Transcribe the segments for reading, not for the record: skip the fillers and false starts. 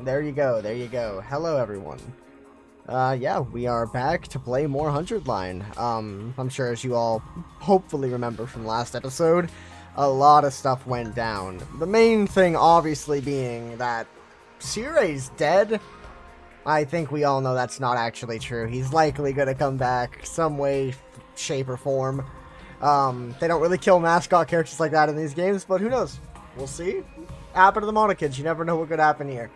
there you go, there you go. Hello, everyone. Yeah, we are back to play more 100 Line. I'm sure as you all hopefully remember from last episode, a lot of stuff went down. The main thing obviously being that Sire's dead. I think we all know that's not actually true. He's likely gonna come back some way, shape, or form. They don't really kill mascot characters like that in these games, but who knows? We'll see. Happen to the Monokins. You never know what could happen here.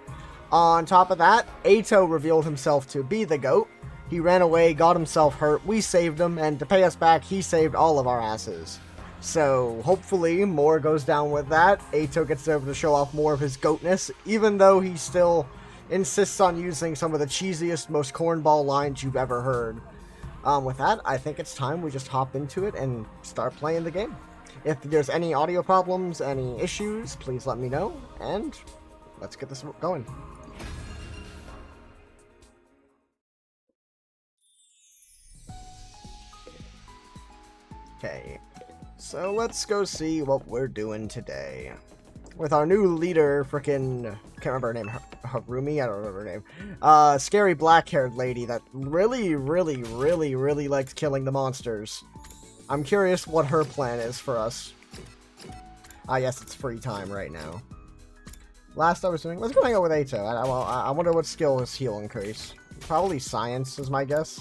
On top of that, Ato revealed himself to be the GOAT. He ran away, got himself hurt, we saved him, and to pay us back, he saved all of our asses. So, hopefully, more goes down with that. Ato gets over to show off more of his GOATness, even though he still insists on using some of the cheesiest, most cornball lines you've ever heard. With that, I think it's time we just hop into it and start playing the game. If there's any audio problems, any issues, please let me know, and let's get this going. Okay, so let's go see what we're doing today. With our new leader, frickin', can't remember her name, Harumi? I don't remember her name. Scary black-haired lady that really likes killing the monsters. I'm curious what her plan is for us. Yes, it's free time right now. Last I was doing, let's go hang out with Ato. I wonder what skill his heal increase. Probably science is my guess.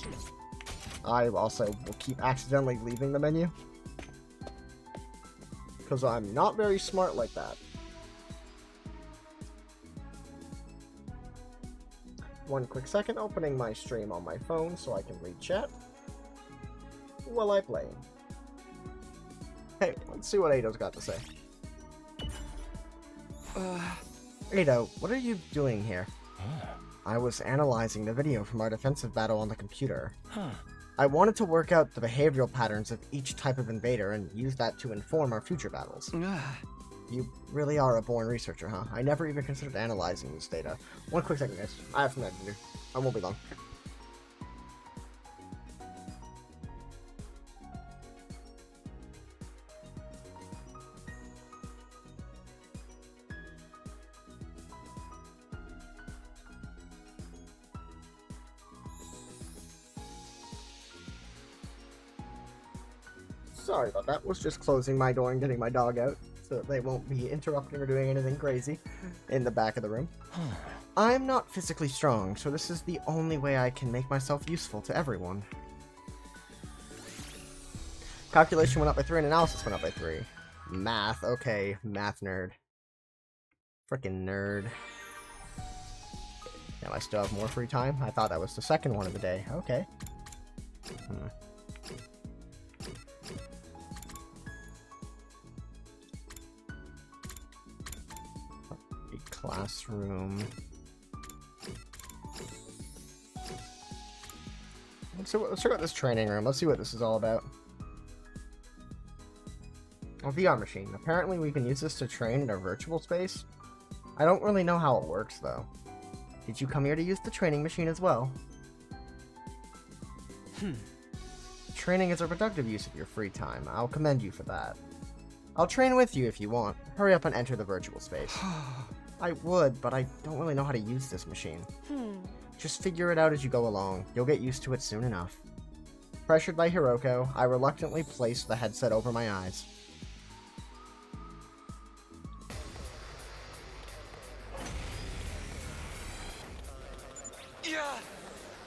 I also will keep accidentally leaving the menu. Because I'm not very smart like that. One quick second, opening my stream on my phone so I can read chat while I play. Hey, let's see what Ato's got to say. Ato, what are you doing here? I was analyzing the video from our defensive battle on the computer. I wanted to work out the behavioral patterns of each type of invader and use that to inform our future battles. You really are a born researcher, huh? I never even considered analyzing this data. One quick second, guys. I have something to do. I won't be long. Sorry about that. Was just closing my door and getting my dog out so that they won't be interrupting or doing anything crazy in the back of the room. I'm not physically strong, so this is the only way I can make myself useful to everyone. Calculation went up by 3 and analysis went up by 3. Math, okay. Math nerd. Frickin' nerd. Now I still have more free time? I thought that was the second one of the day. Okay. Classroom. Let's check out this training room. Let's see what this is all about. A VR machine. Apparently we can use this to train in a virtual space. I don't really know how it works, though. Did you come here to use the training machine as well? Training is a productive use of your free time. I'll commend you for that. I'll train with you if you want. Hurry up and enter the virtual space. I would, but I don't really know how to use this machine. Just figure it out as you go along. You'll get used to it soon enough. Pressured by Hiroko, I reluctantly placed the headset over my eyes.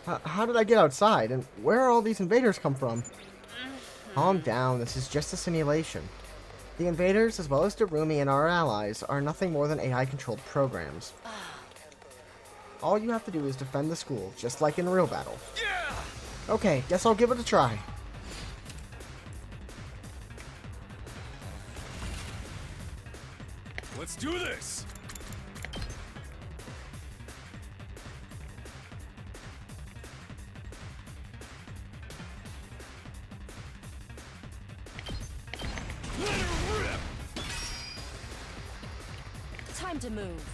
How did I get outside? And where are all these invaders come from? Calm down, this is just a simulation. The invaders, as well as Darumi and our allies, are nothing more than AI-controlled programs. All you have to do is defend the school, just like in real battle. Okay, guess I'll give it a try. Let's do this! Time to move.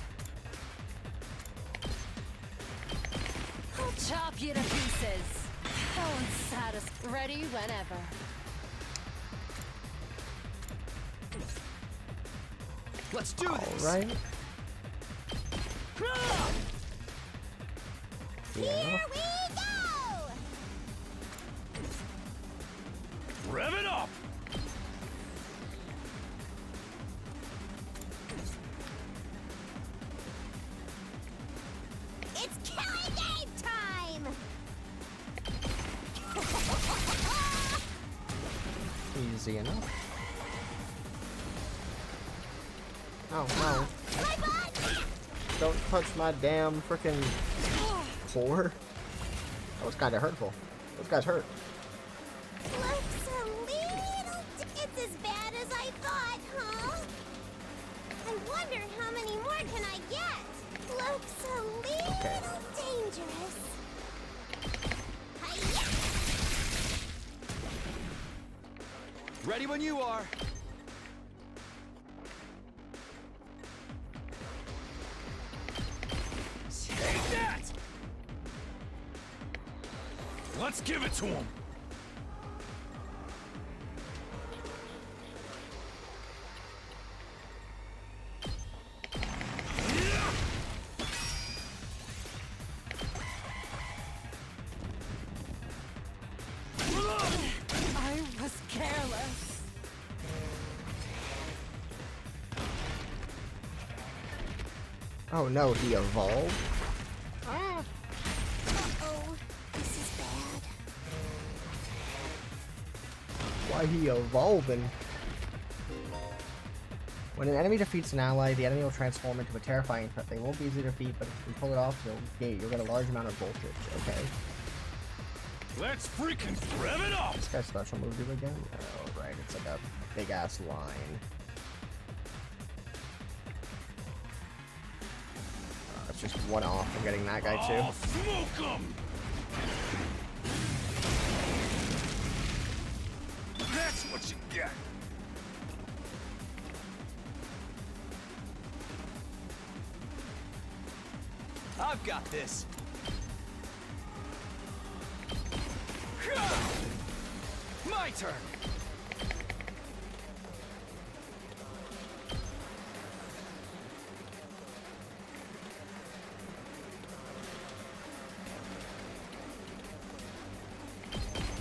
I'll chop you to pieces. Ready whenever. Let's do this. All right. Easy Here enough. we go! Rev it up! It's killing game time! Easy enough. Oh, no. My butt! Don't touch my damn frickin' core. That was kind of hurtful. Those guys hurt. Looks a little... It's as bad as I thought, huh? I wonder how many more can I get? Looks a little Okay. dangerous. Hi-ya! Ready when you are. Take that! Let's give it to him. I was careless. Oh no, he evolved? Uh-oh. This is bad. Why he evolving? When an enemy defeats an ally, the enemy will transform into a terrifying threat. They won't be easy to defeat, but if you can pull it off, you'll get a large amount of voltage. Okay. Let's freaking rev it up! This guy's special move do again? Oh, right. It's like a big ass line. It's just one off from getting that guy too. I'll smoke 'em! That's what you get! I've got this! My turn!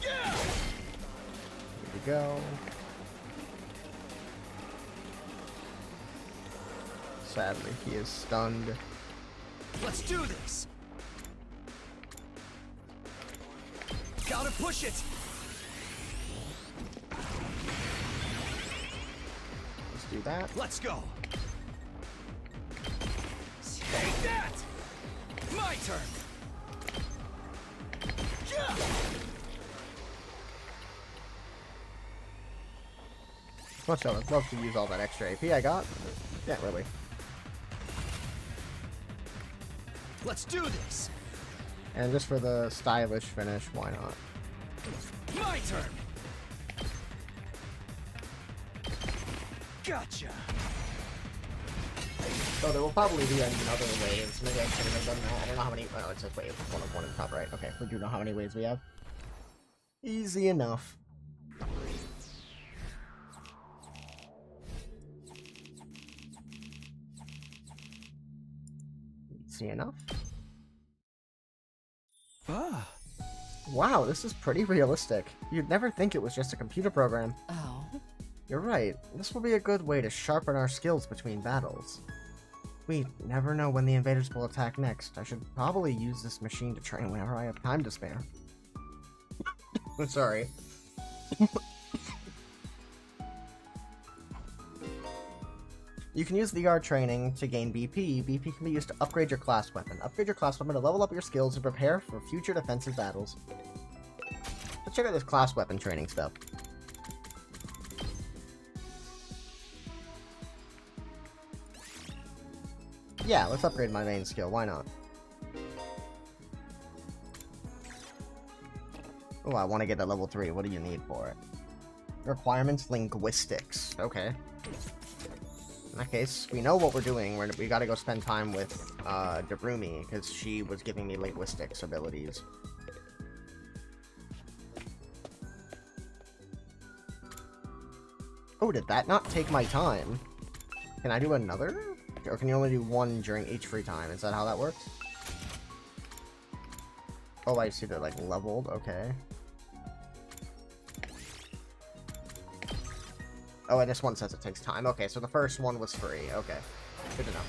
Yeah! Here we go. Sadly, he is stunned. Let's do this! Gotta push it! Let's do that. Let's go! Take that! My turn! Yeah! Much I would love to use all that extra AP I got. Can't really. Let's do this! And just for the stylish finish, why not? My turn! Gotcha! So there will probably be another waves. Maybe I shouldn't have done that. I don't know how many. Oh, it says wave. One of one in the top right. Okay, we do know how many waves we have. Easy enough. Easy enough. Ah. Wow, this is pretty realistic. You'd never think it was just a computer program. Oh. You're right. This will be a good way to sharpen our skills between battles. We never know when the invaders will attack next. I should probably use this machine to train whenever I have time to spare. I'm sorry. You can use VR training to gain BP. BP can be used to upgrade your class weapon. Upgrade your class weapon to level up your skills and prepare for future defensive battles. Let's check out this class weapon training stuff. Yeah, let's upgrade my main skill. Why not? Oh, I want to get to level 3. What do you need for it? Requirements, linguistics. Okay. In that case, we know what we're doing. We gotta go spend time with Darumi, because she was giving me linguistics abilities. Oh, did that not take my time? Can I do another? Or can you only do one during each free time? Is that how that works? Oh, I see they're like leveled. Okay. Oh, and this one says it takes time. Okay, so the first one was free. Okay. Good to know.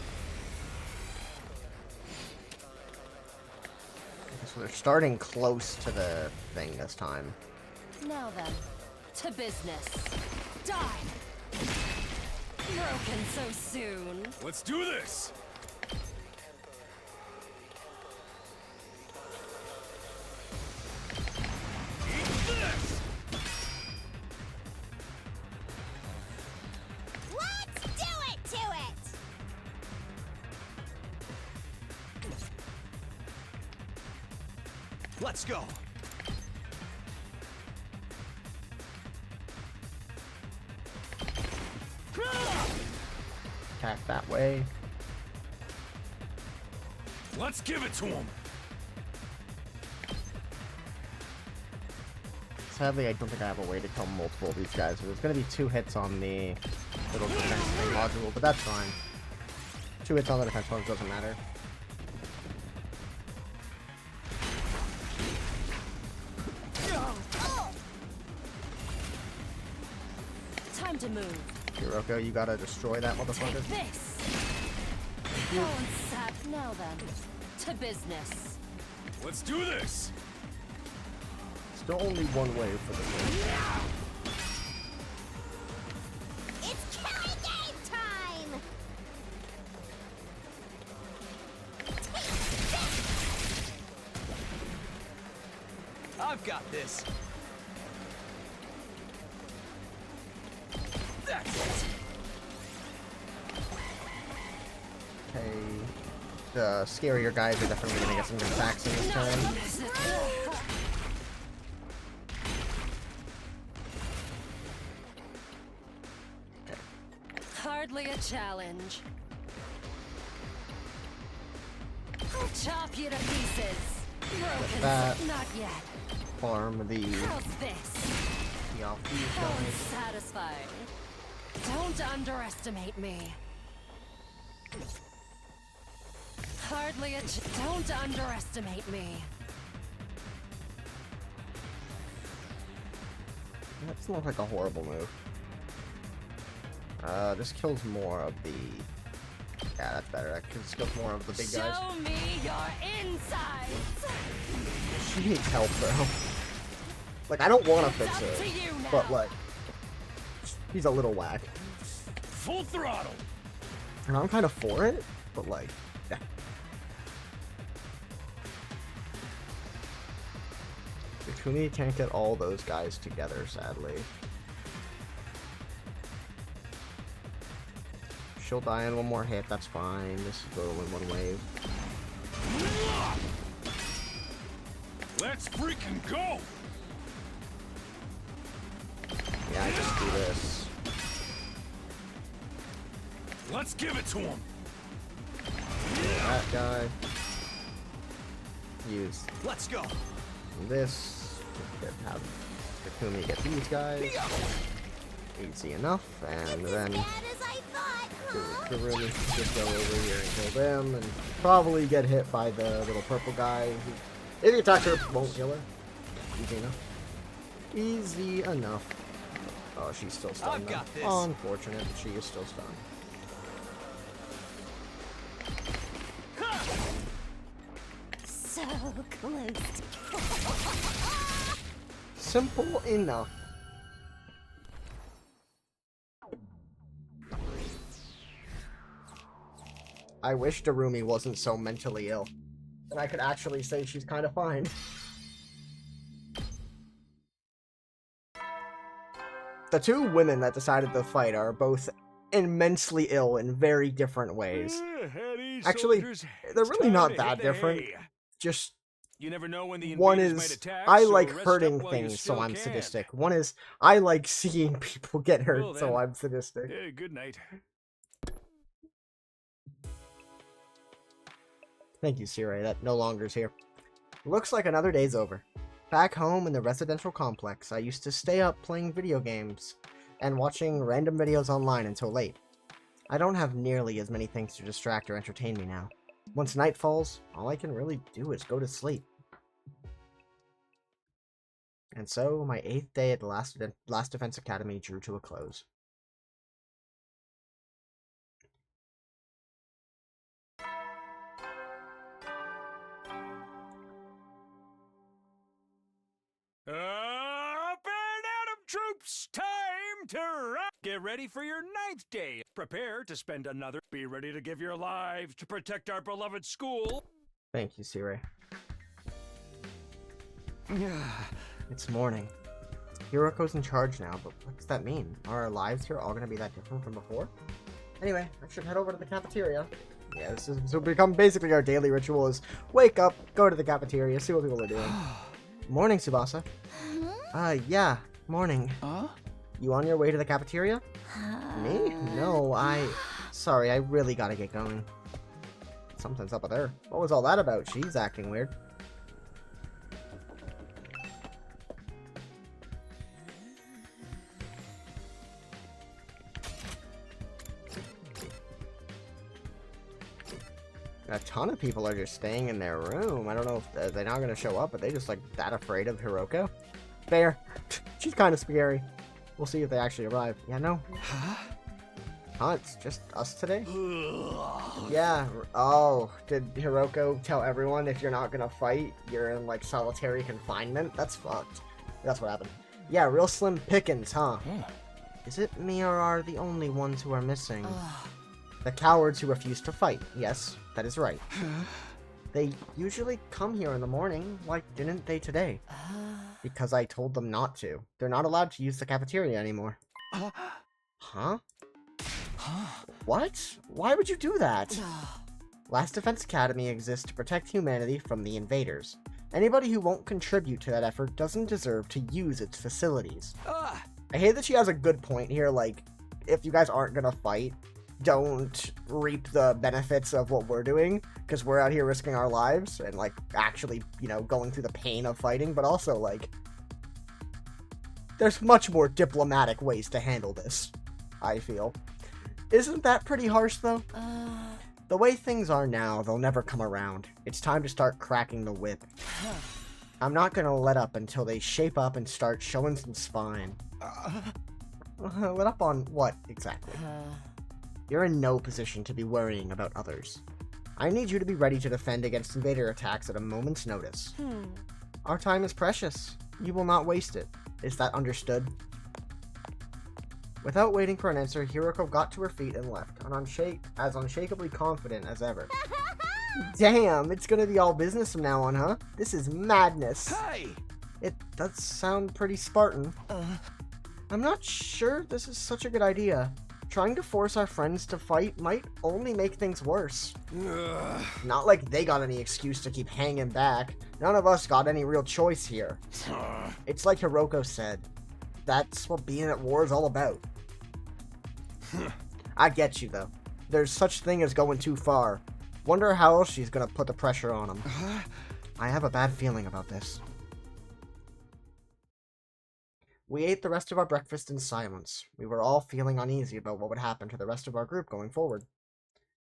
So they're starting close to the thing this time. Now then, to business. Die! Broken so soon. Let's do this! Eat this! Let's do it to it! Let's go! Attack that way. Let's give it to him! Sadly, I don't think I have a way to kill multiple of these guys, so there's going to be 2 hits on the little defense thing module, but that's fine. 2 hits on the defense module doesn't matter. Time to move. Hiroko, you gotta destroy that motherfucker. Take this! Go and sap. Now then, to business. Let's do this! Still only one way for the win. It's killing game time! I've got this! That's it! Okay. The scarier guys are definitely gonna get some attacks in this turn. Hardly a challenge. I'll chop you to pieces. Broken, that. not yet. Farm the How's this? off these How guys. unsatisfying. Don't underestimate me. Hardly a don't underestimate me. That doesn't look like a horrible move. This kills more of the... Yeah, that's better. That kills more of the big guys. Show me your insides. She needs help, bro. Like, I don't want to fix Up her, to you now. but, like, he's a little whack. Full throttle! And I'm kind of for it, but, like, yeah. Takumi can't get all those guys together, sadly. She'll die in one more hit, that's fine. This will go in one wave. Let's freaking go! Yeah, I just do this. Let's give it to him! That guy. Use Let's go! this. Have Takumi get these guys. Easy enough. And then Bad as I thought, huh? Kurumi just go over here and kill them. And probably get hit by the little purple guy. If you attack her, won't kill her. Easy enough. Easy enough. Oh, she's still stunned. I've got this. Unfortunate, but she is still stunned. So close. Simple enough. I wish Darumi wasn't so mentally ill. And I could actually say she's kind of fine. The 2 women that decided to fight are both immensely ill in very different ways. Actually, they're really not that different. Just You never know when the one invaders might is attack, I so like rest hurting up while you things, so still I'm can. sadistic. One is I like seeing people get hurt, Well, so then. I'm sadistic. Yeah, good night. Thank you, Sirai. That no longer is here. Looks like another day's over. Back home in the residential complex, I used to stay up playing video games and watching random videos online until late. I don't have nearly as many things to distract or entertain me now. Once night falls, all I can really do is go to sleep. And so, my 8th day at the Last Defense Academy drew to a close. Up and at 'em, troops! Time to rock! Get ready for your 9th day. Prepare to spend another. Be ready to give your lives to protect our beloved school. Thank you, Sirei. It's morning. Hiroko's in charge now, but what does that mean? Are our lives here all going to be that different from before? Anyway, I should head over to the cafeteria. Yeah, this will become basically our daily ritual is wake up, go to the cafeteria, see what people are doing. Morning, Tsubasa. Yeah, morning. You on your way to the cafeteria? Me? No, Sorry, I really gotta get going. Something's up with her. What was all that about? She's acting weird. A ton of people are just staying in their room. I don't know if they're not going to show up, but they just like that afraid of Hiroko. Fair. She's kind of scary. We'll see if they actually arrive. Yeah, no. Huh? It's just us today? Yeah. Oh, did Hiroko tell everyone if you're not going to fight, you're in like solitary confinement? That's fucked. That's what happened. Yeah, real slim pickings, huh? Is it me or are the only ones who are missing? The cowards who refuse to fight. Yes, that is right. They usually come here in the morning. Why didn't they today? Because I told them not to. They're not allowed to use the cafeteria anymore. Huh? What? Why would you do that? Last Defense Academy exists to protect humanity from the invaders. Anybody who won't contribute to that effort doesn't deserve to use its facilities. I hate that she has a good point here, like, if you guys aren't gonna fight, don't reap the benefits of what we're doing, because we're out here risking our lives and, like, actually, you know, going through the pain of fighting, but also, like, there's much more diplomatic ways to handle this, I feel. Isn't that pretty harsh, though? The way things are now, they'll never come around. It's time to start cracking the whip. I'm not gonna let up until they shape up and start showing some spine. Let up on what, exactly? You're in no position to be worrying about others. I need you to be ready to defend against invader attacks at a moment's notice. Our time is precious. You will not waste it. Is that understood? Without waiting for an answer, Hiroko got to her feet and left, as unshakably confident as ever. Damn, it's gonna be all business from now on, huh? This is madness. Hey! It does sound pretty Spartan. I'm not sure this is such a good idea. Trying to force our friends to fight might only make things worse. Not like they got any excuse to keep hanging back. None of us got any real choice here. It's like Hiroko said. That's what being at war is all about. I get you, though. There's such thing as going too far. Wonder how else she's gonna put the pressure on him. I have a bad feeling about this. We ate the rest of our breakfast in silence. We were all feeling uneasy about what would happen to the rest of our group going forward.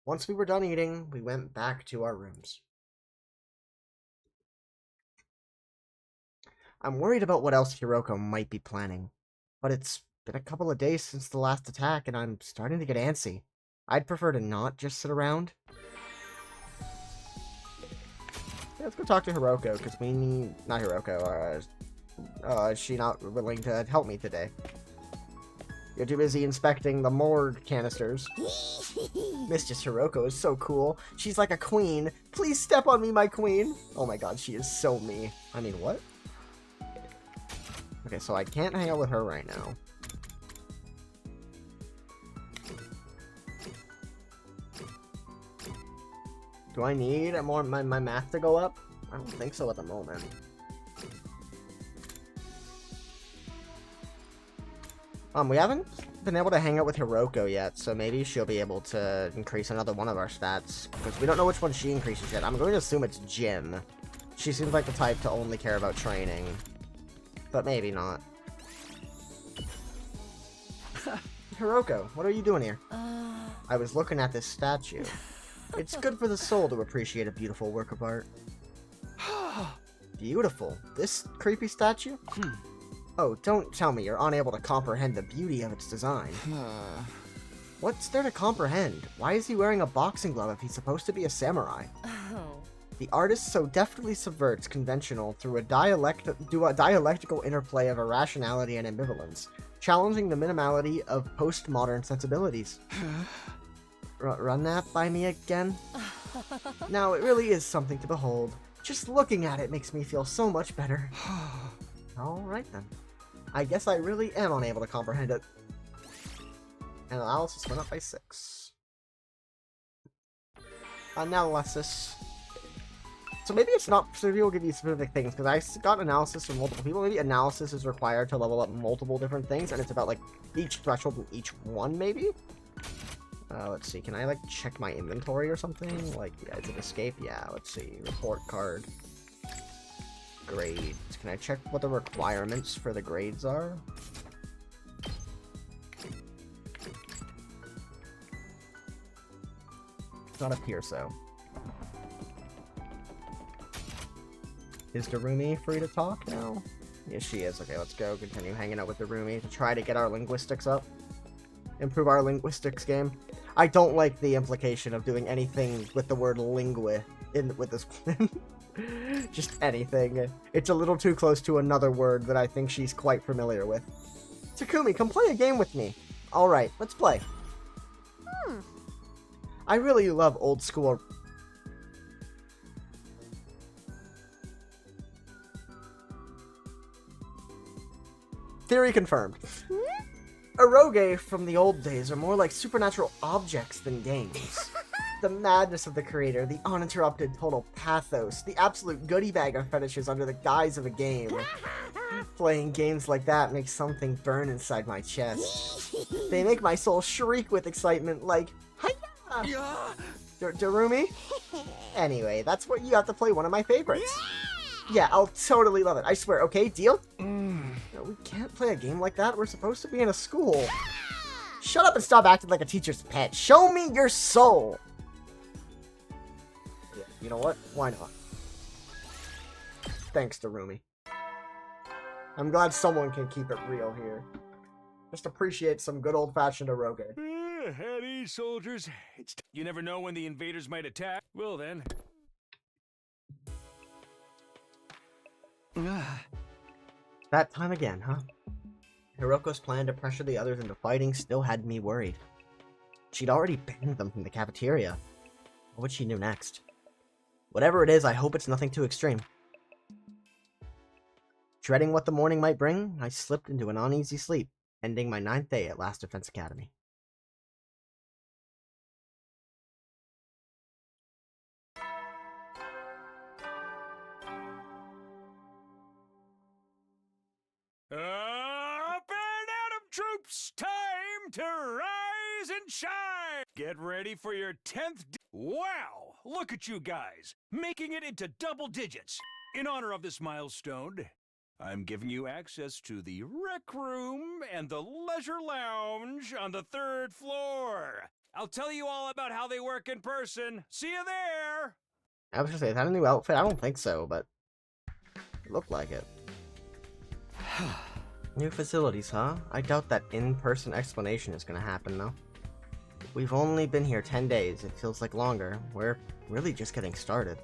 Once we were done eating, we went back to our rooms. I'm worried about what else Hiroko might be planning, but it's been a couple of days since the last attack and I'm starting to get antsy. I'd prefer to not just sit around. Yeah, let's go talk to Hiroko, because we need... Not Hiroko, is she not willing to help me today? You're too busy inspecting the morgue canisters. Mistress Hiroko is so cool. She's like a queen. Please step on me, my queen. Oh my god, she is so me. I mean, what? Okay, so I can't hang out with her right now. Do I need my math to go up? I don't think so at the moment. We haven't been able to hang out with Hiroko yet, so maybe she'll be able to increase another one of our stats, because we don't know which one she increases yet. I'm going to assume it's gym. She seems like the type to only care about training, but maybe not. Hiroko, what are you doing here? I was looking at this statue. It's good for the soul to appreciate a beautiful work of art. beautiful. This creepy statue? Oh, don't tell me you're unable to comprehend the beauty of its design. What's there to comprehend? Why is he wearing a boxing glove if he's supposed to be a samurai? Oh. The artist so deftly subverts conventional through a dialectical interplay of irrationality and ambivalence, challenging the minimality of postmodern sensibilities. Run that by me again? Now, it really is something to behold. Just looking at it makes me feel so much better. Alright then. I guess I really am unable to comprehend it. And analysis went up by 6. Analysis. So maybe it's not, so maybe we'll give you specific things, because I got analysis from multiple people. Maybe analysis is required to level up multiple different things, and it's about, like, each threshold in each one, maybe? Let's see, can I, like, check my inventory or something? Like, yeah, is it escape? Yeah, let's see. Report card. Grades. Can I check what the requirements for the grades are? It's not up here, so. Is Darumi free to talk now? Yes, she is. Okay, let's go. Continue hanging out with Darumi to try to get our linguistics up. Improve our linguistics game. I don't like the implication of doing anything with the word lingui with this plan. Just anything. It's a little too close to another word that I think she's quite familiar with. Takumi, come play a game with me. Alright, let's play. I really love old school... Theory confirmed. Eroge from the old days are more like supernatural objects than games. The madness of the creator, the uninterrupted total pathos, the absolute goodie bag of fetishes under the guise of a game. Playing games like that makes something burn inside my chest. They make my soul shriek with excitement like, hiya! Darumi? Anyway, that's what you have to play one of my favorites. Yeah, I'll totally love it. I swear, okay, deal? No, we can't play a game like that. We're supposed to be in a school. Shut up and stop acting like a teacher's pet. Show me your soul! Yeah, you know what? Why not? Thanks, Darumi. I'm glad someone can keep it real here. Just appreciate some good old-fashioned eroge. At ease, soldiers. You never know when the invaders might attack. Well then. That time again, huh? Hiroko's plan to pressure the others into fighting still had me worried. She'd already banned them from the cafeteria. What would she do next? Whatever it is, I hope it's nothing too extreme. Dreading what the morning might bring, I slipped into an uneasy sleep, ending my 9th day at Last Defense Academy. Up and at 'em, troops! Time to rise and shine! Get ready for your 10th Wow! Look at you guys, making it into double digits. In honor of this milestone, I'm giving you access to the rec room and the leisure lounge on the 3rd floor. I'll tell you all about how they work in person. See you there! I was gonna say, is that a new outfit? I don't think so, but it looked like it. New facilities, huh? I doubt that in-person explanation is gonna happen, though. We've only been here 10 days. It feels like longer. We're really just getting started.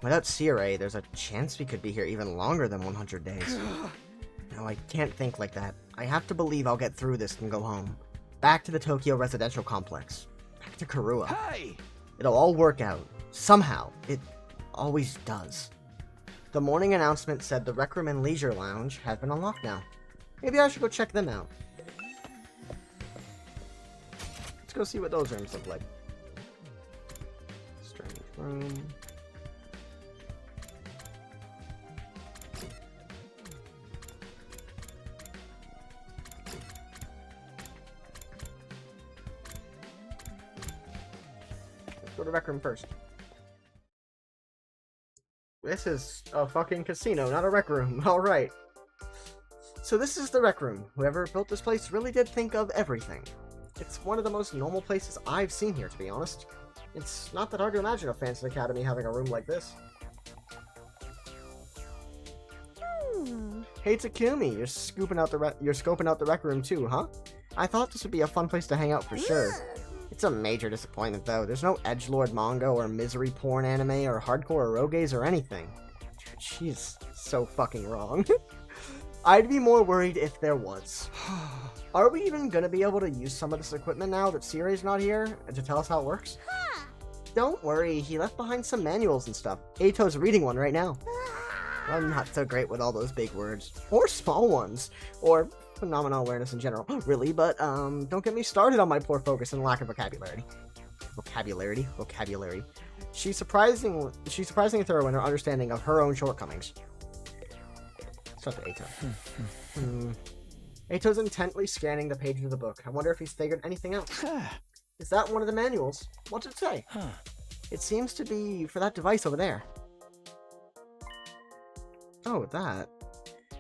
Without Sirei, there's a chance we could be here even longer than 100 days. No, I can't think like that. I have to believe I'll get through this and go home. Back to the Tokyo residential complex. Back to Karua. Hey! It'll all work out. Somehow. It always does. The morning announcement said the Rec Room and Leisure Lounge have been unlocked now. Maybe I should go check them out. Let's go see what those rooms look like. Strange room. Let's go to Rec Room first. This is a fucking casino, not a rec room. Alright. So this is the rec room. Whoever built this place really did think of everything. It's one of the most normal places I've seen here, to be honest. It's not that hard to imagine a fancy academy having a room like this. Hey Takumi, you're scoping out the rec room too, huh? I thought this would be a fun place to hang out for sure. It's a major disappointment though. There's no edgelord manga or misery porn anime or hardcore eroges or anything. Dude, she's so fucking wrong. I'd be more worried if there was. Are we even gonna be able to use some of this equipment now that Siri's not here to tell us how it works? Huh. Don't worry, he left behind some manuals and stuff. Eito's reading one right now. I'm not so great with all those big words. Or small ones. Or phenomenal awareness in general. Really, but don't get me started on my poor focus and lack of vocabulary. Vocabulary. She's surprisingly thorough in her understanding of her own shortcomings. Start to Eito. Eito's intently scanning the pages of the book. I wonder if he's figured anything out. Is that one of the manuals? What's it say? It seems to be for that device over there. Oh, that.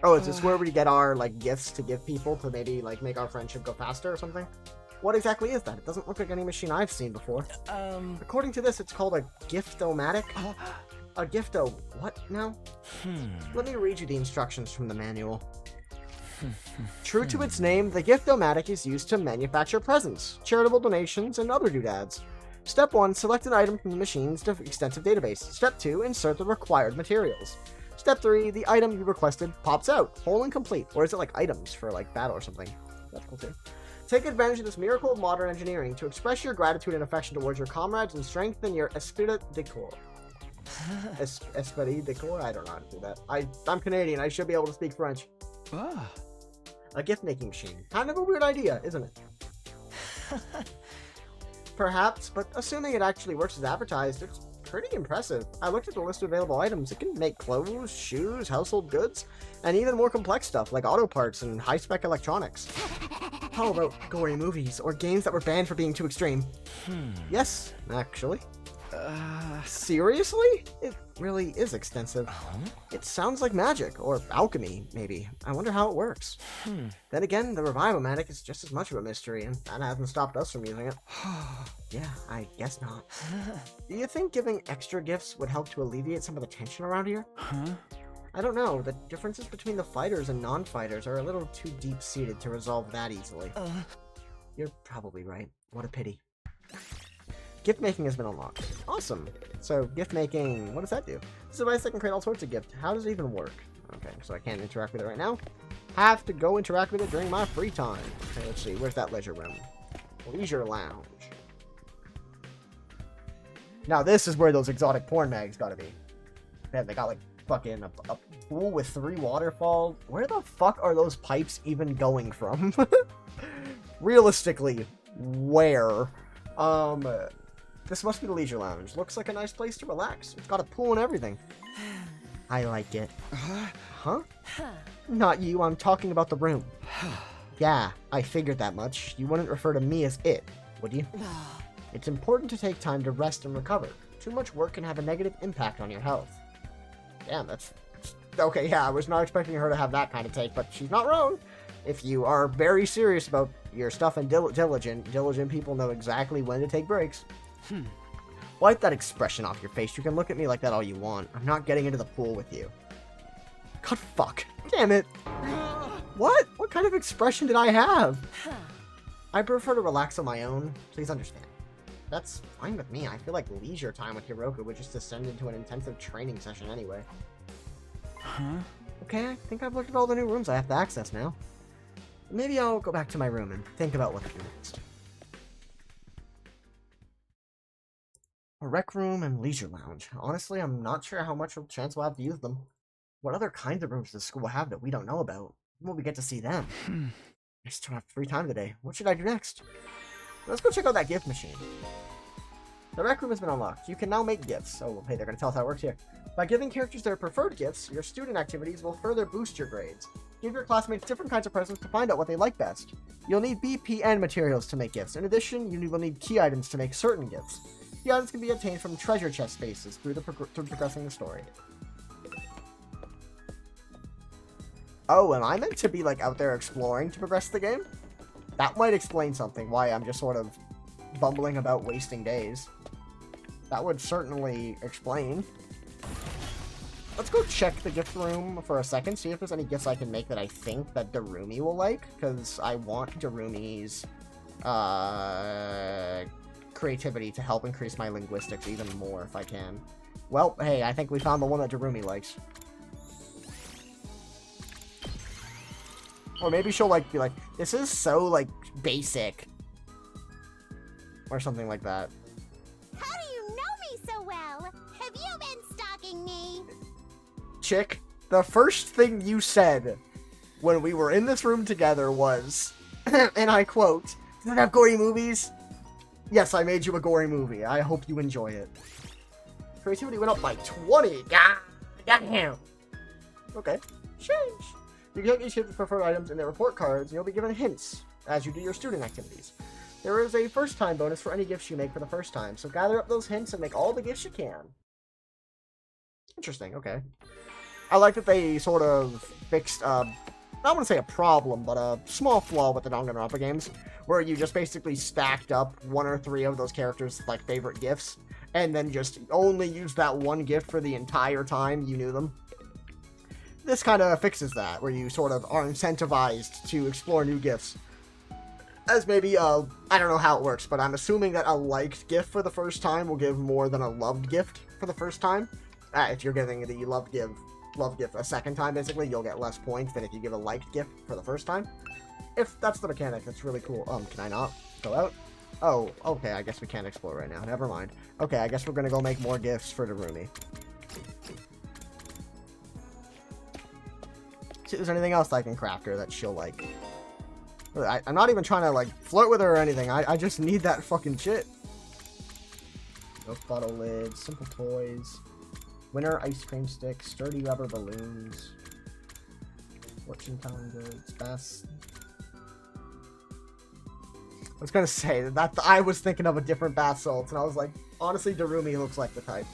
Oh, is this where we get our, like, gifts to give people to maybe, like, make our friendship go faster or something? What exactly is that? It doesn't look like any machine I've seen before. According to this, it's called a gift-o-matic. A gifto... what now? Let me read you the instructions from the manual. True to its name, the gift-o-matic is used to manufacture presents, charitable donations, and other doodads. Step 1, select an item from the machine's extensive database. Step 2, insert the required materials. Step 3, the item you requested pops out, whole and complete. Or is it like items for like battle or something? That's cool too. Take advantage of this miracle of modern engineering to express your gratitude and affection towards your comrades and strengthen your esprit de corps. Esprit de corps? I don't know how to do that. I'm Canadian, I should be able to speak French. A gift-making machine. Kind of a weird idea, isn't it? Perhaps, but assuming it actually works as advertised, it's pretty impressive. I looked at the list of available items. It can make clothes, shoes, household goods, and even more complex stuff like auto parts and high-spec electronics. How about gory movies or games that were banned for being too extreme? Yes, actually. Seriously? It really is extensive. It sounds like magic, or alchemy, maybe. I wonder how it works. Then again, the Revive-O-Matic is just as much of a mystery, and that hasn't stopped us from using it. Yeah, I guess not. Do you think giving extra gifts would help to alleviate some of the tension around here? I don't know. The differences between the fighters and non-fighters are a little too deep-seated to resolve that easily. You're probably right. What a pity. Gift making has been unlocked. Awesome. So, gift making, what does that do? This is a device that can create all sorts of gifts. How does it even work? Okay, so I can't interact with it right now. Have to go interact with it during my free time. Okay, let's see. Where's that leisure room? Leisure lounge. Now, this is where those exotic porn mags gotta be. Man, they got like fucking a pool with 3 waterfalls. Where the fuck are those pipes even going from? Realistically, where? This must be the leisure lounge. Looks like a nice place to relax. It's got a pool and everything. I like it. Huh? Not you, I'm talking about the room. Yeah, I figured that much. You wouldn't refer to me as it, would you? It's important to take time to rest and recover. Too much work can have a negative impact on your health. Damn, that's... Okay, yeah, I was not expecting her to have that kind of take, but she's not wrong. If you are very serious about your stuff and diligent people know exactly when to take breaks. Wipe that expression off your face. You can look at me like that all you want. I'm not getting into the pool with you. God, fuck. Damn it. What? What kind of expression did I have? I prefer to relax on my own. Please understand. That's fine with me. I feel like leisure time with Hiroka would just descend into an intensive training session anyway. Okay, I think I've looked at all the new rooms I have to access now. Maybe I'll go back to my room and think about what to do next. A rec room and leisure lounge. Honestly, I'm not sure how much of a chance we'll have to use them. What other kinds of rooms does school have that we don't know about? When will we get to see them? I still have free time today. What should I do next? Let's go check out that gift machine. The rec room has been unlocked. You can now make gifts. Oh, hey, they're going to tell us how it works here. By giving characters their preferred gifts, your student activities will further boost your grades. Give your classmates different kinds of presents to find out what they like best. You'll need BP and materials to make gifts. In addition, you will need key items to make certain gifts. Key items can be obtained from treasure chest spaces through progressing the story. Oh, am I meant to be like out there exploring to progress the game? That might explain something, why I'm just sort of bumbling about wasting days. That would certainly explain. let's go check the gift room for a second, see if there's any gifts I can make that I think that Darumi will like, because I want Darumi's creativity to help increase my linguistics even more if I can. Well, hey, I think we found the one that Darumi likes. Or maybe she'll, like, be like, this is so, like, basic. Or something like that. How do you know me so well? Have you been stalking me? Chick, the first thing you said when we were in this room together was, and I quote, "Does it have gory movies?" Yes, I made you a gory movie. I hope you enjoy it. Creativity went up by 20. Damn. Okay. Change. You can each give preferred items in their report cards, and you'll be given hints as you do your student activities. There is a first-time bonus for any gifts you make for the first time, so gather up those hints and make all the gifts you can. Interesting, okay. I like that they sort of fixed, I don't want to say a problem, but a small flaw with the Danganronpa games, where you just basically stacked up 1 or 3 of those characters' like favorite gifts, and then just only used that one gift for the entire time you knew them. This kind of fixes that, where you sort of are incentivized to explore new gifts. As maybe, I don't know how it works, but I'm assuming that a liked gift for the first time will give more than a loved gift for the first time. If you're giving the love gift a second time, basically, you'll get less points than if you give a liked gift for the first time. If that's the mechanic, that's really cool. Can I not go out? Oh, okay, I guess we can't explore right now. Never mind. Okay, I guess we're gonna go make more gifts for Darumi. See if there's anything else I can craft her that she'll like. I'm not even trying to, like, flirt with her or anything. I just need that fucking shit. Milk bottle lids, simple toys, winter ice cream sticks, sturdy rubber balloons, fortune telling goods, bass. I was gonna say that I was thinking of a different bath salts, and I was like, honestly, Darumi looks like the type.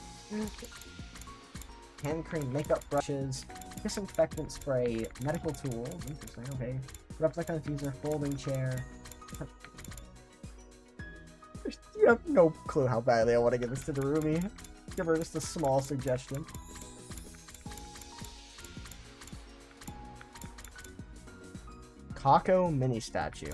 Hand cream, makeup brushes, disinfectant spray, medical tools. Interesting. Okay. Replica diffuser, folding chair. You have no clue how badly I want to give this to Darumi. Give her just a small suggestion. Kako mini statue.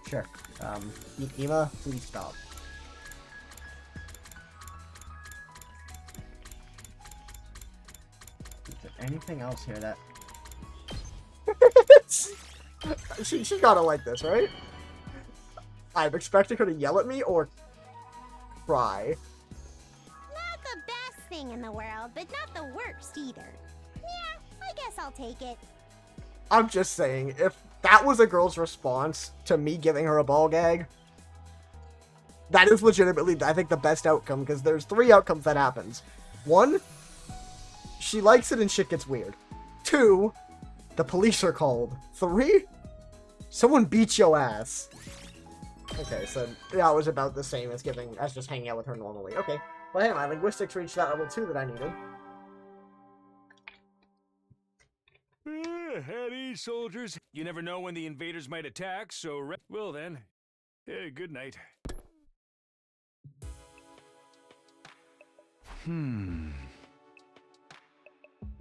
Sure. Ima, please stop. Is there anything else here that... she gotta like this, right? I'm expecting her to yell at me or cry. Not the best thing in the world, but not the worst either. Yeah, I guess I'll take it. I'm just saying, if that was a girl's response to me giving her a ball gag, that is legitimately, I think, the best outcome, because there's 3 outcomes that happens. 1, she likes it and shit gets weird. 2, the police are called. 3, someone beats your ass. Okay, so that was about the same as just hanging out with her normally. Okay, well, hey, my linguistics reached that level 2 that I needed. Howdy, soldiers. You never know when the invaders might attack, so... Well then, good night.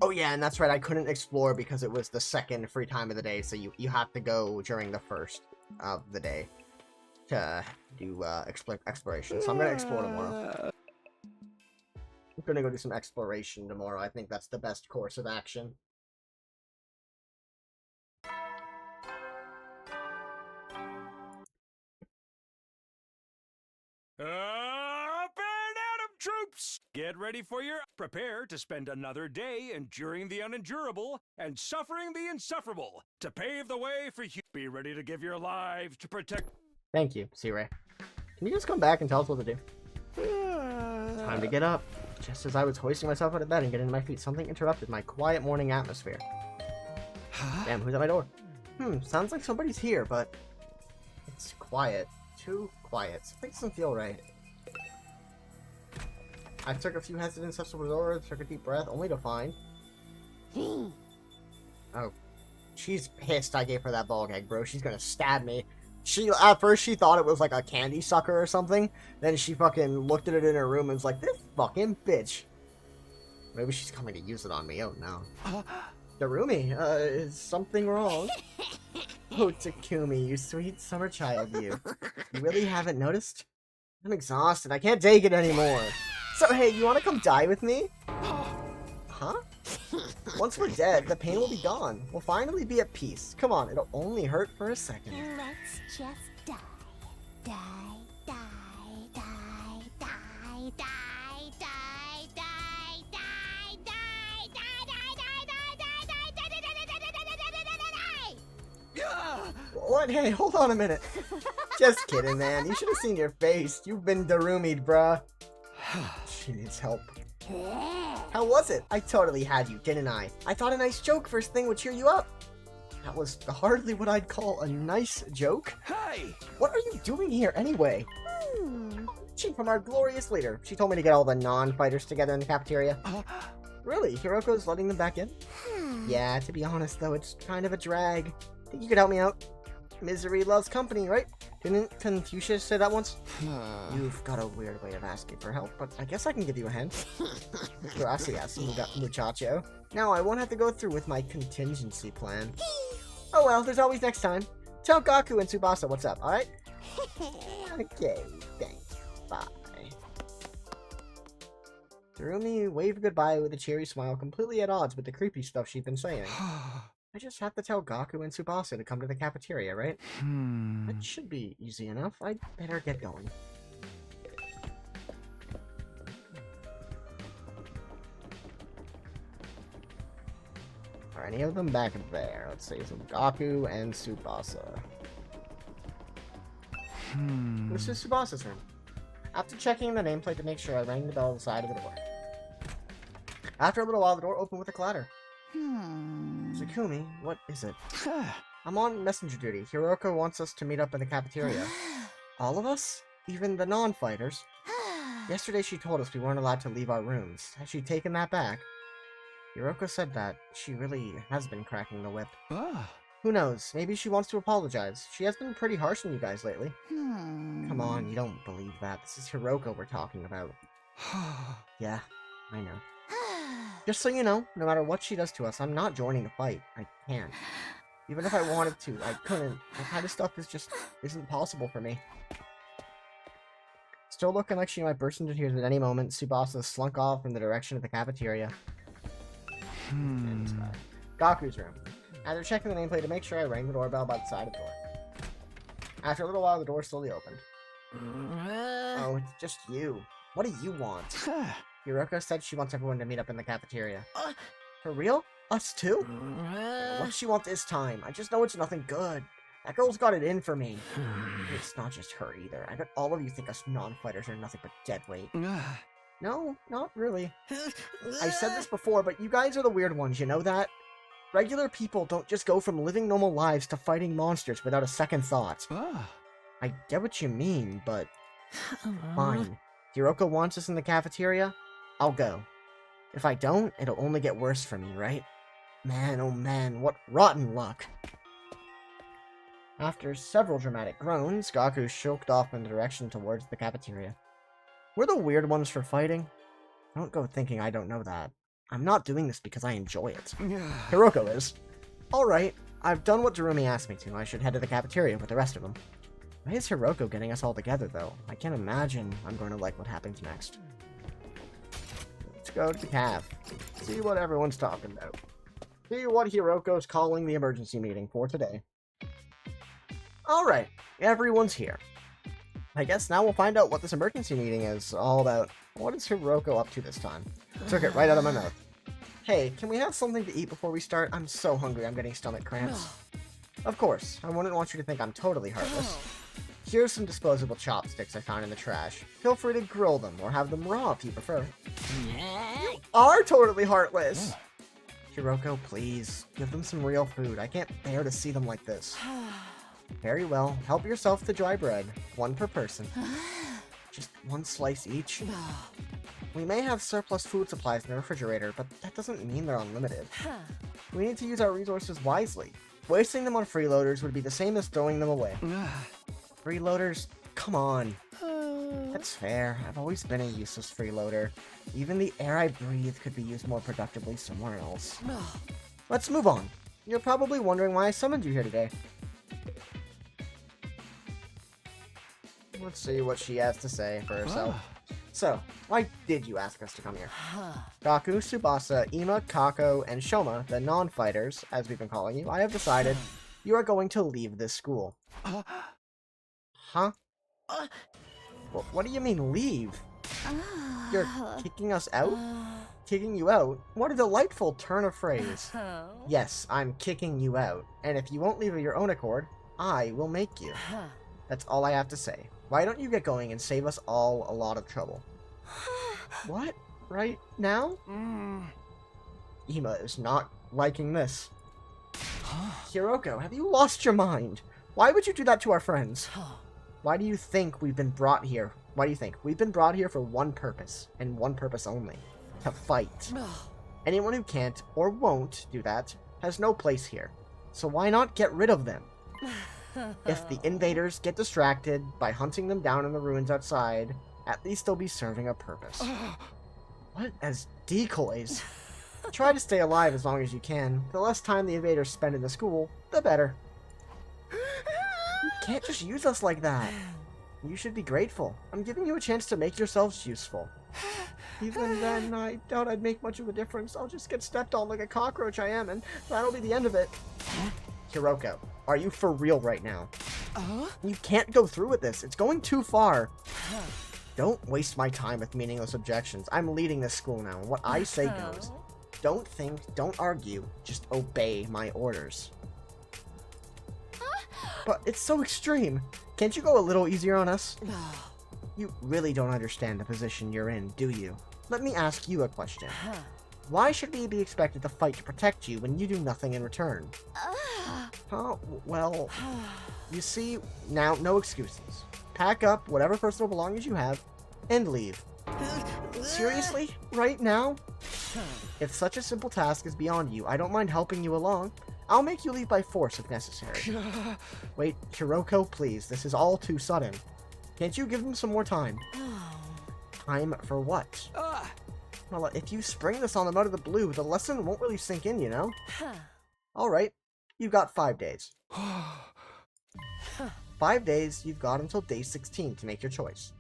Oh yeah, and that's right, I couldn't explore because it was the second free time of the day, so you have to go during the first of the day to do exploration. So I'm gonna explore tomorrow. I'm gonna go do some exploration tomorrow. I think that's the best course of action. Up and Adam troops! Get ready for your... Prepare to spend another day enduring the unendurable and suffering the insufferable to pave the way for you. Be ready to give your lives to protect... Thank you, C-Ray. Can you just come back and tell us what to do? Time to get up. Just as I was hoisting myself out of bed and getting to my feet, something interrupted my quiet morning atmosphere. Damn, who's at my door? Sounds like somebody's here, but... it's quiet. Too quiet. Something doesn't feel right. I took a few hesitant steps to the door, took a deep breath, only to find... oh, She's pissed I gave her that ball gag, bro. She's gonna stab me. At first she thought it was like a candy sucker or something. Then she fucking looked at it in her room and was like, this fucking bitch. Maybe she's coming to use it on me. Oh no. Darumi, is something wrong? Oh, Takumi, you sweet summer child, you. You really haven't noticed? I'm exhausted. I can't take it anymore. So, hey, you want to come die with me? Huh? Once we're dead, the pain will be gone. We'll finally be at peace. Come on, it'll only hurt for a second. Let's just die. Die, die, die, die, die, die, die, die, die, die, die, die, die. What? Hey, hold on a minute. Just kidding, man. You should have seen your face. You've been Darumi'd, bruh. She needs help. How was it? I totally had you, didn't I? I thought a nice joke first thing would cheer you up. That was hardly what I'd call a nice joke. Hey! What are you doing here anyway? She from our glorious leader. She told me to get all the non-fighters together in the cafeteria. Really? Hiroko's letting them back in? Yeah, to be honest though, it's kind of a drag. Think you could help me out? Misery loves company, right? Didn't Confucius say that once? You've got a weird way of asking for help, but I guess I can give you a hint. Gracias, muchacho. Now I won't have to go through with my contingency plan. Oh well, there's always next time. Tell Gaku and Tsubasa what's up, alright? Okay, thanks. Bye. Darumi waved goodbye with a cheery smile, completely at odds with the creepy stuff she'd been saying. I just have to tell Gaku and Tsubasa to come to the cafeteria, right? That should be easy enough. I'd better get going. Are any of them back there? Let's see, some Gaku and Tsubasa. This is Tsubasa's room. After checking the nameplate to make sure, I rang the bell on the side of the door. After a little while, the door opened with a clatter. Takumi, what is it? I'm on messenger duty. Hiroko wants us to meet up in the cafeteria. All of us? Even the non-fighters? Yesterday she told us we weren't allowed to leave our rooms. Has she taken that back? Hiroko said that. She really has been cracking the whip. Who knows? Maybe she wants to apologize. She has been pretty harsh on you guys lately. Come on, you don't believe that. This is Hiroko we're talking about. Yeah, I know. Just so you know, no matter what she does to us, I'm not joining the fight. I can't. Even if I wanted to, I couldn't. That kind of stuff isn't possible for me. Still looking like she might burst into tears at any moment, Tsubasa slunk off in the direction of the cafeteria. Inside. Gaku's room. After checking the nameplate to make sure, I rang the doorbell by the side of the door. After a little while, the door slowly opened. Oh, it's just you. What do you want? Hiroko said she wants everyone to meet up in the cafeteria. For real? Us too? What does she want this time? I just know it's nothing good. That girl's got it in for me. It's not just her either. I bet all of you think us non-fighters are nothing but dead weight. No, not really. I said this before, but you guys are the weird ones, you know that? Regular people don't just go from living normal lives to fighting monsters without a second thought. I get what you mean, but... Fine. Hiroko wants us in the cafeteria? I'll go. If I don't, it'll only get worse for me, right? Man, oh man, what rotten luck. After several dramatic groans, Gaku shulked off in the direction towards the cafeteria. We're the weird ones for fighting. Don't go thinking I don't know that. I'm not doing this because I enjoy it. Hiroko is. Alright, I've done what Darumi asked me to. I should head to the cafeteria with the rest of them. Why is Hiroko getting us all together, though? I can't imagine I'm going to like what happens next. Let's go to the caf. See what everyone's talking about. See what Hiroko's calling the emergency meeting for today. Alright, everyone's here. I guess now we'll find out what this emergency meeting is all about. What is Hiroko up to this time? Took it right out of my mouth. Hey, can we have something to eat before we start? I'm so hungry, I'm getting stomach cramps. Of course, I wouldn't want you to think I'm totally heartless. Here's some disposable chopsticks I found in the trash. Feel free to grill them or have them raw if you prefer. You are totally heartless! Hiroko, please, give them some real food. I can't bear to see them like this. Very well, help yourself to dry bread. One per person. Just one slice each. We may have surplus food supplies in the refrigerator, but that doesn't mean they're unlimited. Huh. We need to use our resources wisely. Wasting them on freeloaders would be the same as throwing them away. Freeloaders? Come on. That's fair. I've always been a useless freeloader. Even the air I breathe could be used more productively somewhere else. Let's move on. You're probably wondering why I summoned you here today. Let's see what she has to say for herself. So, why did you ask us to come here? Gaku, Tsubasa, Ima, Kako, and Shoma, the non-fighters, as we've been calling you, I have decided you are going to leave this school. Huh? What do you mean, leave? You're kicking us out? Kicking you out? What a delightful turn of phrase. Yes, I'm kicking you out, and if you won't leave of your own accord, I will make you. That's all I have to say. Why don't you get going and save us all a lot of trouble? What? Right now? Ima is not liking this. Hiroko, have you lost your mind? Why would you do that to our friends? Why do you think we've been brought here? Why do you think? We've been brought here for one purpose, and one purpose only. To fight. Anyone who can't, or won't, do that, has no place here. So why not get rid of them? If the invaders get distracted by hunting them down in the ruins outside, at least they'll be serving a purpose. What? As decoys? Try to stay alive as long as you can. The less time the invaders spend in the school, the better. You can't just use us like that. You should be grateful. I'm giving you a chance to make yourselves useful. Even then, I doubt I'd make much of a difference. I'll just get stepped on like a cockroach I am, and that'll be the end of it. Hiroko, are you for real right now? You can't go through with this. It's going too far. Don't waste my time with meaningless objections. I'm leading this school now, and what I say goes. Don't think, don't argue, just obey my orders. But it's so extreme. Can't you go a little easier on us? You really don't understand the position you're in, do you? Let me ask you a question. Why should we be expected to fight to protect you when you do nothing in return? Well, you see, now no excuses. Pack up whatever personal belongings you have and leave. Seriously? Right now? If such a simple task is beyond you, I don't mind helping you along. I'll make you leave by force if necessary. Wait, Hiroko, please. This is all too sudden. Can't you give them some more time? Time for what? Well, if you spring this on them out of the blue, the lesson won't really sink in, you know? Alright, you've got 5 days. 5 days, you've got until day 16 to make your choice.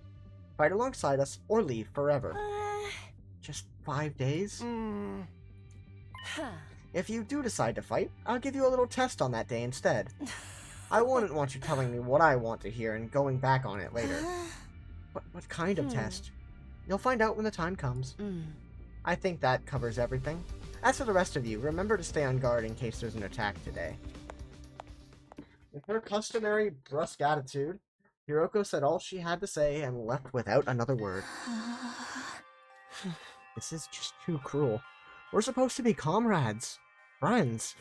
Fight alongside us, or leave forever. Just 5 days? If you do decide to fight, I'll give you a little test on that day instead. I wouldn't want you telling me what I want to hear and going back on it later. What kind of test? You'll find out when the time comes. I think that covers everything. As for the rest of you, remember to stay on guard in case there's an attack today. With her customary brusque attitude, Hiroko said all she had to say and left without another word. This is just too cruel. We're supposed to be comrades. Friends.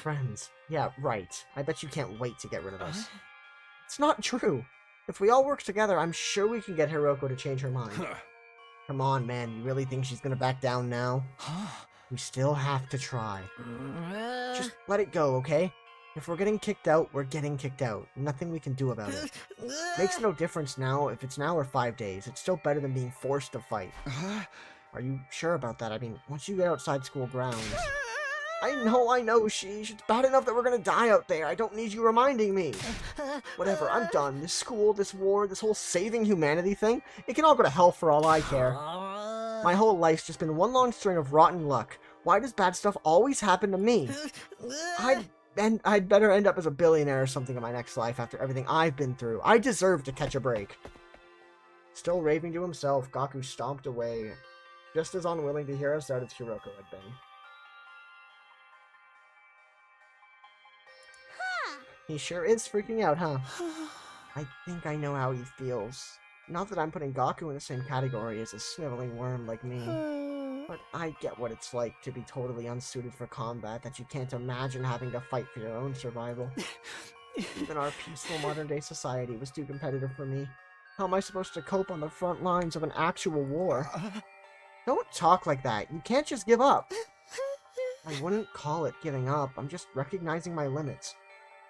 Friends. Yeah, right. I bet you can't wait to get rid of us. It's not true. If we all work together, I'm sure we can get Hiroko to change her mind. Come on, man. You really think she's gonna back down now? We still have to try. Just let it go, okay? If we're getting kicked out, we're getting kicked out. Nothing we can do about it. Makes no difference now if it's now or 5 days. It's still better than being forced to fight. Are you sure about that? I mean, once you get outside school grounds... I know, Sheesh. It's bad enough that we're gonna die out there. I don't need you reminding me. Whatever, I'm done. This school, this war, this whole saving humanity thing, it can all go to hell for all I care. My whole life's just been one long string of rotten luck. Why does bad stuff always happen to me? I'd better end up as a billionaire or something in my next life after everything I've been through. I deserve to catch a break. Still raving to himself, Gaku stomped away, just as unwilling to hear us out as Hiroko had been. He sure is freaking out, huh? I think I know how he feels. Not that I'm putting Gaku in the same category as a sniveling worm like me. But I get what it's like to be totally unsuited for combat, that you can't imagine having to fight for your own survival. Even our peaceful modern-day society was too competitive for me. How am I supposed to cope on the front lines of an actual war? Don't talk like that. You can't just give up. I wouldn't call it giving up. I'm just recognizing my limits.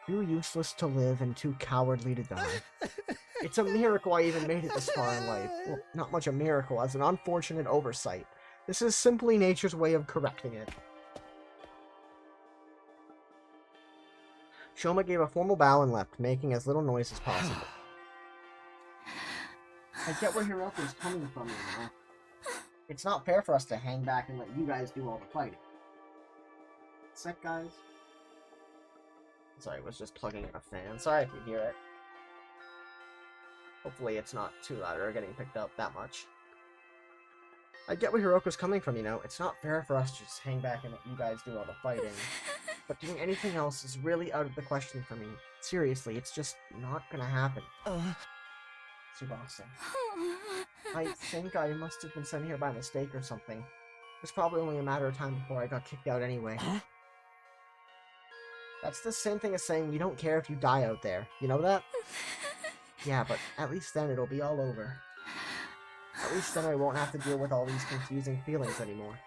Too useless to live and too cowardly to die. It's a miracle I even made it this far in life. Well, not much a miracle, as an unfortunate oversight. This is simply nature's way of correcting it. Shoma gave a formal bow and left, making as little noise as possible. I get where Hiroko's coming from, you know. It's not fair for us to hang back and let you guys do all the fighting. Sec, guys. Sorry, I was just plugging in a fan. Sorry if you hear it. Hopefully it's not too loud or getting picked up that much. I get where Hiroko's coming from, you know. It's not fair for us to just hang back and let you guys do all the fighting. But doing anything else is really out of the question for me. Seriously, it's just not gonna happen. Tsubasa. I think I must have been sent here by mistake or something. It's probably only a matter of time before I got kicked out anyway. That's the same thing as saying we don't care if you die out there. You know that? Yeah, but at least then it'll be all over. At least then I won't have to deal with all these confusing feelings anymore.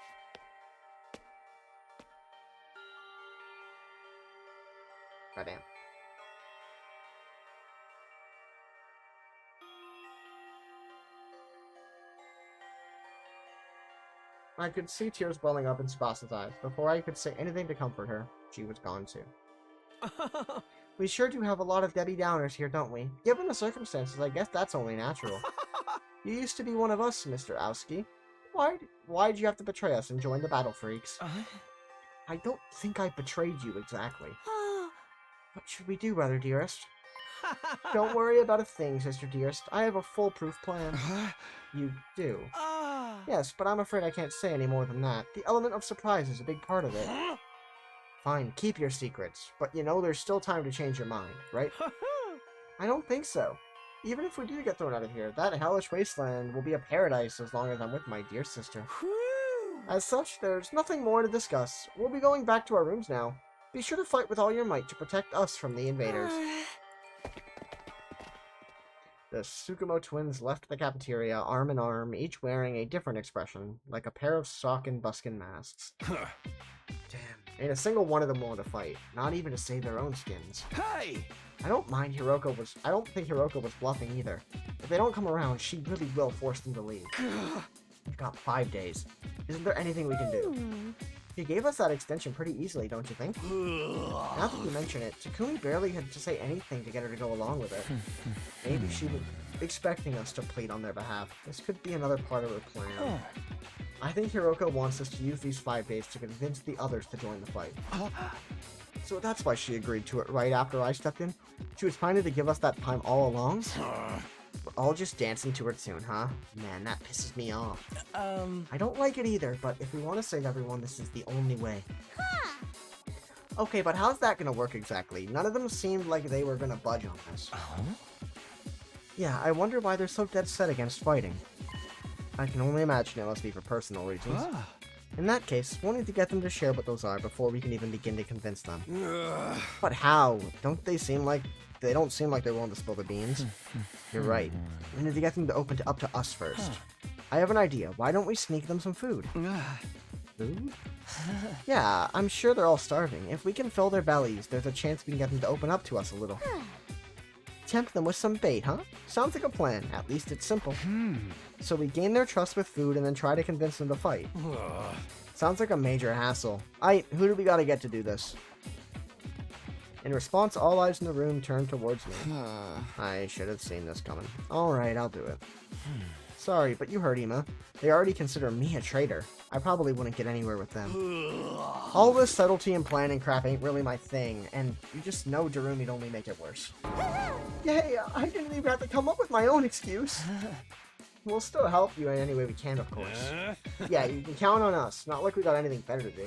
Goddamn. I could see tears welling up in Tsubasa's eyes. Before I could say anything to comfort her, she was gone too. We sure do have a lot of Debbie Downers here, don't we? Given the circumstances, I guess that's only natural. You used to be one of us, Mr. Owski. Why'd you have to betray us and join the Battle Freaks? I don't think I betrayed you exactly. What should we do, brother dearest? Don't worry about a thing, sister dearest. I have a foolproof plan. You do. Yes, but I'm afraid I can't say any more than that. The element of surprise is a big part of it. Fine, keep your secrets. But you know, there's still time to change your mind, right? I don't think so. Even if we do get thrown out of here, that hellish wasteland will be a paradise as long as I'm with my dear sister. As such, there's nothing more to discuss. We'll be going back to our rooms now. Be sure to fight with all your might to protect us from the invaders. The Tsukumo twins left the cafeteria arm in arm, each wearing a different expression, like a pair of sock and buskin masks. Damn, ain't a single one of them willing to fight, not even to save their own skins. Hey! I don't think Hiroko was bluffing either. If they don't come around, she really will force them to leave. We've got 5 days. Isn't there anything we can do? He gave us that extension pretty easily, don't you think? Now that you mention it, Takumi barely had to say anything to get her to go along with it. Maybe she was expecting us to plead on their behalf. This could be another part of her plan. I think Hiroko wants us to use these 5 days to convince the others to join the fight. So that's why she agreed to it right after I stepped in? She was planning to give us that time all along? We're all just dancing to her tune, huh? Man, that pisses me off. I don't like it either, but if we want to save everyone, this is the only way. Okay, but how's that gonna work exactly? None of them seemed like they were gonna budge on this. Yeah, I wonder why they're so dead set against fighting. I can only imagine it must be for personal reasons. In that case, we'll need to get them to share what those are before we can even begin to convince them. But how? They don't seem like they're willing to spill the beans. You're right. We need to get them to open up to us first. I have an idea. Why don't we sneak them some food? Food? Yeah, I'm sure they're all starving. If we can fill their bellies, there's a chance we can get them to open up to us a little. Tempt them with some bait, huh? Sounds like a plan. At least it's simple. So we gain their trust with food and then try to convince them to fight. Sounds like a major hassle. Who do we gotta get to do this? In response, all eyes in the room turned towards me. I should have seen this coming. Alright, I'll do it. Sorry, but you heard Ima. They already consider me a traitor. I probably wouldn't get anywhere with them. All this subtlety and planning crap ain't really my thing, and you just know Darumi'd only make it worse. Yay, I didn't even have to come up with my own excuse. We'll still help you in any way we can, of course. Yeah, you can count on us. Not like we got anything better to do.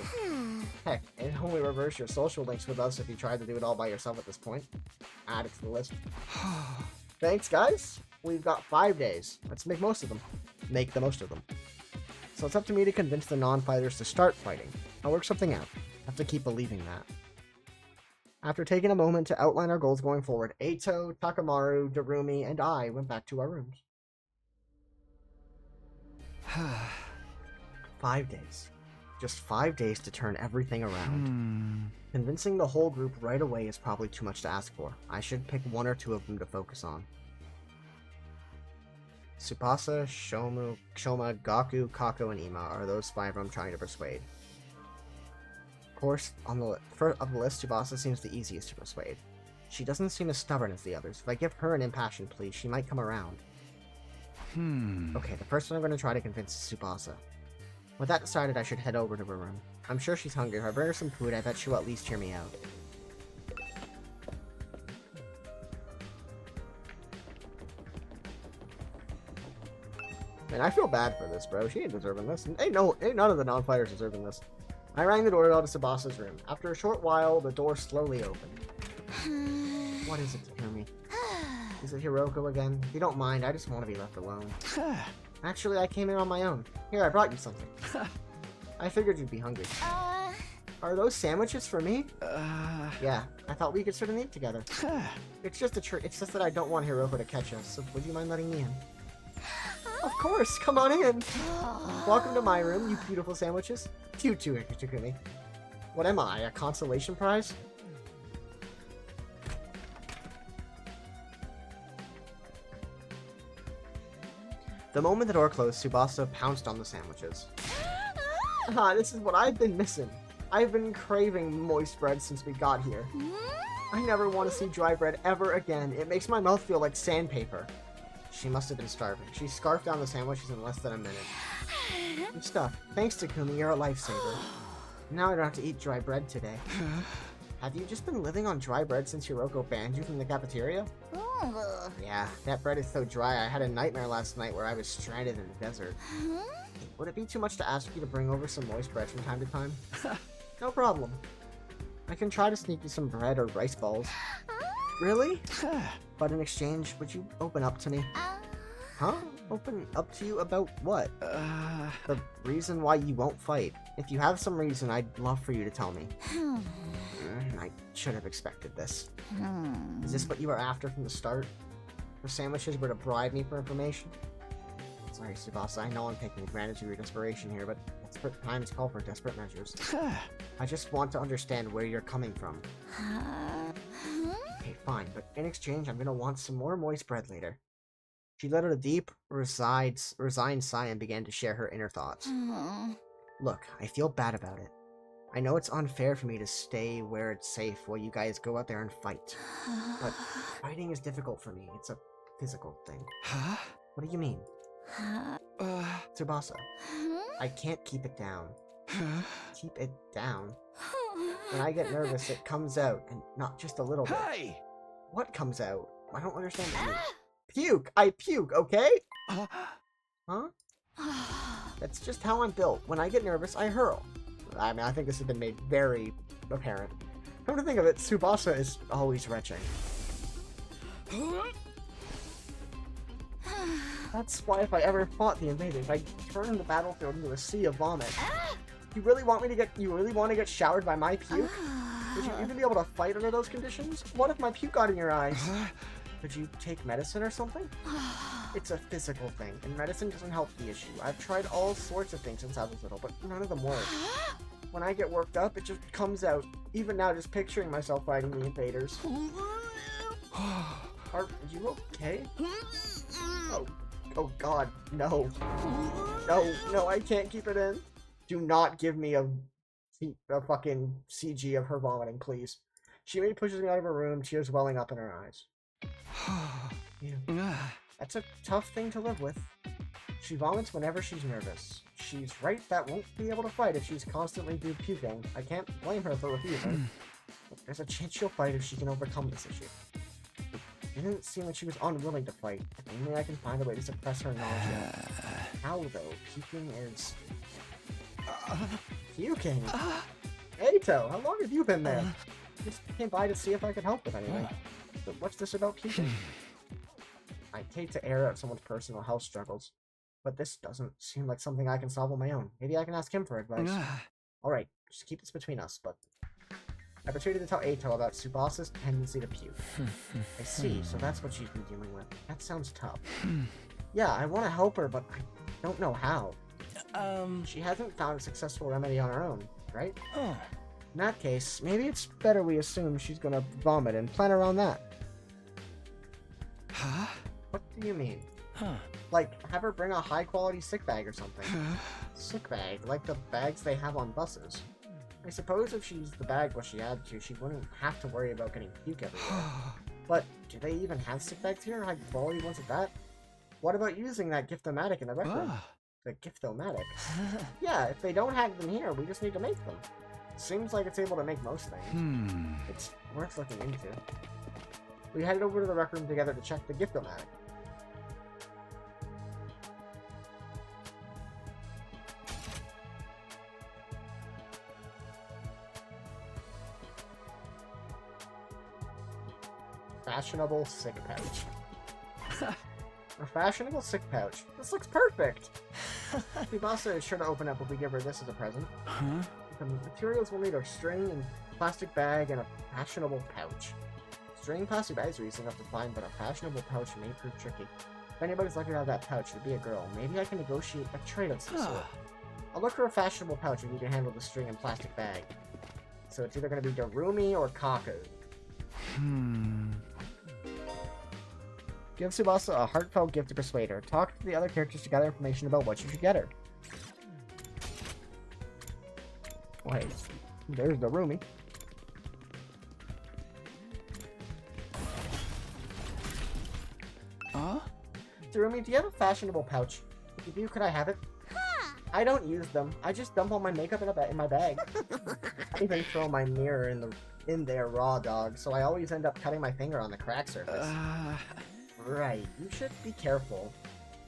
Heck, it'd only reverse your social links with us if you tried to do it all by yourself at this point. Add it to the list. Thanks, guys. We've got 5 days. Let's make most of them. Make the most of them. So it's up to me to convince the non-fighters to start fighting. I'll work something out. I have to keep believing that. After taking a moment to outline our goals going forward, Eito, Takamaru, Darumi, and I went back to our rooms. 5 days. Just 5 days to turn everything around. Convincing the whole group right away is probably too much to ask for. I should pick one or two of them to focus on. Tsubasa, Shoma, Gaku, Kako, and Ima are those 5 I'm trying to persuade. Of course, on the of the list, Tsubasa seems the easiest to persuade. She doesn't seem as stubborn as the others. If I give her an impassioned plea, she might come around. Okay, the first one I'm going to try to convince is Tsubasa. With that decided, I should head over to her room. I'm sure she's hungry. If I bring her some food, I bet she'll at least hear me out. Man, I feel bad for this, bro. She ain't deserving this. Ain't none of the non-fighters deserving this. I rang the doorbell to Tsubasa's room. After a short while, the door slowly opened. What is it, Takumi? Is it Hiroko again? If you don't mind, I just want to be left alone. Actually, I came in on my own. Here, I brought you something. I figured you'd be hungry. Are those sandwiches for me? Yeah, I thought we could sit and eat together. It's just it's just that I don't want Hiroko to catch us, so would you mind letting me in? Of course, come on in. Welcome to my room, you beautiful sandwiches. You too, Takumi. What am I, a consolation prize? The moment the door closed, Tsubasa pounced on the sandwiches. This is what I've been missing. I've been craving moist bread since we got here. I never want to see dry bread ever again. It makes my mouth feel like sandpaper. She must have been starving. She scarfed down the sandwiches in less than a minute. Good stuff. Thanks, Takumi. You're a lifesaver. Now I don't have to eat dry bread today. Have you just been living on dry bread since Hiroko banned you from the cafeteria? Yeah, that bread is so dry I had a nightmare last night where I was stranded in the desert. Would it be too much to ask you to bring over some moist bread from time to time? No problem. I can try to sneak you some bread or rice balls. Really? But in exchange, would you open up to me? Huh? Open up to you about what? The reason why you won't fight. If you have some reason, I'd love for you to tell me. I should have expected this. Is this what you were after from the start? The sandwiches were to bribe me for information? Sorry, Tsubasa, I know I'm taking advantage of your desperation here, but desperate times call for desperate measures. I just want to understand where you're coming from. Okay, fine, but in exchange, I'm gonna want some more moist bread later. She let out a deep, resigned sigh and began to share her inner thoughts. Look, I feel bad about it. I know it's unfair for me to stay where it's safe while you guys go out there and fight. But fighting is difficult for me. It's a physical thing. What do you mean? Tsubasa, I can't keep it down. Keep it down? When I get nervous, it comes out, and not just a little bit. Hey! What comes out? I don't understand what you mean. Puke! I puke, okay? Huh? That's just how I'm built. When I get nervous, I hurl. I mean, I think this has been made very apparent. Come to think of it, Tsubasa is always retching. That's why if I ever fought the invaders, I'd turn the battlefield into a sea of vomit. You really want to get showered by my puke? Would you even be able to fight under those conditions? What if my puke got in your eyes? Could you take medicine or something? It's a physical thing, and medicine doesn't help the issue. I've tried all sorts of things since I was little, but none of them work. When I get worked up, it just comes out. Even now, just picturing myself fighting the invaders. Are you okay? Oh god, no. No, I can't keep it in. Do not give me a fucking CG of her vomiting, please. She pushes me out of her room, tears welling up in her eyes. Yeah. That's a tough thing to live with. She vomits whenever she's nervous. She's right, that won't be able to fight if she's constantly puking. I can't blame her for refusing. But there's a chance she'll fight if she can overcome this issue. It didn't seem like she was unwilling to fight. If only I can find a way to suppress her nausea. How, though? Puking is... Puking? Eito, how long have you been there? Just came by to see if I could help with anything. But what's this about puking? I hate to air out someone's personal health struggles, but this doesn't seem like something I can solve on my own. Maybe I can ask him for advice. Alright, just keep this between us, but... I proceeded to tell Ato about Tsubasa's tendency to puke. I see, so that's what she's been dealing with. That sounds tough. Yeah, I want to help her, but I don't know how. She hasn't found a successful remedy on her own, right? Huh. In that case, maybe it's better we assume she's gonna vomit and plan around that. Huh? What do you mean? Huh. Like, have her bring a high-quality sick bag or something. Sick bag, like the bags they have on buses. I suppose if she used the bag what she had to, she wouldn't have to worry about getting puke everywhere. But do they even have sick bags here? High-quality ones at that? What about using that gift-o-matic in the rec room? Ah. The gift-o-matic? Yeah, if they don't have them here, we just need to make them. Seems like it's able to make most things. It's worth looking into. We headed over to the rec room together to check the gift-o-matic. Fashionable sick pouch. A fashionable sick pouch. This looks perfect! Tsubasa is sure to open up if we give her this as a present. Huh? The materials we'll need are string and plastic bag and a fashionable pouch. String plastic bags are easy enough to find, but a fashionable pouch may prove tricky. If anybody's lucky to have that pouch, it'd be a girl. Maybe I can negotiate a trade of some sort. I'll look for a fashionable pouch if you can handle the string and plastic bag. So it's either going to be Darumi or Kaku. Give Tsubasa a heartfelt gift to persuade her. Talk to the other characters to gather information about what you should get her. Wait, there's Darumi. Huh? Darumi, do you have a fashionable pouch? If you do, could I have it? I don't use them. I just dump all my makeup in my bag. I even throw my mirror in there raw, dog, so I always end up cutting my finger on the crack surface. Right, you should be careful.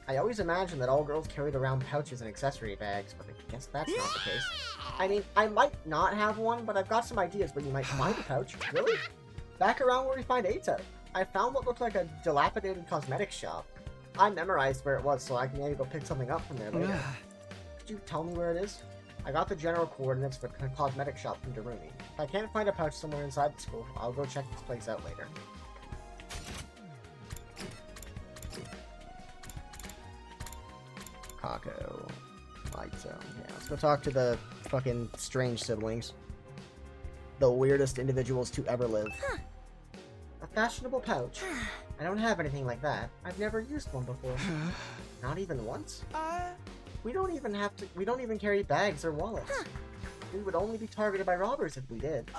I always imagine that all girls carried around pouches and accessory bags, but I guess that's not the case. I mean, I might not have one, but I've got some ideas where you might find a pouch. Really? Back around where we find Ato. I found what looked like a dilapidated cosmetics shop. I memorized where it was, so I can maybe go pick something up from there later. Could you tell me where it is? I got the general coordinates for the cosmetic shop from Darumi. If I can't find a pouch somewhere inside the school, I'll go check this place out later. Kako. Light zone. Yeah, let's go talk to the fucking strange siblings. The weirdest individuals to ever live. A fashionable pouch. I don't have anything like that. I've never used one before. Not even once? We don't even carry bags or wallets. We would only be targeted by robbers if we did.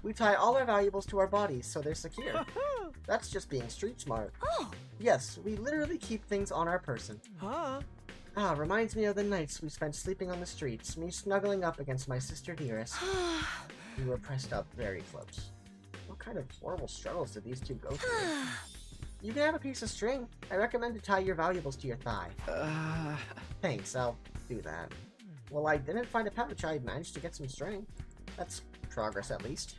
We tie all our valuables to our bodies so they're secure. That's just being street smart. Yes, we literally keep things on our person. Reminds me of the nights we spent sleeping on the streets, me snuggling up against my sister dearest. We were pressed up very close. What kind of horrible struggles did these two go through? You can have a piece of string. I recommend to tie your valuables to your thigh. Thanks, I'll do that. Well, I didn't find a pouch. I managed to get some string. That's progress, at least.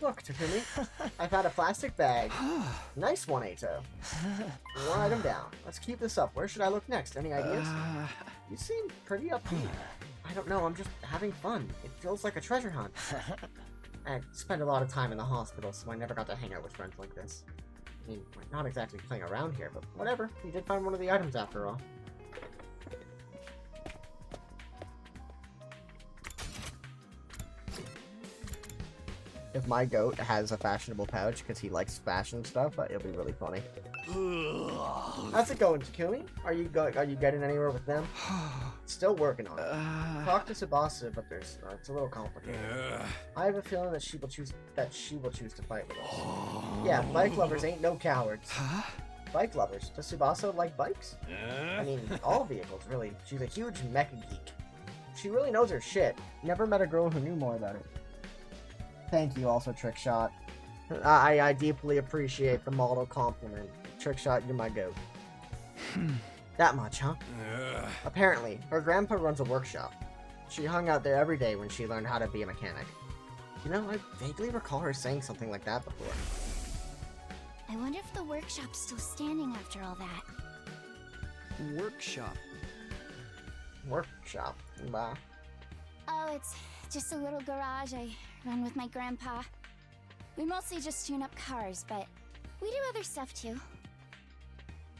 Look, Takumi. I found a plastic bag. Nice one, Ato. One item down. Let's keep this up. Where should I look next? Any ideas? You seem pretty upbeat. I don't know, I'm just having fun. It feels like a treasure hunt. I spent a lot of time in the hospital, so I never got to hang out with friends like this. I mean, we're not exactly playing around here, but whatever. You did find one of the items after all. If my goat has a fashionable pouch because he likes fashion stuff, it'll be really funny. How's it going, Takumi? Are you getting anywhere with them? Still working on it. Talk to Tsubasa, but it's a little complicated. I have a feeling that she will choose to fight with us. Yeah, bike lovers ain't no cowards. Bike lovers. Does Tsubasa like bikes? I mean, all vehicles, really. She's a huge mecha geek. She really knows her shit. Never met a girl who knew more about it. Thank you, also, Trickshot. I deeply appreciate the model compliment. Trickshot, you're my goat. That much, huh? Apparently, her grandpa runs a workshop. She hung out there every day when she learned how to be a mechanic. You know, I vaguely recall her saying something like that before. I wonder if the workshop's still standing after all that. Workshop. Workshop. Bah. Oh, it's just a little garage I run with my grandpa. We mostly just tune up cars, but we do other stuff too.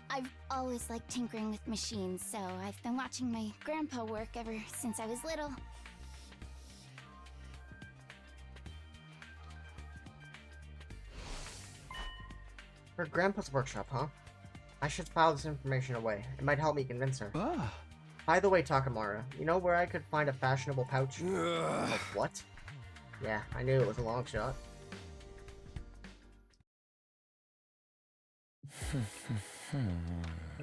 I've always liked tinkering with machines, so I've been watching my grandpa work ever since I was little. Her grandpa's workshop, huh? I should file this information away. It might help me convince her. Ah. By the way, Takamura, you know where I could find a fashionable pouch? Ugh. Oh, what? Yeah, I knew it was a long shot.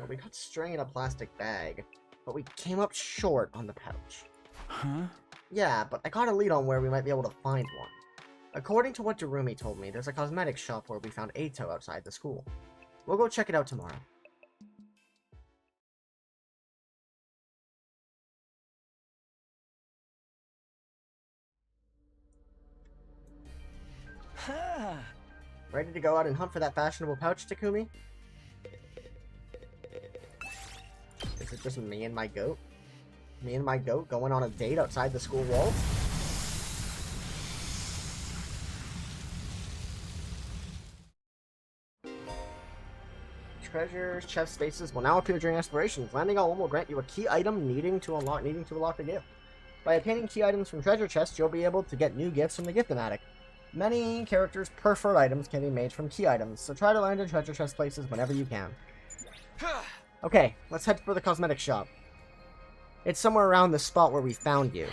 We got string in a plastic bag, but we came up short on the pouch. Huh? Yeah, but I got a lead on where we might be able to find one. According to what Darumi told me, there's a cosmetics shop where we found Eito outside the school. We'll go check it out tomorrow. Ha! Ready to go out and hunt for that fashionable pouch, Takumi? Is it just me and my goat? Me and my goat going on a date outside the school walls? Treasures, chest spaces will now appear during explorations. Landing on one will grant you a key item needing to unlock the gift. By obtaining key items from treasure chests, you'll be able to get new gifts from the gift-o-matic. Many characters' preferred items can be made from key items, so try to land in treasure chest places whenever you can. Okay, let's head for the cosmetic shop. It's somewhere around the spot where we found you.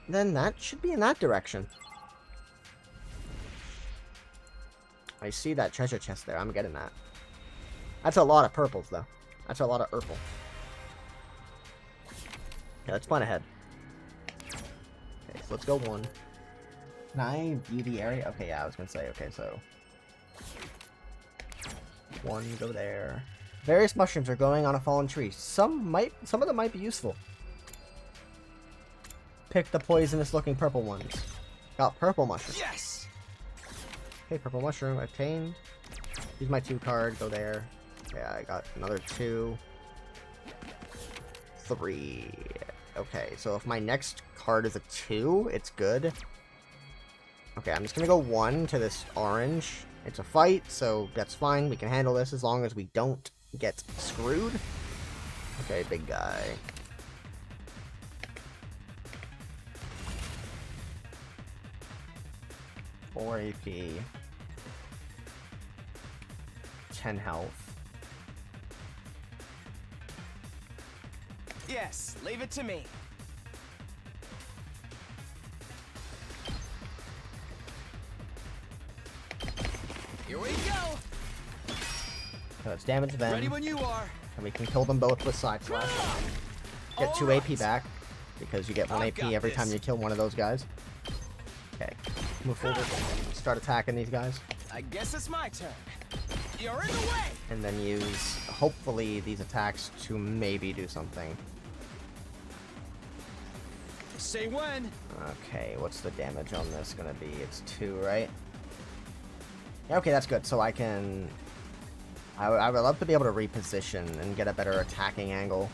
Then that should be in that direction. I see that treasure chest there. I'm getting that. That's a lot of purples, though. That's a lot of purple. Okay, let's plan ahead. Okay, so let's go one. Can I view the area? Okay, yeah, I was gonna say. Okay, so one, go there. Various mushrooms are growing on a fallen tree. Some of them might be useful. Pick the poisonous-looking purple ones. Got purple mushroom. Yes. Okay, purple mushroom obtained. Use my 2 card. Go there. Yeah, I got another 2. 3. Okay, so if my next card is a 2, it's good. Okay, I'm just gonna go 1 to this orange. It's a fight, so that's fine. We can handle this as long as we don't get screwed. Okay, big guy. Four AP. 10 health. Yes, leave it to me. Here we go. So let's damage them. Ready when you are. And we can kill them both with side slash. Get 2 AP back, because you get 1 AP every time you kill one of those guys. Okay, move forward. Start attacking these guys. I guess it's my turn. You're in the way. And then use, hopefully, these attacks to maybe do something. Say when. Okay, what's the damage on this gonna be? It's 2, right? Yeah, okay, that's good. So I can... I would love to be able to reposition and get a better attacking angle.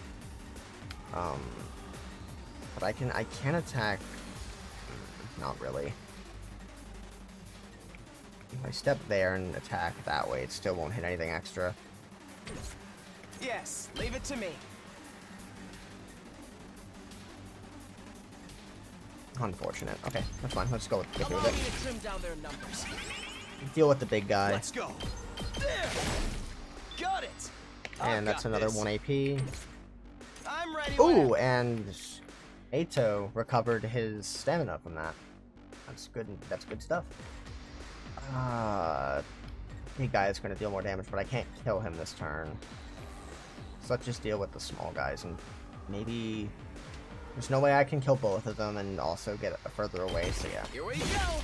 But I can attack... Not really. If I step there and attack that way, it still won't hit anything extra. Yes, leave it to me. Unfortunate. Okay, that's fine. Let's go with, get through Allow with me it. to trim down their numbers. Deal with the big guy. Let's go. There. Got it. And that's another 1 AP. I'm ready. Ooh, and Eito recovered his stamina from that. That's good. That's good stuff. Big guy is going to deal more damage, but I can't kill him this turn. So let's just deal with the small guys, and maybe there's no way I can kill both of them and also get further away. So yeah. Here we go.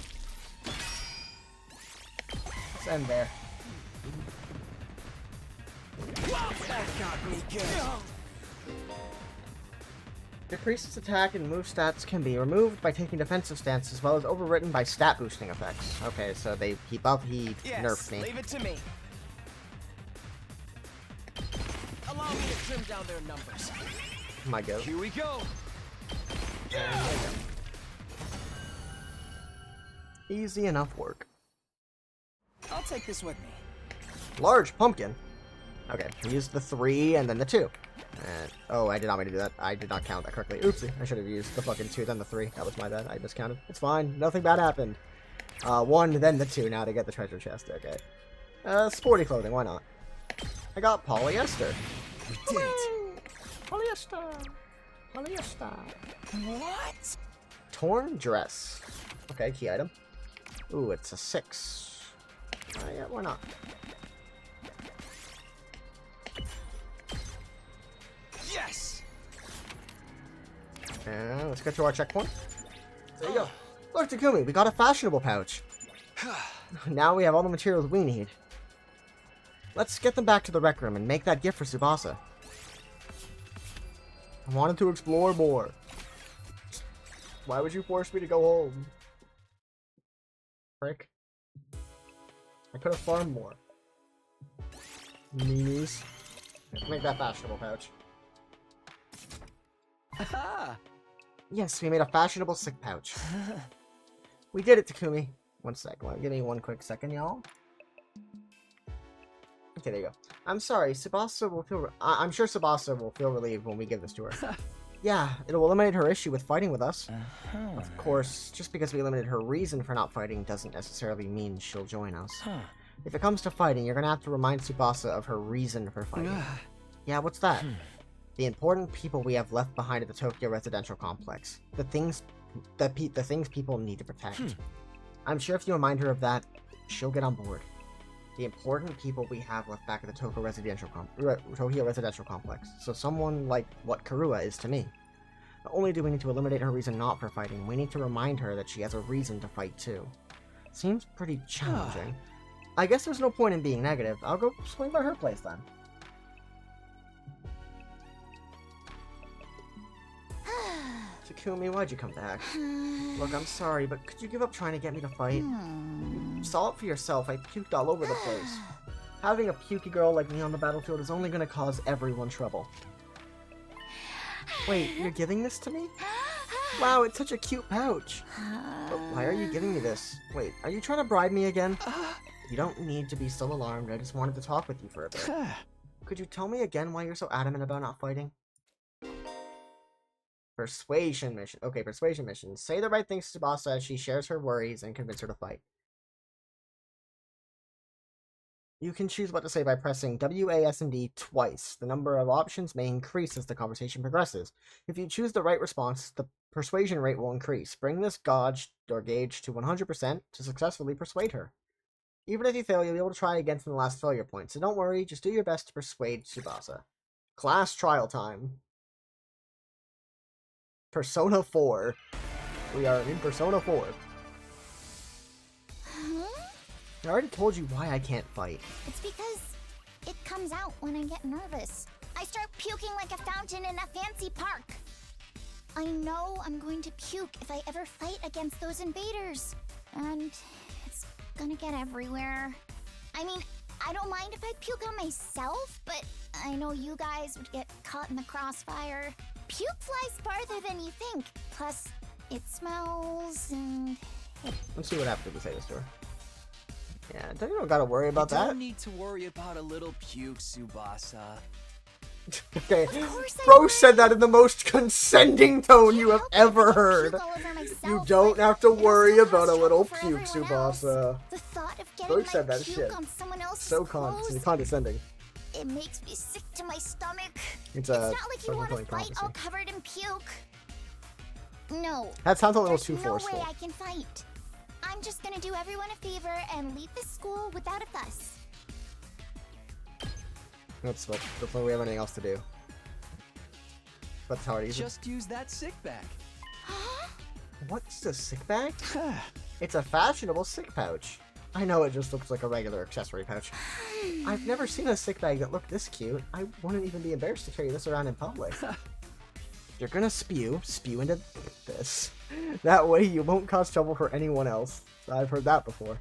Let's end there. That got me good. Decreases attack and move stats can be removed by taking defensive stance as well as overwritten by stat boosting effects. Okay, so he nerfed me. Leave it to me. Allow me to trim down their numbers. My go. Here we go. Easy enough work. I'll take this with me. Large pumpkin. Okay, we used the 3 and then the 2. Oh, I did not mean to do that. I did not count that correctly. Oopsie. I should have used the fucking 2, then the 3. That was my bad. I miscounted. It's fine. Nothing bad happened. 1, then the 2 now to get the treasure chest. Okay. Sporty clothing. Why not? I got polyester. We did it. Polyester. Polyester. What? Torn dress. Okay, key item. Ooh, it's a 6. Yeah, why not? Yes. And let's get to our checkpoint. There you go. Look, Takumi, we got a fashionable pouch. Now we have all the materials we need. Let's get them back to the rec room and make that gift for Tsubasa. I wanted to explore more. Why would you force me to go home? Frick. I could have farmed more. Meanies. Let's make that fashionable pouch. Aha. Yes, we made a fashionable sick pouch. We did it, Takumi. One sec. Give me one quick second, y'all. Okay, there you go. I'm sorry, Tsubasa will feel... I'm sure Tsubasa will feel relieved when we give this to her. Yeah, it will eliminate her issue with fighting with us. Of course, just because we eliminated her reason for not fighting doesn't necessarily mean she'll join us. If it comes to fighting, you're gonna have to remind Tsubasa of her reason for fighting. Yeah, what's that? The important people we have left behind at the Tokyo residential complex. The things people need to protect. I'm sure if you remind her of that, she'll get on board. The important people we have left back at the Tokyo residential complex. So someone like what Karua is to me. Not only do we need to eliminate her reason not for fighting, we need to remind her that she has a reason to fight too. Seems pretty challenging. I guess there's no point in being negative. I'll go swing by her place then. Takumi, why'd you come back? Look, I'm sorry, but could you give up trying to get me to fight? You saw it for yourself. I puked all over the place. Having a pukey girl like me on the battlefield is only gonna cause everyone trouble. Wait, you're giving this to me? Wow, it's such a cute pouch. But why are you giving me this? Wait, are you trying to bribe me again? You don't need to be so alarmed. I just wanted to talk with you for a bit. Could you tell me again why you're so adamant about not fighting? Persuasion mission. Okay, persuasion mission. Say the right things to Tsubasa as she shares her worries and convince her to fight. You can choose what to say by pressing WASD twice. The number of options may increase as the conversation progresses. If you choose the right response, the persuasion rate will increase. Bring this gauge to 100% to successfully persuade her. Even if you fail, you'll be able to try again from the last failure point. So don't worry, just do your best to persuade Tsubasa. Class trial time. Persona 4. We are in Persona 4. I already told you why I can't fight. It's because it comes out when I get nervous. I start puking like a fountain in a fancy park. I know I'm going to puke if I ever fight against those invaders. And it's gonna get everywhere. I mean, I don't mind if I puke on myself, but I know you guys would get caught in the crossfire. Puke flies farther than you think. Plus, it smells and... Let's see what happens if we say this to her. Yeah, don't you gotta worry about that? Don't need to worry about a little puke, Tsubasa. Okay, Bro said that in the most condescending tone you have ever heard. You don't have to worry about a little puke, Tsubasa. Bro said that shit. So condescending. It makes me sick to my stomach. It's not like you want to fight all covered in puke. No. That sounds a little too There's no forceful. way I can fight. I'm just gonna do everyone a favor and leave this school without a fuss. That's why we have anything else to do. That's how it is. Just use that sick bag. What's the sick bag? It's a fashionable sick pouch. I know it just looks like a regular accessory pouch. I've never seen a sick bag that looked this cute. I wouldn't even be embarrassed to carry this around in public. You're gonna spew into this. That way you won't cause trouble for anyone else. I've heard that before.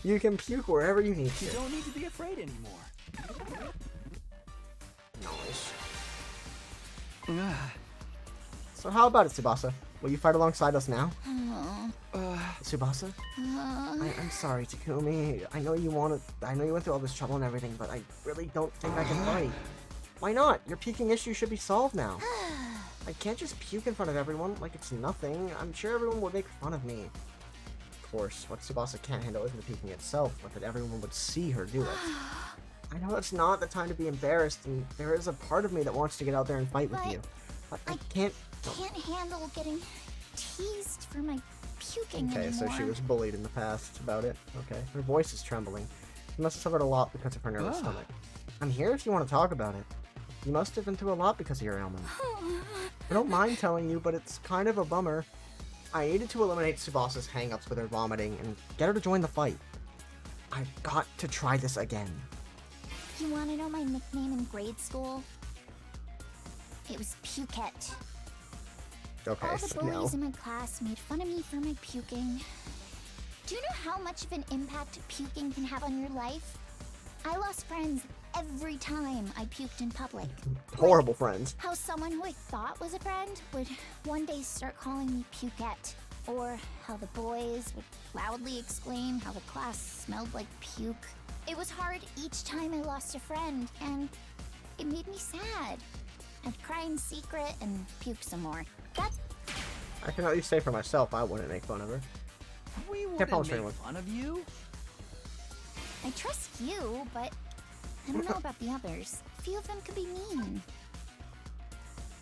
You can puke wherever you need to. You don't need to be afraid anymore. Nice. So how about it, Tsubasa? Will you fight alongside us now? Tsubasa? I'm sorry, Takumi. I know you went through all this trouble and everything, but I really don't think I can fight. Why not? Your puking issue should be solved now. I can't just puke in front of everyone like it's nothing. I'm sure everyone would make fun of me. Of course, what Tsubasa can't handle isn't the puking itself, but that everyone would see her do it. I know it's not the time to be embarrassed, and there is a part of me that wants to get out there and fight with you. But I can't handle getting teased for my puking Okay, anymore. so she was bullied in the past about it. Okay. Her voice is trembling. She must have suffered a lot because of her nervous stomach. I'm here if you want to talk about it. You must have been through a lot because of your ailment. I don't mind telling you, but it's kind of a bummer. I needed to eliminate Tsubasa's hang-ups with her vomiting and get her to join the fight. I've got to try this again. You want to know my nickname in grade school? It was Pukette. Okay, All the so bullies no. in my class made fun of me for my puking. Do you know how much of an impact puking can have on your life? I lost friends every time I puked in public. Horrible friends. How someone who I thought was a friend would one day start calling me Pukette. Or how the boys would loudly exclaim how the class smelled like puke. It was hard each time I lost a friend, and it made me sad. I'd cry in secret and puke some more. That's... I can at least say for myself, I wouldn't make fun of her. We Can't promise wouldn't anyone. make fun of you. I trust you, but I don't know about the others. A few of them could be mean.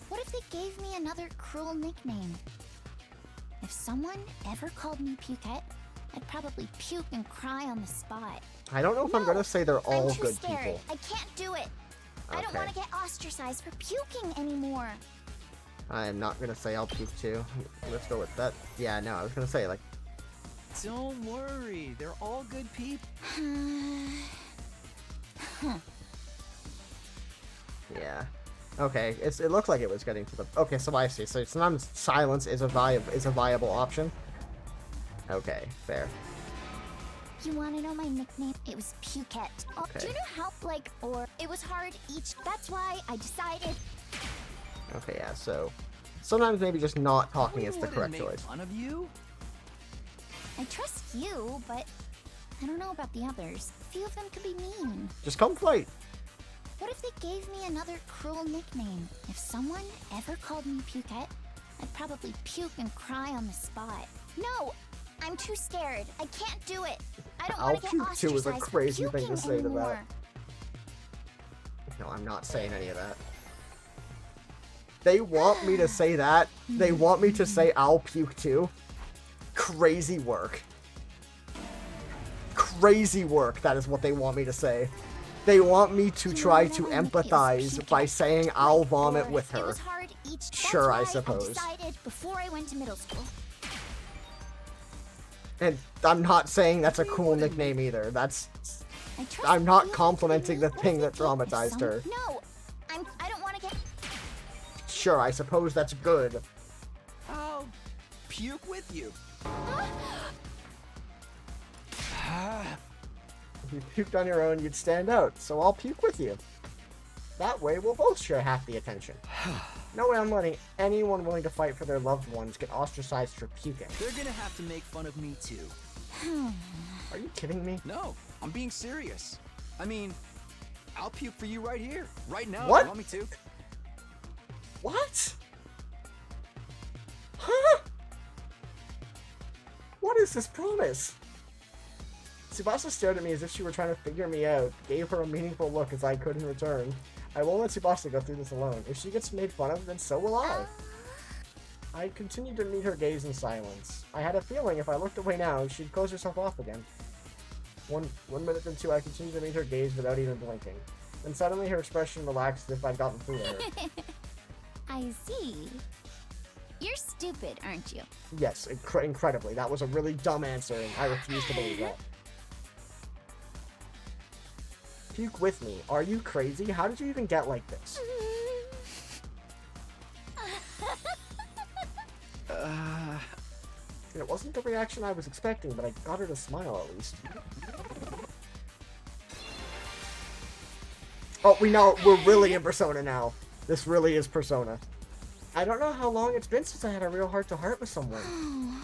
What if they gave me another cruel nickname? If someone ever called me Pukette, I'd probably puke and cry on the spot. I don't know if I'm gonna say they're all I'm too good scared. people. I can't do it. I don't Okay. want to get ostracized for puking anymore. I'm not gonna say I'll puke too. Let's go with that. Yeah, no, I was gonna say, like, Don't worry, they're all good people. yeah. Okay, it looked like it was getting to the... Okay, so I see. So sometimes silence is a viable option. Okay, fair. You want to know my nickname? It was Pukette. Oh, Okay. do you know how, or it was hard each... That's why I decided... Okay, yeah, so... Sometimes maybe just not talking We is the wouldn't correct make choice. fun of you. I trust you, but I don't know about the others. A few of them could be mean. Just come fight. What if they gave me another cruel nickname? If someone ever called me Pukette, I'd probably puke and cry on the spot. No! I'm too scared. I can't do it. I don't I'll want to get puke too is ostracized a crazy for thing to puking say to that. anymore. No, I'm not saying any of that. They want me to say that. They want me to say I'll puke too. Crazy work. Crazy work, that is what they want me to say. They want me to try to empathize by saying I'll vomit with It her. was hard each... Sure, I That's why suppose. I decided before I went to middle school. And I'm not saying that's a cool nickname either. That's... I trust I'm not you. complimenting the What if thing they that gave- if traumatized her. No, I don't want to get... Sure, I suppose that's good. I'll puke with you. If you puked on your own, you'd stand out, so I'll puke with you. That way, we'll both share half the attention. No way I'm letting anyone willing to fight for their loved ones get ostracized for puking. They're gonna have to make fun of me too. Are you kidding me? No, I'm being serious. I mean, I'll puke for you right here, right now. What? If you want me to? What? Huh? What is this promise? Tsubasa stared at me as if she were trying to figure me out, gave her a meaningful look as I could in return. I won't let Tsubasa go through this alone. If she gets made fun of, then so will I. I continued to meet her gaze in silence. I had a feeling if I looked away now, she'd close herself off again. One minute then two, I continued to meet her gaze without even blinking. Then suddenly her expression relaxed as if I'd gotten through to her. I see. You're stupid, aren't you? Yes, incredibly. That was a really dumb answer, and I refuse to believe that. Puke with me. Are you crazy? How did you even get like this? wasn't the reaction I was expecting, but I got her to smile at least. Oh, we know we're really in Persona now. This really is Persona. I don't know how long it's been since I had a real heart-to-heart with someone.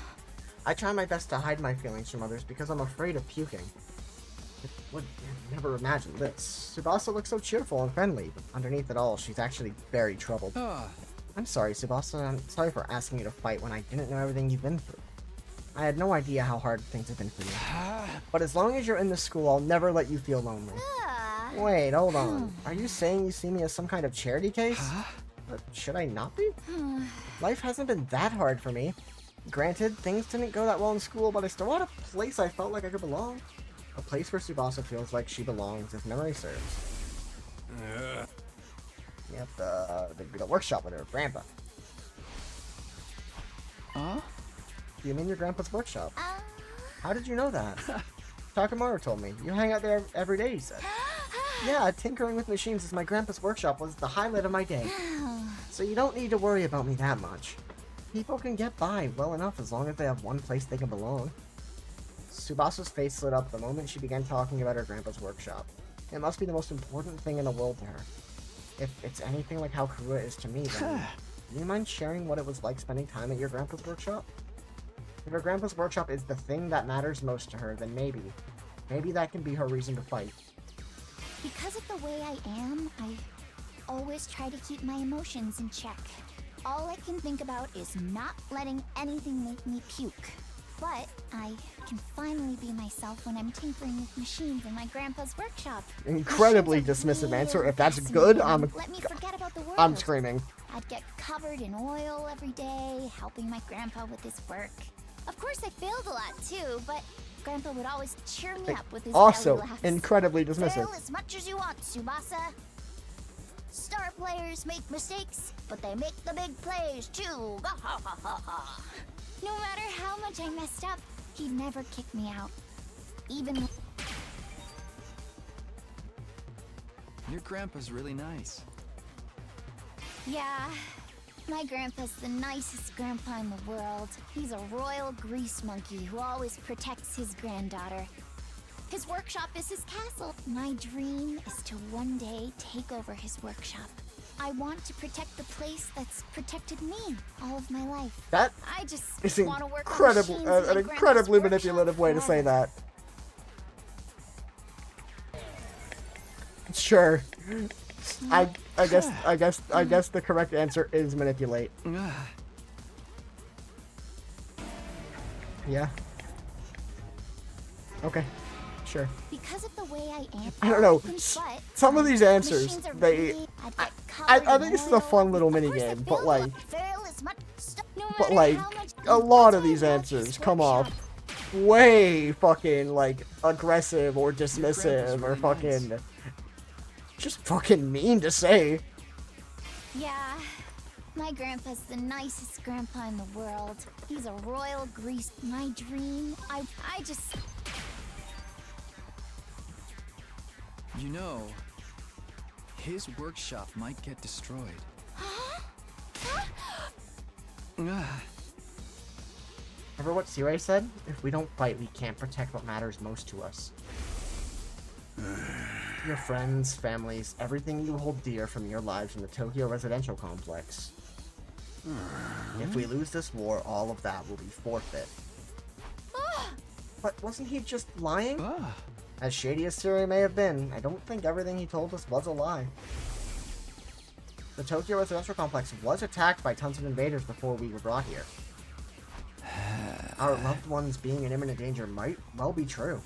I try my best to hide my feelings from others because I'm afraid of puking. I would never imagine this. Tsubasa looks so cheerful and friendly, but underneath it all, she's actually very troubled. I'm sorry, Tsubasa. I'm sorry for asking you to fight when I didn't know everything you've been through. I had no idea how hard things have been for you. But as long as you're in this school, I'll never let you feel lonely. Wait, hold on. Are you saying you see me as some kind of charity case? But should I not be? Life hasn't been that hard for me. Granted, things didn't go that well in school, but I still had a place I felt like I could belong. A place where Tsubasa feels like she belongs, if memory serves. Yep, the workshop with her grandpa. Huh? You mean your grandpa's workshop? How did you know that? Takamaru told me. You hang out there every day, he said. Yeah, tinkering with machines as my grandpa's workshop was the highlight of my day. So you don't need to worry about me that much. People can get by well enough as long as they have one place they can belong. Tsubasa's face lit up the moment she began talking about her grandpa's workshop. It must be the most important thing in the world to her. If it's anything like how Kurua is to me, then do you mind sharing what it was like spending time at your grandpa's workshop? If her grandpa's workshop is the thing that matters most to her, then maybe that can be her reason to fight. Because of the way I am, I always try to keep my emotions in check. All I can think about is not letting anything make me puke. But I can finally be myself when I'm tinkering with machines in my grandpa's workshop. Incredibly dismissive answer. If that's good, let me forget about the world. I'm screaming. I'd get covered in oil every day, helping my grandpa with his work. Of course, I failed a lot too, but Grandpa would always cheer me up with his also belly laughs. Incredibly dismissive. Fail as much as you want, Tsubasa. Star players make mistakes, but they make the big plays too. No matter how much I messed up, he'd never kick me out. Even Your grandpa's really nice. yeah, my grandpa's the nicest grandpa in the world. He's a royal grease monkey who always protects his granddaughter. His workshop is his castle. My dream is to one day take over his workshop. I want to protect the place that's protected me all of my life. That I just is want to work on machines in my an grandpa's incredibly workshop manipulative way to say forever. that. Sure. I guess the correct answer is manipulate. Yeah. Okay. Sure. Because of the way I am, I don't know. but Some of these answers, machines are they. really- I'd get I covered think in this is a oil. fun little Of mini course I game, but failed like, a lot. Fail as much no but matter like, how much- a lot of That's these why I love answers his come workshop. off way fucking like aggressive or dismissive or really fucking nice. just fucking mean to say. Yeah, my grandpa's the nicest grandpa in the world. He's a royal grease. My dream, I just... You know, his workshop might get destroyed. Remember what Sirei said? If we don't fight, we can't protect what matters most to us. Your friends, families, everything you hold dear from your lives in the Tokyo residential complex. If we lose this war, all of that will be forfeit. But wasn't he just lying? As shady as Sirei may have been, I don't think everything he told us was a lie. The Tokyo residential complex was attacked by tons of invaders before we were brought here. Our loved ones being in imminent danger might well be true.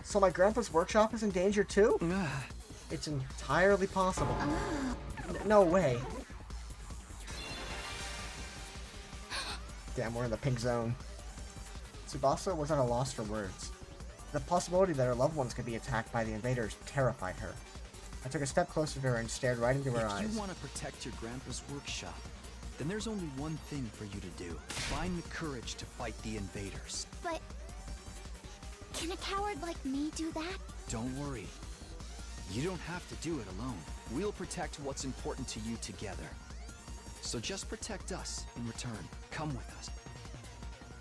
So my grandpa's workshop is in danger too? It's entirely possible. No way. Damn, we're in the pink zone. Tsubasa was at a loss for words. The possibility that her loved ones could be attacked by the invaders terrified her. I took a step closer to her and stared right into her eyes. If you want to protect your grandpa's workshop, then there's only one thing for you to do. Find the courage to fight the invaders. But... can a coward like me do that? Don't worry. You don't have to do it alone. We'll protect what's important to you together. So just protect us in return. Come with us.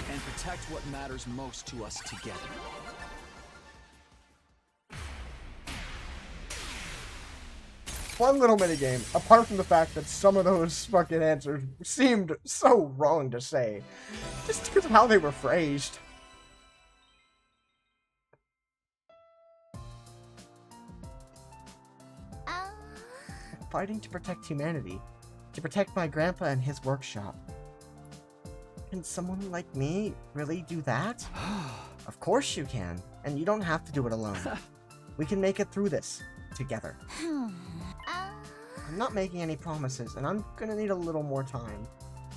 and protect what matters most to us together. Fun little minigame, apart from the fact that some of those fucking answers seemed so wrong to say, just because of how they were phrased. Fighting to protect humanity, to protect my grandpa and his workshop. Can someone like me really do that? Of course you can, and you don't have to do it alone. We can make it through this, together. I'm not making any promises, and I'm gonna need a little more time.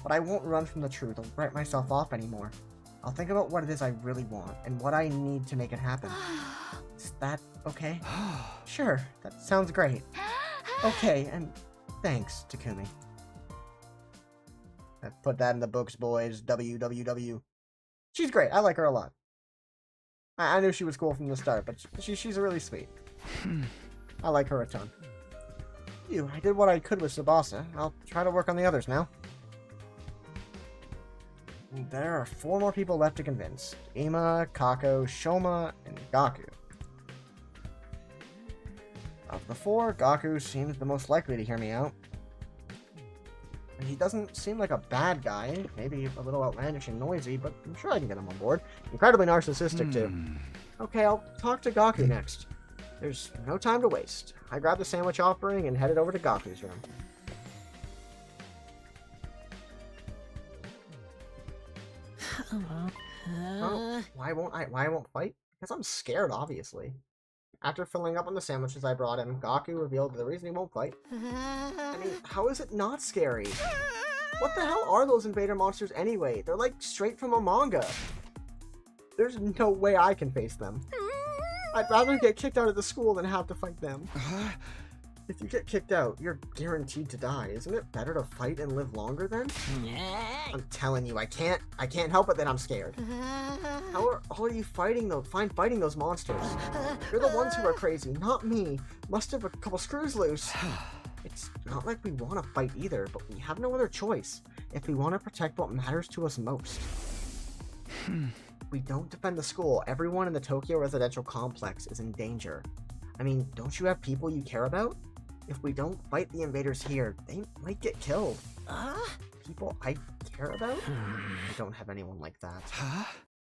But I won't run from the truth or write myself off anymore. I'll think about what it is I really want, and what I need to make it happen. Is that okay? Sure, that sounds great. Okay, and thanks, Takumi. I put that in the books, boys. WWW. She's great. I like her a lot. I knew she was cool from the start, but she's really sweet. I like her a ton. I did what I could with Tsubasa. I'll try to work on the others now. There are 4 more people left to convince. Ima, Kako, Shoma, and Gaku. Of the 4, Gaku seems the most likely to hear me out. He doesn't seem like a bad guy. Maybe a little outlandish and noisy, but I'm sure I can get him on board. Incredibly narcissistic, too. Okay, I'll talk to Gaku next. There's no time to waste. I grabbed the sandwich offering and headed over to Gaku's room. Oh, why won't I fight? Because I'm scared, obviously. After filling up on the sandwiches I brought him, Gaku revealed the reason he won't fight. I mean, how is it not scary? What the hell are those invader monsters anyway? They're like straight from a manga. There's no way I can face them. I'd rather get kicked out of the school than have to fight them. If you get kicked out, you're guaranteed to die. Isn't it better to fight and live longer then? I'm telling you, I can't help it that I'm scared. How are all of you fighting those monsters? You're the ones who are crazy, not me. Must have a couple screws loose. It's not like we want to fight either, but we have no other choice if we want to protect what matters to us most. We don't defend the school, everyone in the Tokyo residential complex is in danger. I mean, don't you have people you care about? If we don't fight the invaders here, they might get killed. People I care about? I don't have anyone like that.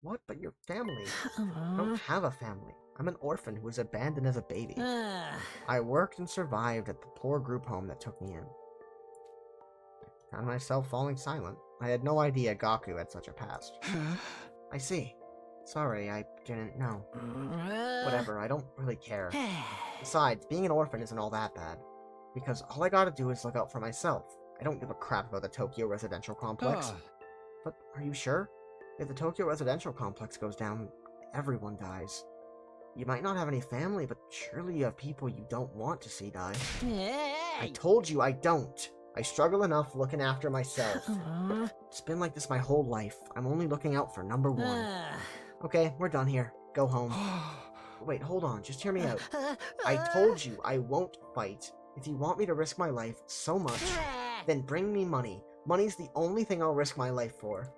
What? But your family? I don't have a family. I'm an orphan who was abandoned as a baby. I worked and survived at the poor group home that took me in. Found myself falling silent. I had no idea Gaku had such a past. I see. Sorry, I didn't know. Whatever, I don't really care. Besides, being an orphan isn't all that bad. Because all I gotta do is look out for myself. I don't give a crap about the Tokyo residential complex. But are you sure? If the Tokyo residential complex goes down, everyone dies. You might not have any family, but surely you have people you don't want to see die. I told you I don't. I struggle enough looking after myself. It's been like this my whole life. I'm only looking out for number 1. Okay, we're done here. Go home. Wait, hold on. Just hear me out. I told you I won't fight. If you want me to risk my life so much, then bring me money. Money's the only thing I'll risk my life for.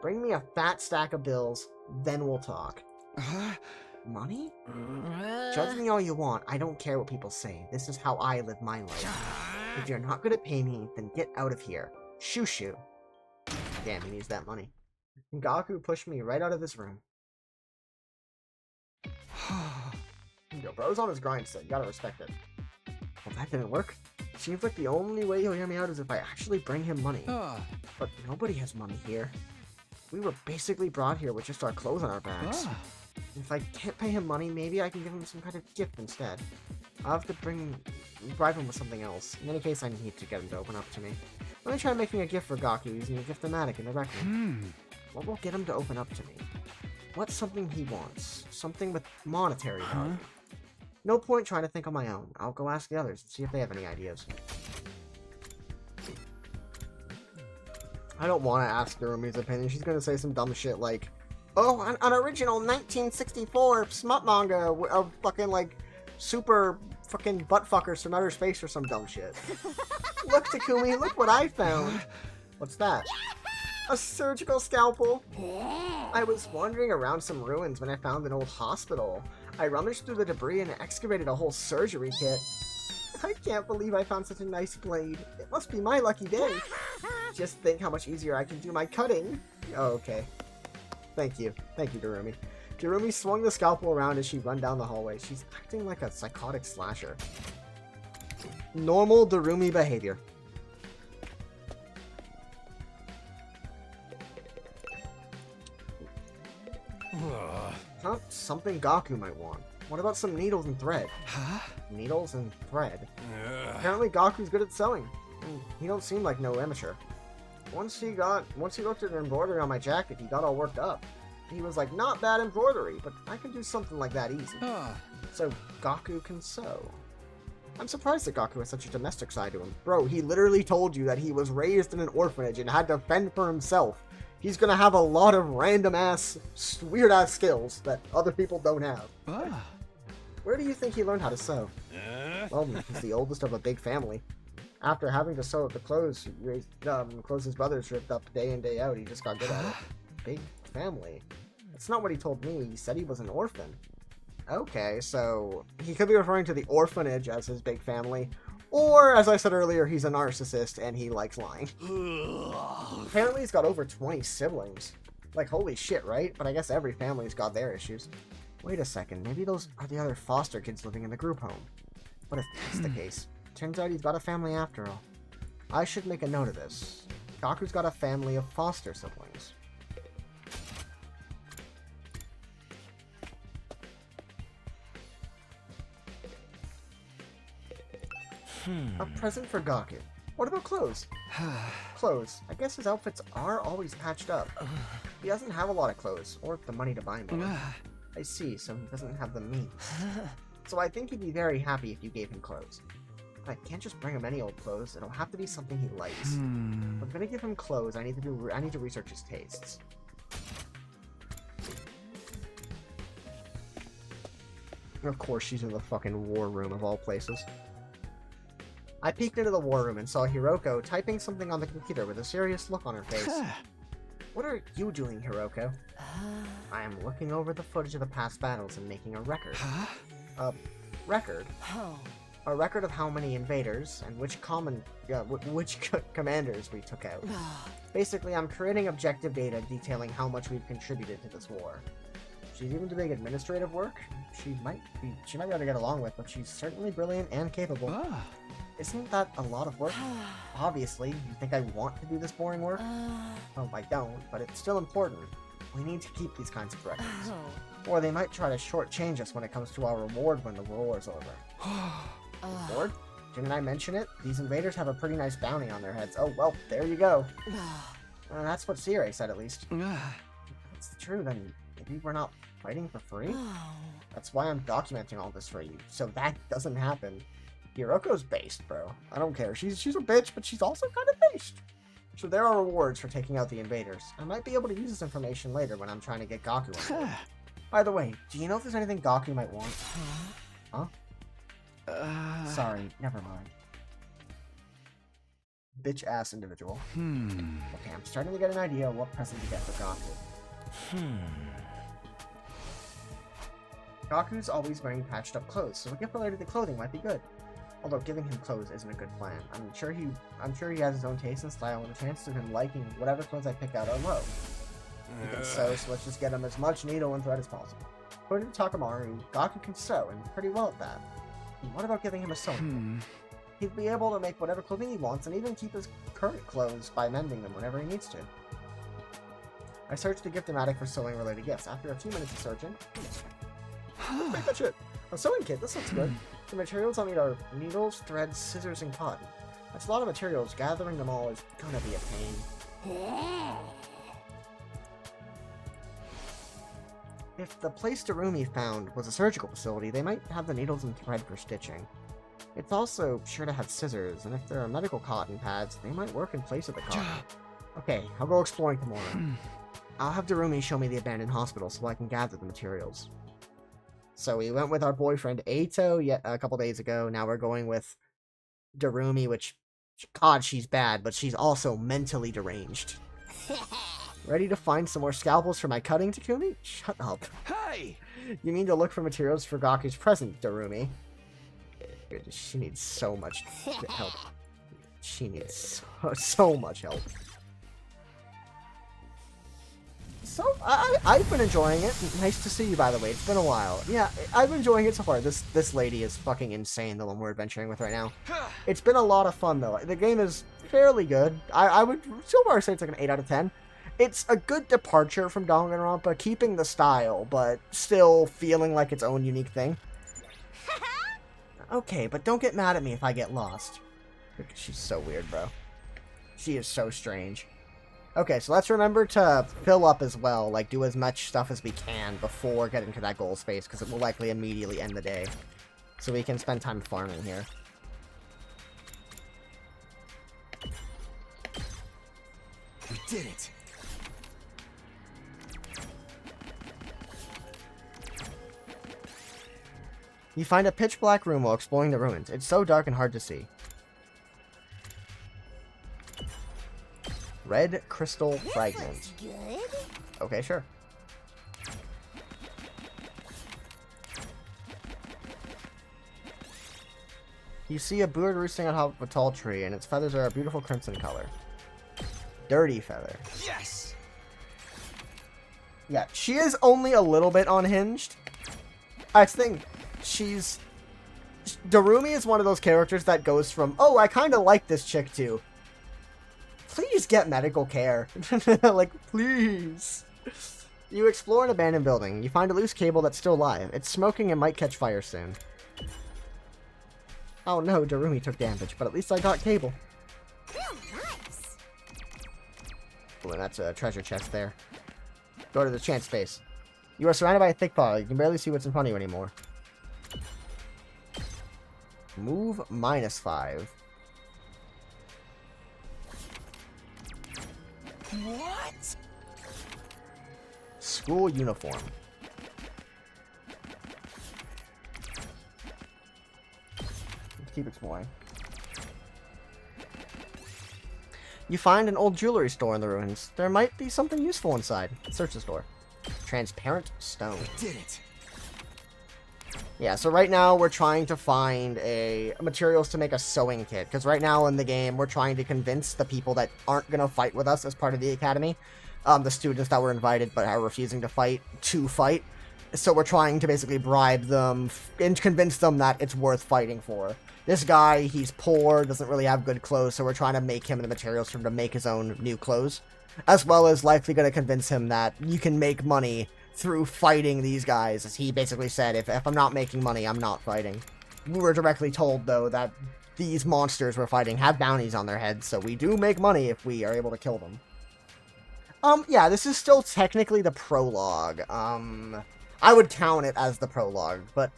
Bring me a fat stack of bills, then we'll talk. Money? Judge me all you want. I don't care what people say. This is how I live my life. If you're not gonna pay me, then get out of here. Shoo shoo. Damn, he needs that money. Gaku pushed me right out of this room. Yo, bro's on his grind still. You gotta respect it. Well, that didn't work. Seems like the only way he'll hear me out is if I actually bring him money. But nobody has money here. We were basically brought here with just our clothes on our backs. If I can't pay him money, maybe I can give him some kind of gift instead. I'll have to bribe him with something else. In any case, I need to get him to open up to me. Let me try making a gift for Gaku using a gift-o-matic in the rec room. What will get him to open up to me? What's something he wants? Something with monetary value. No point trying to think on my own. I'll go ask the others and see if they have any ideas. I don't want to ask Narumi's opinion. She's gonna say some dumb shit like, oh, an original 1964 smut manga of fucking, like, super fucking buttfuckers from outer space or some dumb shit. Look, Takumi, look what I found. What's that? A surgical scalpel? I was wandering around some ruins when I found an old hospital. I rummaged through the debris and excavated a whole surgery kit. I can't believe I found such a nice blade. It must be my lucky day. Just think how much easier I can do my cutting. Oh, okay. Thank you. Thank you, Darumi. Darumi swung the scalpel around as she ran down the hallway. She's acting like a psychotic slasher. Normal Darumi behavior. Huh? Something Gaku might want. What about some needles and thread? Huh? Needles and thread? Apparently Gaku's good at sewing. And he don't seem like no amateur. Once he looked at the embroidery on my jacket, he got all worked up. He was like, not bad embroidery, but I can do something like that easy. So Gaku can sew. I'm surprised that Gaku has such a domestic side to him. Bro, he literally told you that he was raised in an orphanage and had to fend for himself. He's gonna have a lot of random-ass, weird-ass skills that other people don't have. Where do you think he learned how to sew? Well, he's the oldest of a big family. After having to sew up the clothes his brothers ripped up day in, day out, he just got good at it. Big family. That's not what he told me. He said he was an orphan. Okay, so he could be referring to the orphanage as his big family, or, as I said earlier, he's a narcissist and he likes lying. Apparently he's got over 20 siblings. Like, holy shit, right? But I guess every family's got their issues. Wait a second, maybe those are the other foster kids living in the group home. What if that's the case? Turns out he's got a family after all. I should make a note of this. Gaku's got a family of foster siblings. A present for Gaku. What about clothes? Clothes. I guess his outfits are always patched up. He doesn't have a lot of clothes, or the money to buy more. I see, so he doesn't have the means. So I think he'd be very happy if you gave him clothes. I can't just bring him any old clothes. It'll have to be something he likes. If I'm gonna give him clothes, I need to research his tastes. Of course, she's in the fucking war room of all places. I peeked into the war room and saw Hiroko typing something on the computer with a serious look on her face. What are you doing, Hiroko? I am looking over the footage of the past battles and making a record. A record? A record of how many invaders and which commanders we took out. Basically, I'm creating objective data detailing how much we've contributed to this war. She's even doing administrative work. She might be able to get along with, but she's certainly brilliant and capable. Isn't that a lot of work? Obviously, you think I want to do this boring work? Well, I don't, but it's still important. We need to keep these kinds of records. Or they might try to shortchange us when it comes to our reward when the war's over. Reward? Didn't I mention it? These invaders have a pretty nice bounty on their heads. Oh, well, there you go. That's what Sire said, at least. If it's true, then maybe we're not fighting for free? That's why I'm documenting all this for you, so that doesn't happen. Hiroko's based, bro. I don't care. She's a bitch, but she's also kind of based. So there are rewards for taking out the invaders. I might be able to use this information later when I'm trying to get Gaku on board. By the way, do you know if there's anything Gaku might want? Huh? Sorry, never mind. Bitch-ass individual. Okay, I'm starting to get an idea of what present to get for Gaku. Gaku's always wearing patched-up clothes, so a gift related to clothing might be good. Although giving him clothes isn't a good plan. I'm sure he has his own taste and style, and the chances of him liking whatever clothes I pick out are low. He can sew, so let's just get him as much needle and thread as possible. According to Takamaru, Gaku can sew, and pretty well at that. What about giving him a sewing kit? He'd be able to make whatever clothing he wants, and even keep his current clothes by mending them whenever he needs to. I searched the gift-o-matic for sewing-related gifts. After a few minutes of searching, pretty much it. A sewing kit, this looks good. The materials I'll need are needles, threads, scissors, and cotton. That's a lot of materials. Gathering them all is gonna be a pain. If the place Darumi found was a surgical facility, they might have the needles and thread for stitching. It's also sure to have scissors, and if there are medical cotton pads, they might work in place of the cotton. Okay, I'll go exploring tomorrow. I'll have Darumi show me the abandoned hospital so I can gather the materials. So we went with our boyfriend Eito a couple days ago. Now we're going with Darumi, which, God, she's bad, but she's also mentally deranged. Ready to find some more scalpels for my cutting, Takumi? Shut up. Hey! You mean to look for materials for Gaku's present, Darumi? She needs so much help. She needs so much help. So, I've been enjoying it. Nice to see you, by the way. It's been a while. Yeah, I've been enjoying it so far. This lady is fucking insane, the one we're adventuring with right now. It's been a lot of fun, though. The game is fairly good. I would so far say it's like an 8 out of 10. It's a good departure from Danganronpa, keeping the style, but still feeling like its own unique thing. Okay, but don't get mad at me if I get lost. She's so weird, bro. She is so strange. Okay, so let's remember to fill up as well, like do as much stuff as we can before getting to that goal space, because it will likely immediately end the day. So we can spend time farming here. We did it! You find a pitch-black room while exploring the ruins. It's so dark and hard to see. Red crystal fragment. Good. Okay, sure. You see a bird roosting on top of a tall tree, and its feathers are a beautiful crimson color. Dirty feather. Yes! Yeah, she is only a little bit unhinged. I think Darumi is one of those characters that goes from, oh, I kind of like this chick too, please get medical care. Like, please. You explore an abandoned building. You find a loose cable that's still alive. It's smoking and might catch fire soon. Oh no, Darumi took damage, but at least I got cable. Nice. Oh, and that's a treasure chest there. Go to the chance space. You are surrounded by a thick fog. You can barely see what's in front of you anymore. Move -5. What? School uniform. Let's keep exploring. You find an old jewelry store in the ruins. There might be something useful inside. Search the store. Transparent stone. We did it! Yeah, so right now we're trying to find materials to make a sewing kit. Because right now in the game, we're trying to convince the people that aren't going to fight with us as part of the academy, the students that were invited but are refusing to fight, So we're trying to basically bribe them and convince them that it's worth fighting for. This guy, he's poor, doesn't really have good clothes, so we're trying to make him the materials for him to make his own new clothes. As well as likely going to convince him that you can make money through fighting these guys. As he basically said, if I'm not making money, I'm not fighting. We were directly told, though, that these monsters we're fighting have bounties on their heads, so we do make money if we are able to kill them. Yeah, this is still technically the prologue. I would count it as the prologue, but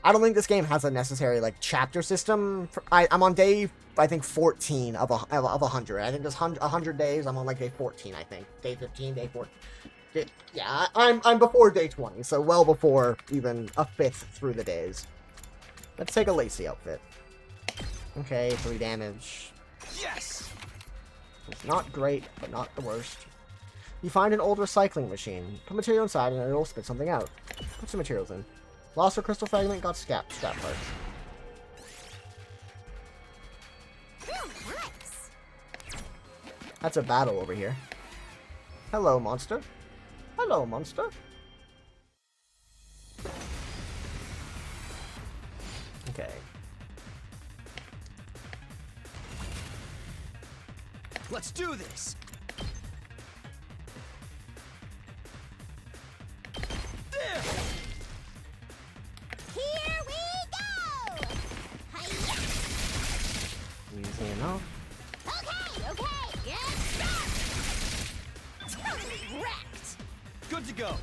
I don't think this game has a necessary, like, chapter system. I'm on day, I think, 14 of 100. I think there's 100 days. I'm on, like, day 14, I think. Day 15, day 14. Yeah, I'm before day 20, so well before even a fifth through the days. Let's take a Lacey outfit. Okay, 3 damage. Yes! It's not great, but not the worst. You find an old recycling machine. Put material inside and it'll spit something out. Put some materials in. Lost a crystal fragment, got scrap parts. Nice. That's a battle over here. Hello, monster. Hello, monster. Okay. Let's do this! There! Here we go. Hi-ya. Easy enough. Okay. Get started. Totally wrecked. Good to go!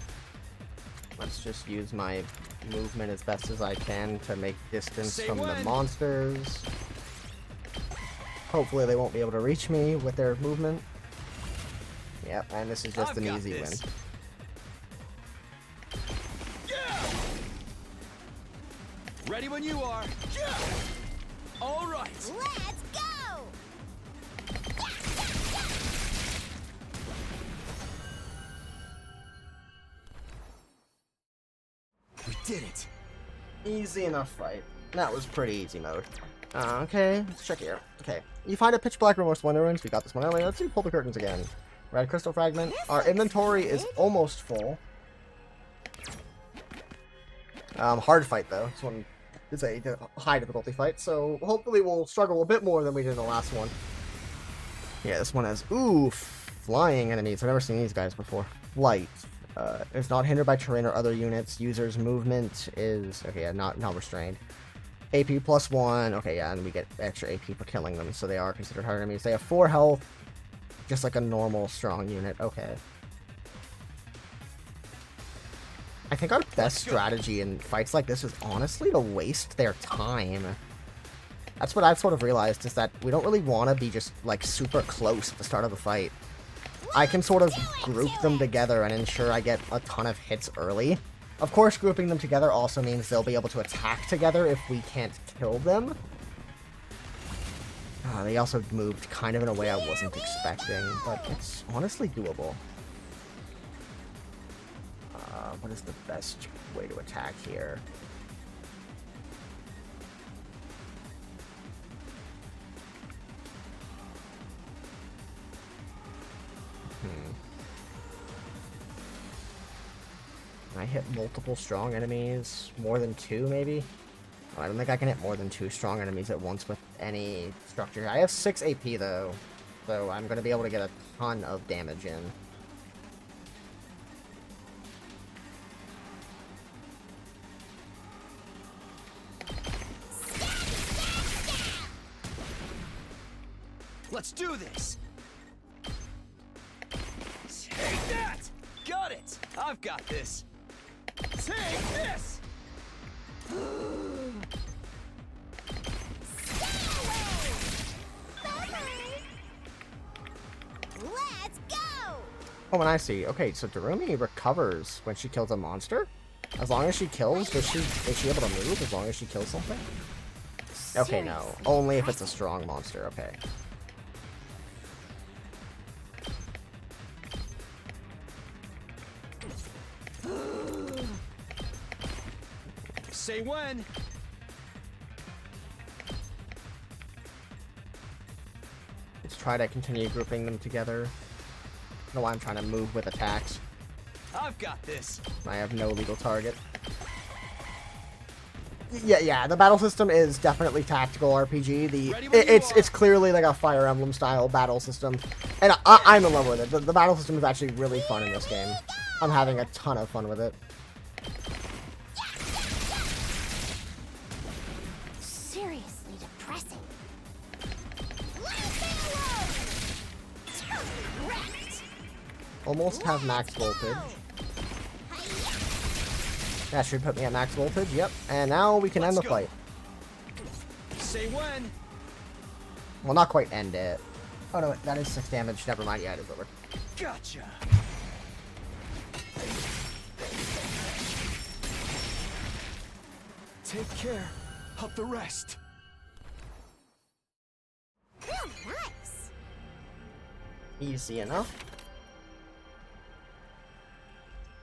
Let's just use my movement as best as I can to make distance Say from the when. monsters. Hopefully they won't be able to reach me with their movement. Yep, and this is just I've an got easy this. win. Yeah! Ready when you are. Yeah! All right. Let's go. Easy enough fight. That was pretty easy mode. Okay, let's check here. Okay, you find a pitch black room with Splendor Runes. We got this one earlier. Let's see, pull the curtains again. Red crystal fragment. Our inventory is almost full. Hard fight though. This one is a high difficulty fight, so hopefully we'll struggle a bit more than we did in the last one. Yeah, this one has flying enemies. I've never seen these guys before. Flight. It's not hindered by terrain or other units. User's movement is okay. Yeah, not restrained. AP +1. Okay, yeah, and we get extra AP for killing them, so they are considered hard enemies. They have 4 health, just like a normal strong unit. Okay. I think our best strategy in fights like this is honestly to waste their time. That's what I've sort of realized, is that we don't really want to be just like super close at the start of the fight. I can sort of group them together and ensure I get a ton of hits early. Of course, grouping them together also means they'll be able to attack together if we can't kill them. They also moved kind of in a way I wasn't expecting, but it's honestly doable. What is the best way to attack here? Can I hit multiple strong enemies? More than 2, maybe? Oh, I don't think I can hit more than 2 strong enemies at once with any structure. I have 6 AP, though, so I'm going to be able to get a ton of damage in. Let's do this! Take that! Got it! I've got this! Take this! Let's go! Oh, and I see. Okay, so Darumi recovers when she kills a monster? As long as she kills, is she able to move as long as she kills something? Okay, no. Only if it's a strong monster, okay. Say when! Let's try to continue grouping them together. I don't know why I'm trying to move with attacks. I've got this! I have no legal target. Yeah, the battle system is definitely tactical RPG. It's clearly like a Fire Emblem style battle system, and I'm in love with it. The battle system is actually really fun in this game. I'm having a ton of fun with it. Seriously depressing. Almost have max voltage. That should put me at max voltage, yep. And now we can end the fight. Say when! Well, not quite end it. Oh no, that is 6 damage. Never mind, yeah, it is over. Gotcha! Take care of the rest. Nice. Easy enough.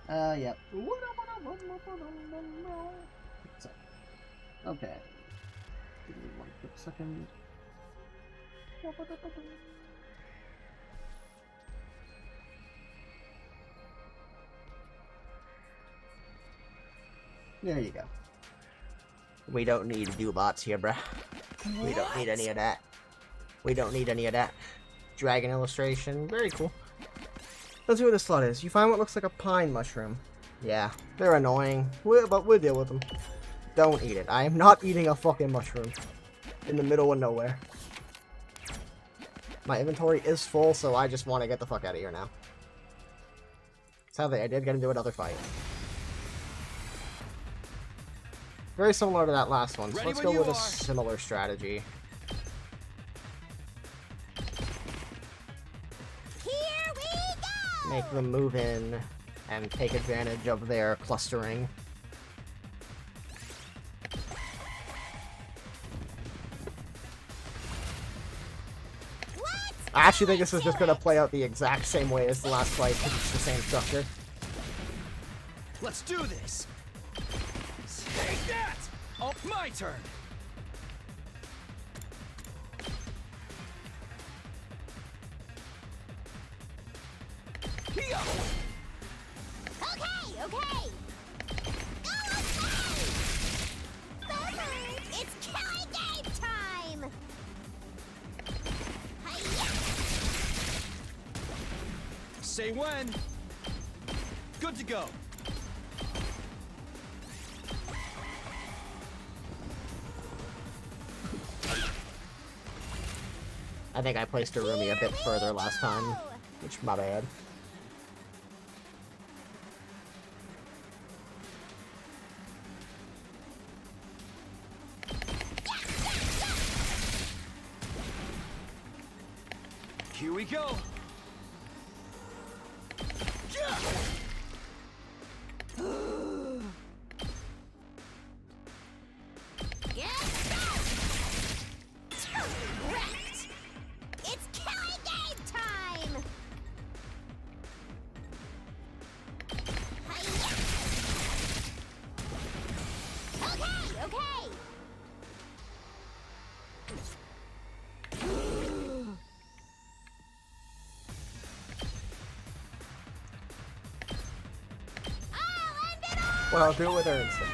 Yep. Okay. Give me 1 quick second. There you go. We don't need to do bots here, bruh. We don't need any of that. We don't need any of that. Dragon illustration. Very cool. Let's see what this slot is. You find what looks like a pine mushroom. Yeah, they're annoying, but we'll deal with them. Don't eat it. I am not eating a fucking mushroom. In the middle of nowhere. My inventory is full, so I just want to get the fuck out of here now. Sadly, I did get into another fight. Very similar to that last one, so let's go with a similar strategy. Here we go! Make them move in and take advantage of their clustering. I actually think this is just going to play out the exact same way as the last fight, because it's the same structure. Let's do this! Take that! My turn. Here. Okay, okay. Oh, okay. Bye-bye. It's killing game time. Hi-ya. Say when. Good to go. I think I placed Arumi a bit further last time, which my bad. Here we go. Wrecked. It's killing game time. Hi-ya. Okay, okay. I'll end it all. Well, I'll do it with her instead.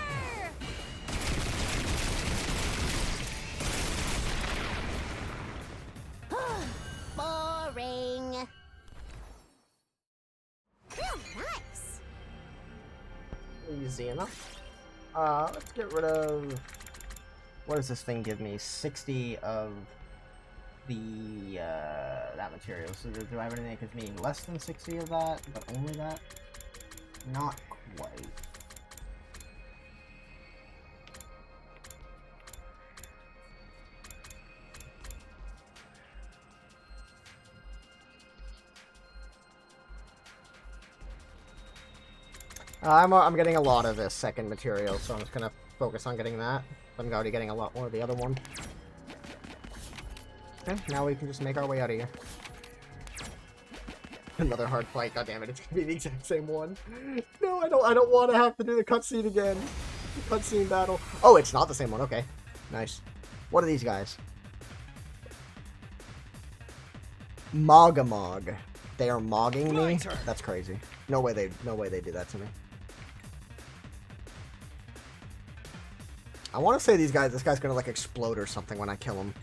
Boring. Oh, nice. Easy enough. Let's get rid of... What does this thing give me? 60 of the, that material. So do I have anything that gives me less than 60 of that, but only that? Not quite. I'm getting a lot of this second material, so I'm just gonna focus on getting that. I'm already getting a lot more of the other one. Okay, now we can just make our way out of here. Another hard fight, goddammit, it's gonna be the exact same one. No, I don't want to have to do the cutscene again. Cutscene battle. Oh, it's not the same one, okay. Nice. What are these guys? Mogamog. They are mogging me? That's crazy. No way they do that to me. I want to say this guy's gonna like explode or something when I kill him.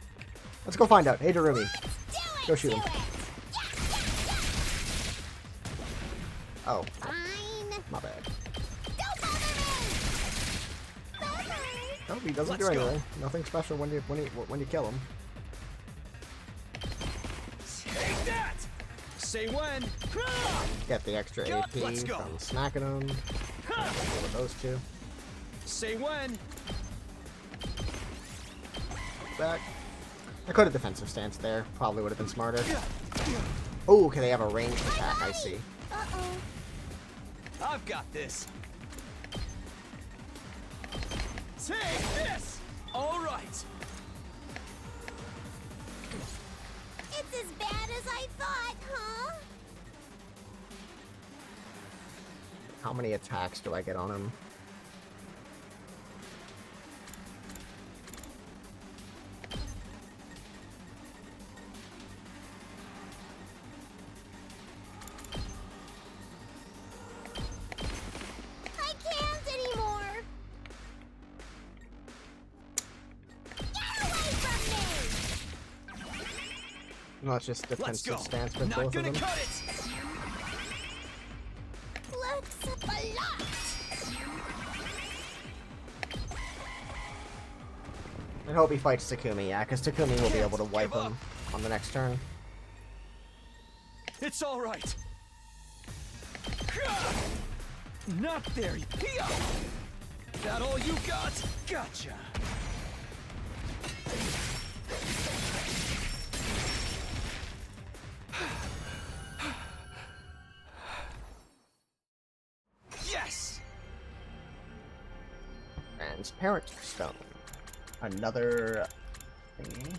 Let's go find out. Hey, Darumi. Go shoot him. Oh. Fine. My bad. Don't bother me. Bye-bye. No, he doesn't do anything. Nothing special when you kill him. Take that. Say when. Get the extra AP Let's go. from smacking him. Deal with those two. Say when. Back. I could have defensive stance there. Probably would have been smarter. Oh, okay, they have a ranged attack. I see. Uh-oh. I've got this. Take this. All right. It's as bad as I thought, huh? How many attacks do I get on him? I can't anymore. Get away from me! No, it's just Let's go. defensive stance with Not both of gonna them. cut it. Looks blocked. I hope he fights Takumi, yeah, because Takumi will be able to wipe Give up. him on the next turn. It's all right. Not there. That all you got? Gotcha. Yes. Transparent stone. Another thingy.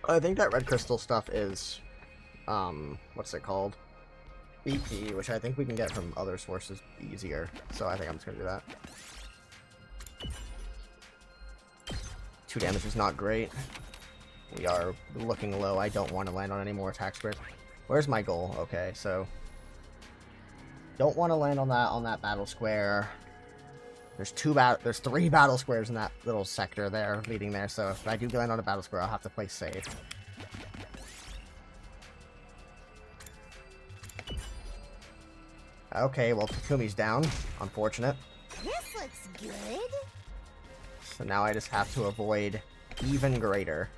I think that red crystal stuff is what's it called? BP, which I think we can get from other sources easier. So I think I'm just gonna do that. 2 damage is not great. We are looking low. I don't want to land on any more attack squares. Where's my goal? Okay, so don't want to land on that battle square. There's 3 battle squares in that little sector there, leading there. So if I do land on a battle square, I'll have to play safe. Okay, well Takumi's down. Unfortunate. This looks good. So now I just have to avoid even greater.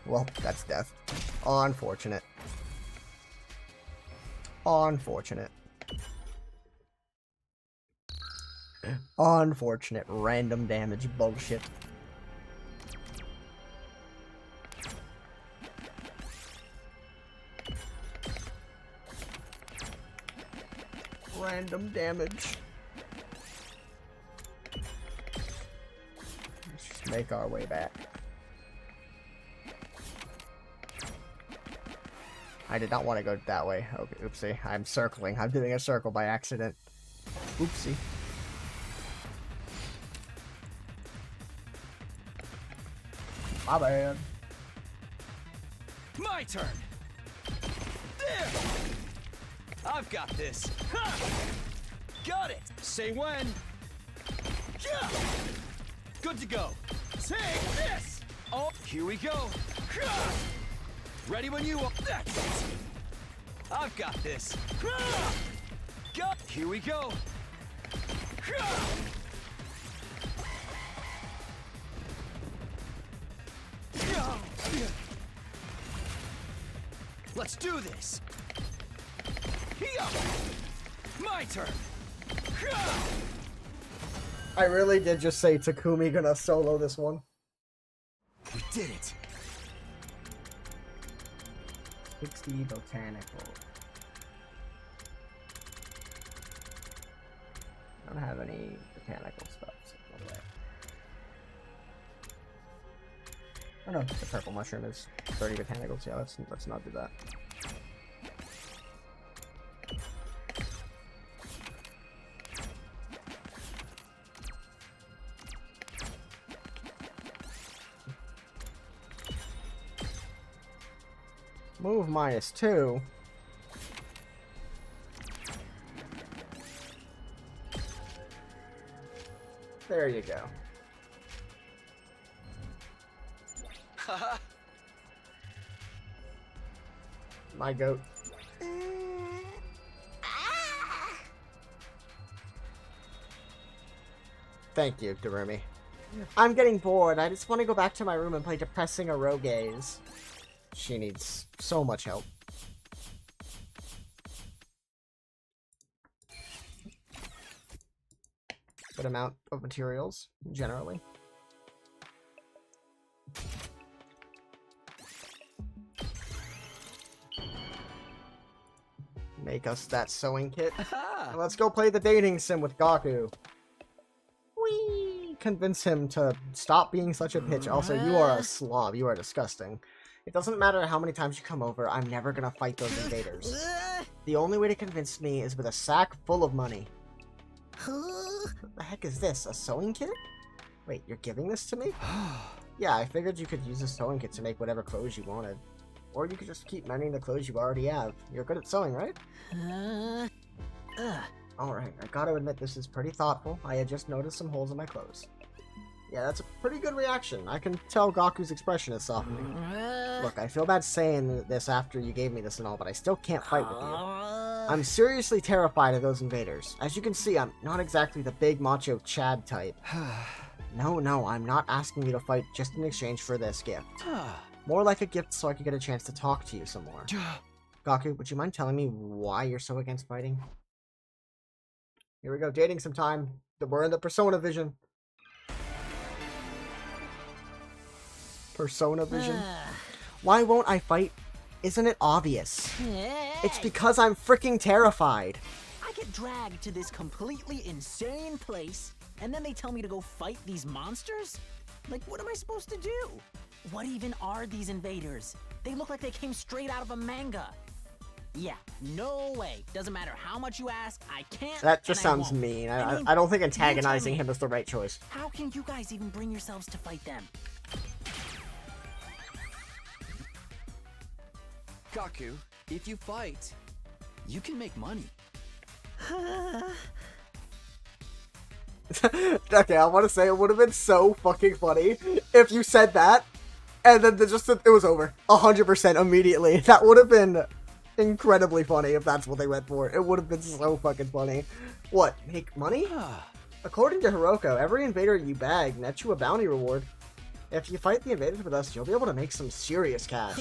Well, that's death. Unfortunate. Unfortunate. Unfortunate. Random damage bullshit. Random damage. Let's just make our way back. I did not want to go that way. Okay, oopsie. I'm circling. I'm doing a circle by accident. Oopsie. My bad. My turn. There. I've got this. Ha! Got it. Say when. Yeah. Good to go. Take this. Oh, here we go. Ha! Ready when you are. That's it. I've got this. Ha! Got. Here we go. Ha! Let's do this. My turn. I really did just say Takumi gonna solo this one. We did it. 60 botanical. I don't have any botanical stuff. So no way. Oh no, the purple mushroom is 30 botanicals. Yeah, let's not do that. Move -2. There you go. My goat. Thank you, Darumi. I'm getting bored. I just want to go back to my room and play depressing eroges. She needs so much help. Good amount of materials, generally. Make us that sewing kit. And let's go play the dating sim with Gaku. Whee! Convince him to stop being such a bitch. Also, you are a slob. You are disgusting. It doesn't matter how many times you come over, I'm never gonna fight those invaders. The only way to convince me is with a sack full of money. What the heck is this? A sewing kit? Wait, you're giving this to me? Yeah, I figured you could use a sewing kit to make whatever clothes you wanted. Or you could just keep mending the clothes you already have. You're good at sewing, right? Alright, I gotta admit this is pretty thoughtful. I had just noticed some holes in my clothes. Yeah, that's a pretty good reaction. I can tell Gaku's expression is softening. Look, I feel bad saying this after you gave me this and all, but I still can't fight with you. I'm seriously terrified of those invaders. As you can see, I'm not exactly the big macho Chad type. No, I'm not asking you to fight just in exchange for this gift. More like a gift so I can get a chance to talk to you some more. Gaku, would you mind telling me why you're so against fighting? Here we go, dating some time. We're in the Persona Vision. Persona Vision. Why won't I fight? Isn't it obvious? It's because I'm freaking terrified. I get dragged to this completely insane place and then they tell me to go fight these monsters? Like, what am I supposed to do? What even are these invaders? They look like they came straight out of a manga. Yeah, no way. Doesn't matter how much you ask, I can't. That just and I sounds won't. mean. I mean, I don't think you tell antagonizing me, him is the right choice. how can you guys even bring yourselves to fight them? Kaku, if you fight, you can make money. Okay, I want to say it would have been so fucking funny if you said that, and then it was over 100% immediately. That would have been incredibly funny if that's what they went for. It would have been so fucking funny. What? Make money? According to Hiroko, every invader you bag nets you a bounty reward. If you fight the invaders with us, you'll be able to make some serious cash.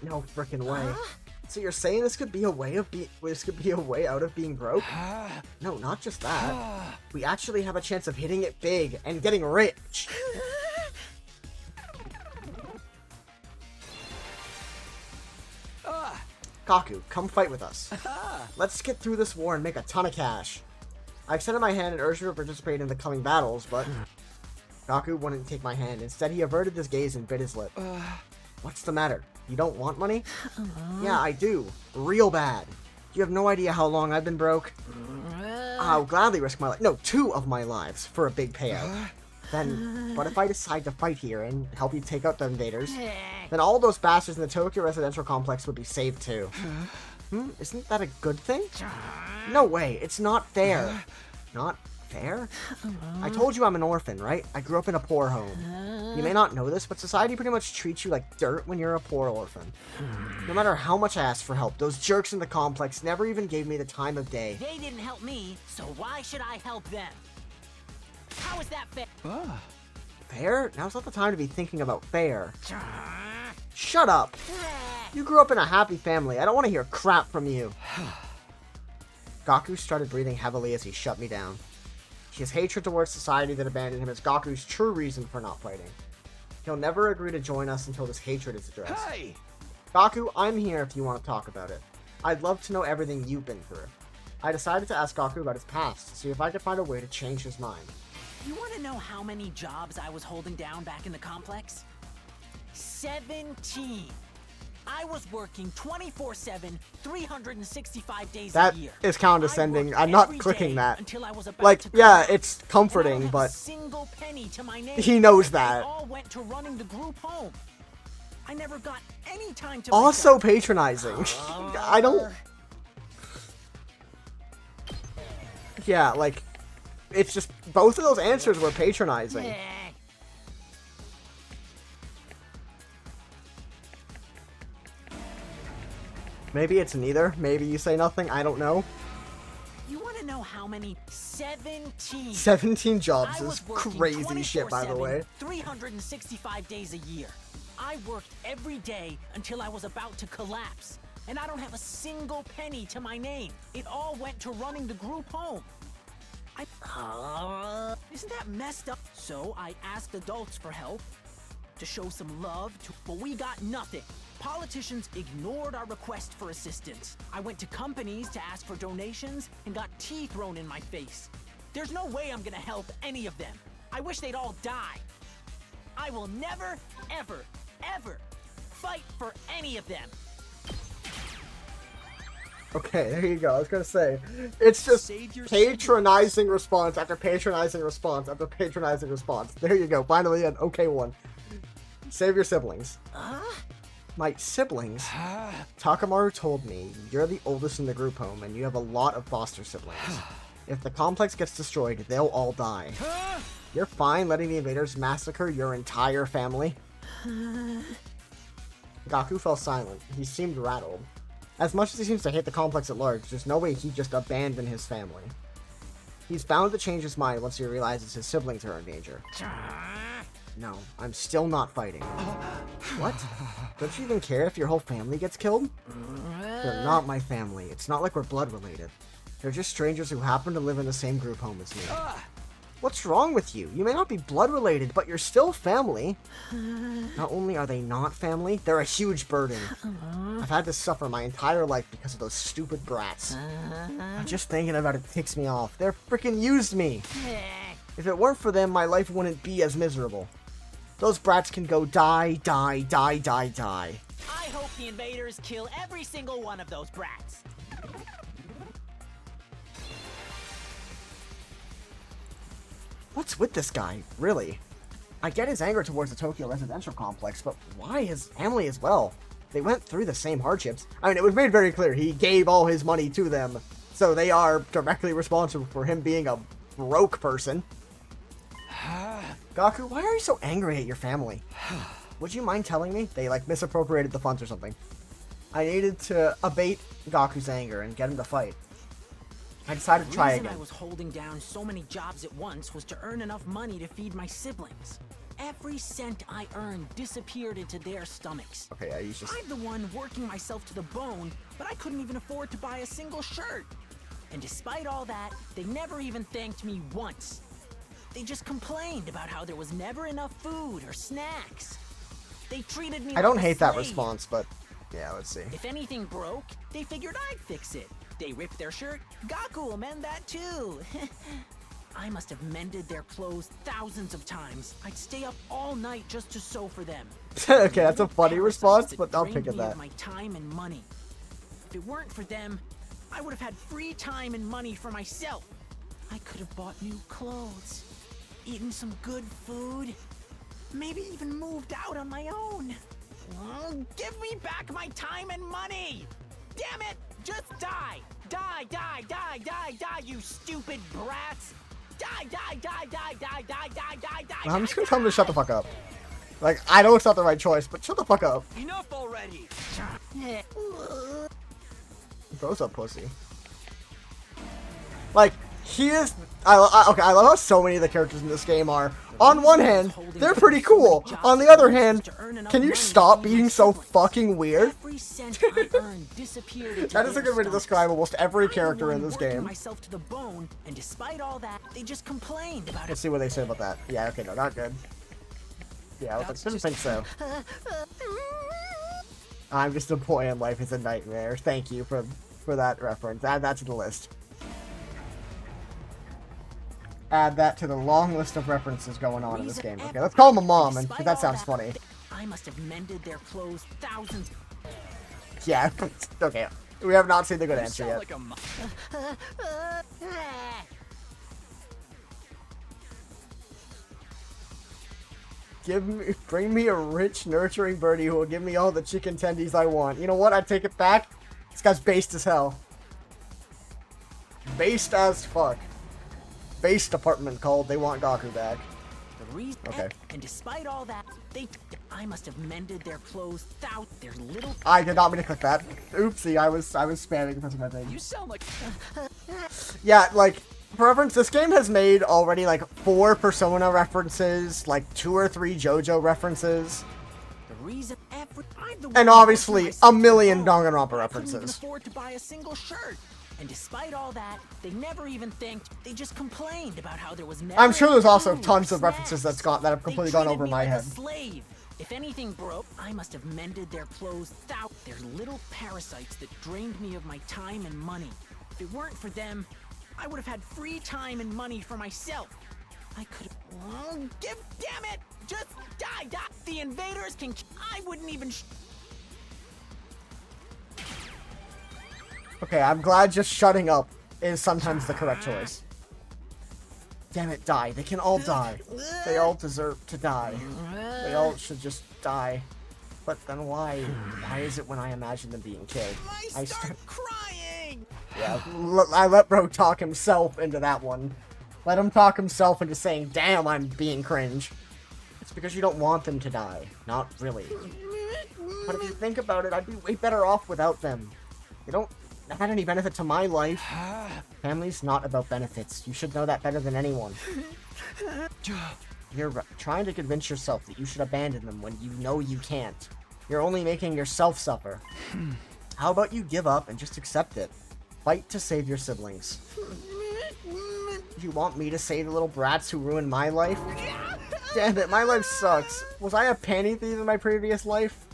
No frickin' way. So you're saying this could be a way out of being broke? No, not just that. We actually have a chance of hitting it big and getting rich. Kaku, come fight with us. Let's get through this war and make a ton of cash. I extended my hand and urged her to participate in the coming battles, but Kaku wouldn't take my hand. Instead, he averted his gaze and bit his lip. What's the matter? You don't want money? Yeah, I do. Real bad. You have no idea how long I've been broke. I'll gladly risk my life. No, 2 of my lives for a big payout. Then, but if I decide to fight here and help you take out the invaders, then all those bastards in the Tokyo residential complex would be saved too. Isn't that a good thing? No way, it's not fair. Not fair? I told you I'm an orphan, right? I grew up in a poor home. You may not know this, but society pretty much treats you like dirt when you're a poor orphan. No matter how much I asked for help, those jerks in the complex never even gave me the time of day. They didn't help me, so why should I help them? How is that fair? Fair? Now's not the time to be thinking about fair. Shut up! You grew up in a happy family. I don't want to hear crap from you. Gaku started breathing heavily as he shut me down. His hatred towards society that abandoned him is Gaku's true reason for not fighting. He'll never agree to join us until this hatred is addressed. Hey! Gaku, I'm here if you want to talk about it. I'd love to know everything you've been through. I decided to ask Gaku about his past to see if I could find a way to change his mind. You want to know how many jobs I was holding down back in the complex? 17. I was working 24/7, 365 days That a year. is condescending. I I'm not worked clicking every that. day until I was about Like, to yeah, collapse. it's And I comforting, don't have but a single penny to my name. he knows It that. all went to running the group home. I never got any time to Also myself. patronizing. I don't... Yeah, like, it's just, both of those answers were patronizing. Eh. Maybe it's neither. Maybe you say nothing. I don't know. You want to know how many? 17. 17 jobs I is was working crazy shit, by the 24/7, way. 365 days a year. I worked every day until I was about to collapse. And I don't have a single penny to my name. It all went to running the group home. Isn't that messed up? So I asked adults for help, to show some love, but we got nothing. Politicians ignored our request for assistance. I went to companies to ask for donations and got tea thrown in my face. There's no way I'm gonna help any of them. I wish they'd all die. I will never, ever, ever fight for any of them. Okay, there you go. I was gonna say, it's just Save your patronizing response after patronizing response after patronizing response. There you go. Finally, an okay one. Save your siblings. My siblings? Takamaru told me you're the oldest in the group home and you have a lot of foster siblings. If the complex gets destroyed, they'll all die. You're fine letting the invaders massacre your entire family? Gaku fell silent. He seemed rattled. As much as he seems to hate the complex at large, there's no way he'd just abandon his family. He's bound to change his mind once he realizes his siblings are in danger. No, I'm still not fighting. What? Don't you even care if your whole family gets killed? They're not my family. It's not like we're blood related. They're just strangers who happen to live in the same group home as me. What's wrong with you? You may not be blood related, but you're still family. Not only are they not family, they're a huge burden. I've had to suffer my entire life because of those stupid brats. Just thinking about it ticks me off. They're freaking used me. If it weren't for them, my life wouldn't be as miserable. Those brats can go die, die, die, die, die. I hope the invaders kill every single one of those brats. What's with this guy, really? I get his anger towards the Tokyo residential complex, but why his family as well? They went through the same hardships. I mean, it was made very clear he gave all his money to them, so they are directly responsible for him being a broke person. Gaku, why are you so angry at your family? Would you mind telling me? They, like, misappropriated the funds or something. I needed to abate Gaku's anger and get him to fight. I decided to try again. The reason I was holding down so many jobs at once was to earn enough money to feed my siblings. Every cent I earned disappeared into their stomachs. Okay, yeah, he's just... I'm the one working myself to the bone, but I couldn't even afford to buy a single shirt. And despite all that, they never even thanked me once. They just complained about how there was never enough food or snacks. They treated me I don't like a hate that slave. response, but yeah, let's see. If anything broke, they figured I'd fix it. They ripped their shirt, Gaku will mend that too. I must have mended their clothes thousands of times. I'd stay up all night just to sew for them. Okay, that's a funny Parasites response, that but I'll drained pick at me of that. my time and money. If it weren't for them, I would have had free time and money for myself. I could have bought new clothes, eaten some good food, maybe even moved out on my own. Give me back my time and money! Damn it! Just die! Die, die, die, die, die, you stupid brats! Die, die, die, die, die, die, die, die, die! I'm just gonna tell him to shut the fuck up. Like, I know it's not the right choice, but shut the fuck up. Enough already! Bro's a pussy. Like, he is... okay, I love how so many of the characters in this game are... On one hand, they're pretty cool. On the other hand, can you stop being so fucking weird? Every cent I earned disappeared into That is a their good way to stomachs. describe almost every I'm the character in one this working game. myself to the bone, and despite all that, they just complained about Let's it. see what they say about that. Yeah, okay, no, not good. Yeah, I didn't think so. I'm just a boy and life is a nightmare. Thank you for that reference. Add that to the list. Add that to the long list of references going on in this game. Okay, let's call him a mom, and that sounds funny. I must have mended their clothes thousands. Yeah, okay. We have not seen the good You answer sound yet. like a mo- Bring me a rich, nurturing birdie who will give me all the chicken tendies I want. You know what? I take it back. This guy's based as hell. Based as fuck. Base department called. They want Gaku back. The reason, Okay. and despite all that, I must have mended their clothes their little. I did not mean to click that. Oopsie, I was spamming pressing my thing. You sound like... Yeah, like, for reference, this game has made already like 4 Persona references, like 2 or 3 JoJo references, The reason I'm the and one obviously working a myself million to the bone. Danganronpa I couldn't even references. afford to buy a single shirt. And despite all that, they never even thanked. They just complained about how there was never. I'm sure there's enough also food or tons of references snacks. that have completely They gone treated over me my like head. A slave. If anything broke, I must have mended their clothes. They're little parasites that drained me of my time and money. If it weren't for them, I would have had free time and money for myself. I could have. Damn it! Just die, die. The invaders can. I wouldn't even. Okay, I'm glad just shutting up is sometimes the correct choice. Damn it, die. They can all die. They all deserve to die. They all should just die. But then why? Why is it when I imagine them being killed? I start crying. Yeah, I let bro talk himself into that one. Let him talk himself into saying, damn, I'm being cringe. It's because you don't want them to die. Not really. But if you think about it, I'd be way better off without them. They don't add any benefit to my life. Family's not about benefits. You should know that better than anyone. You're trying to convince yourself that you should abandon them when you know you can't. You're only making yourself suffer. How about you give up and just accept it? Fight to save your siblings. You want me to save the little brats who ruined my life? Damn it, my life sucks. Was I a panty thief in my previous life?